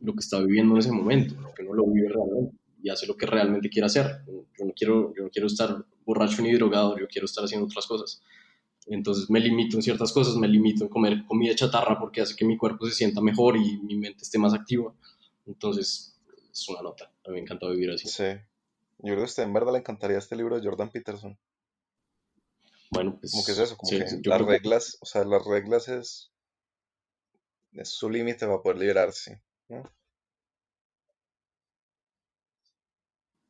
lo que está viviendo en ese momento, porque uno lo vive realmente y hace lo que realmente quiere hacer. Yo no quiero estar borracho ni drogado, yo quiero estar haciendo otras cosas. Entonces me limito en ciertas cosas, me limito en comer comida chatarra porque hace que mi cuerpo se sienta mejor y mi mente esté más activa. Entonces es una nota, a mí me encanta vivir así. Sí. Yo creo que a usted en verdad le encantaría este libro de Jordan Peterson. Bueno, Como que es pues eso, como sí, que yo las creo que reglas, o sea, las reglas es su límite para poder liberarse, ¿no?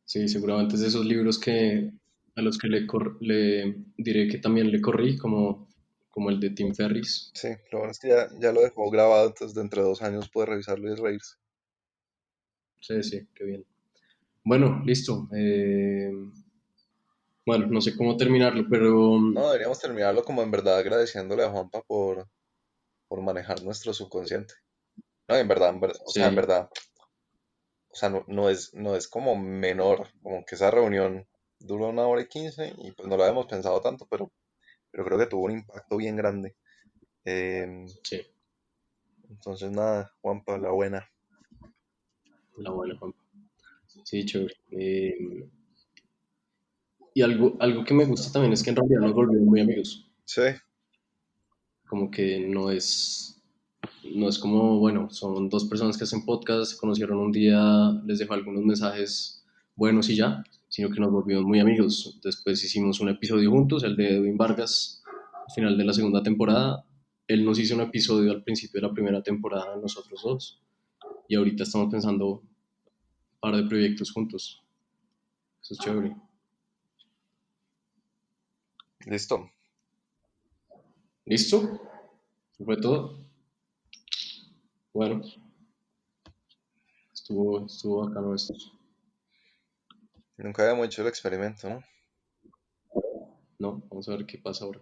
sí, seguramente es de esos libros que a los que le diré que también le corrí, como el de Tim Ferriss. Sí, lo bueno es que ya lo dejó grabado, entonces dentro de 2 años puede revisarlo y reírse. Sí, sí, qué bien. Bueno, listo. Bueno, no sé cómo terminarlo, pero No, deberíamos terminarlo como en verdad agradeciéndole a Juanpa por manejar nuestro subconsciente. No, o sea, en sí, verdad, o sea, no es como menor, como que esa reunión duró 1 hora y 15 y pues no lo habíamos pensado tanto, pero creo que tuvo un impacto bien grande. Em, sí, entonces nada, Juanpa, la buena. la buena, Juanpa. Sí, chévere. Y algo que me gusta también es que en realidad nos volvimos muy amigos. Sí, Como que no es como, bueno, son dos personas que hacen podcast, se conocieron un día, les dejo algunos mensajes buenos y ya, sino que nos volvimos muy amigos. Después hicimos un episodio juntos, el de Edwin Vargas, al final de la segunda temporada. Él nos hizo un episodio al principio de la primera temporada, nosotros dos. Y ahorita estamos pensando un par de proyectos juntos. Eso es chévere. listo. ¿Listo? ¿Eso fue todo? Bueno, estuvo bacano esto. Nunca habíamos hecho el experimento, ¿no? No, vamos a ver qué pasa ahora.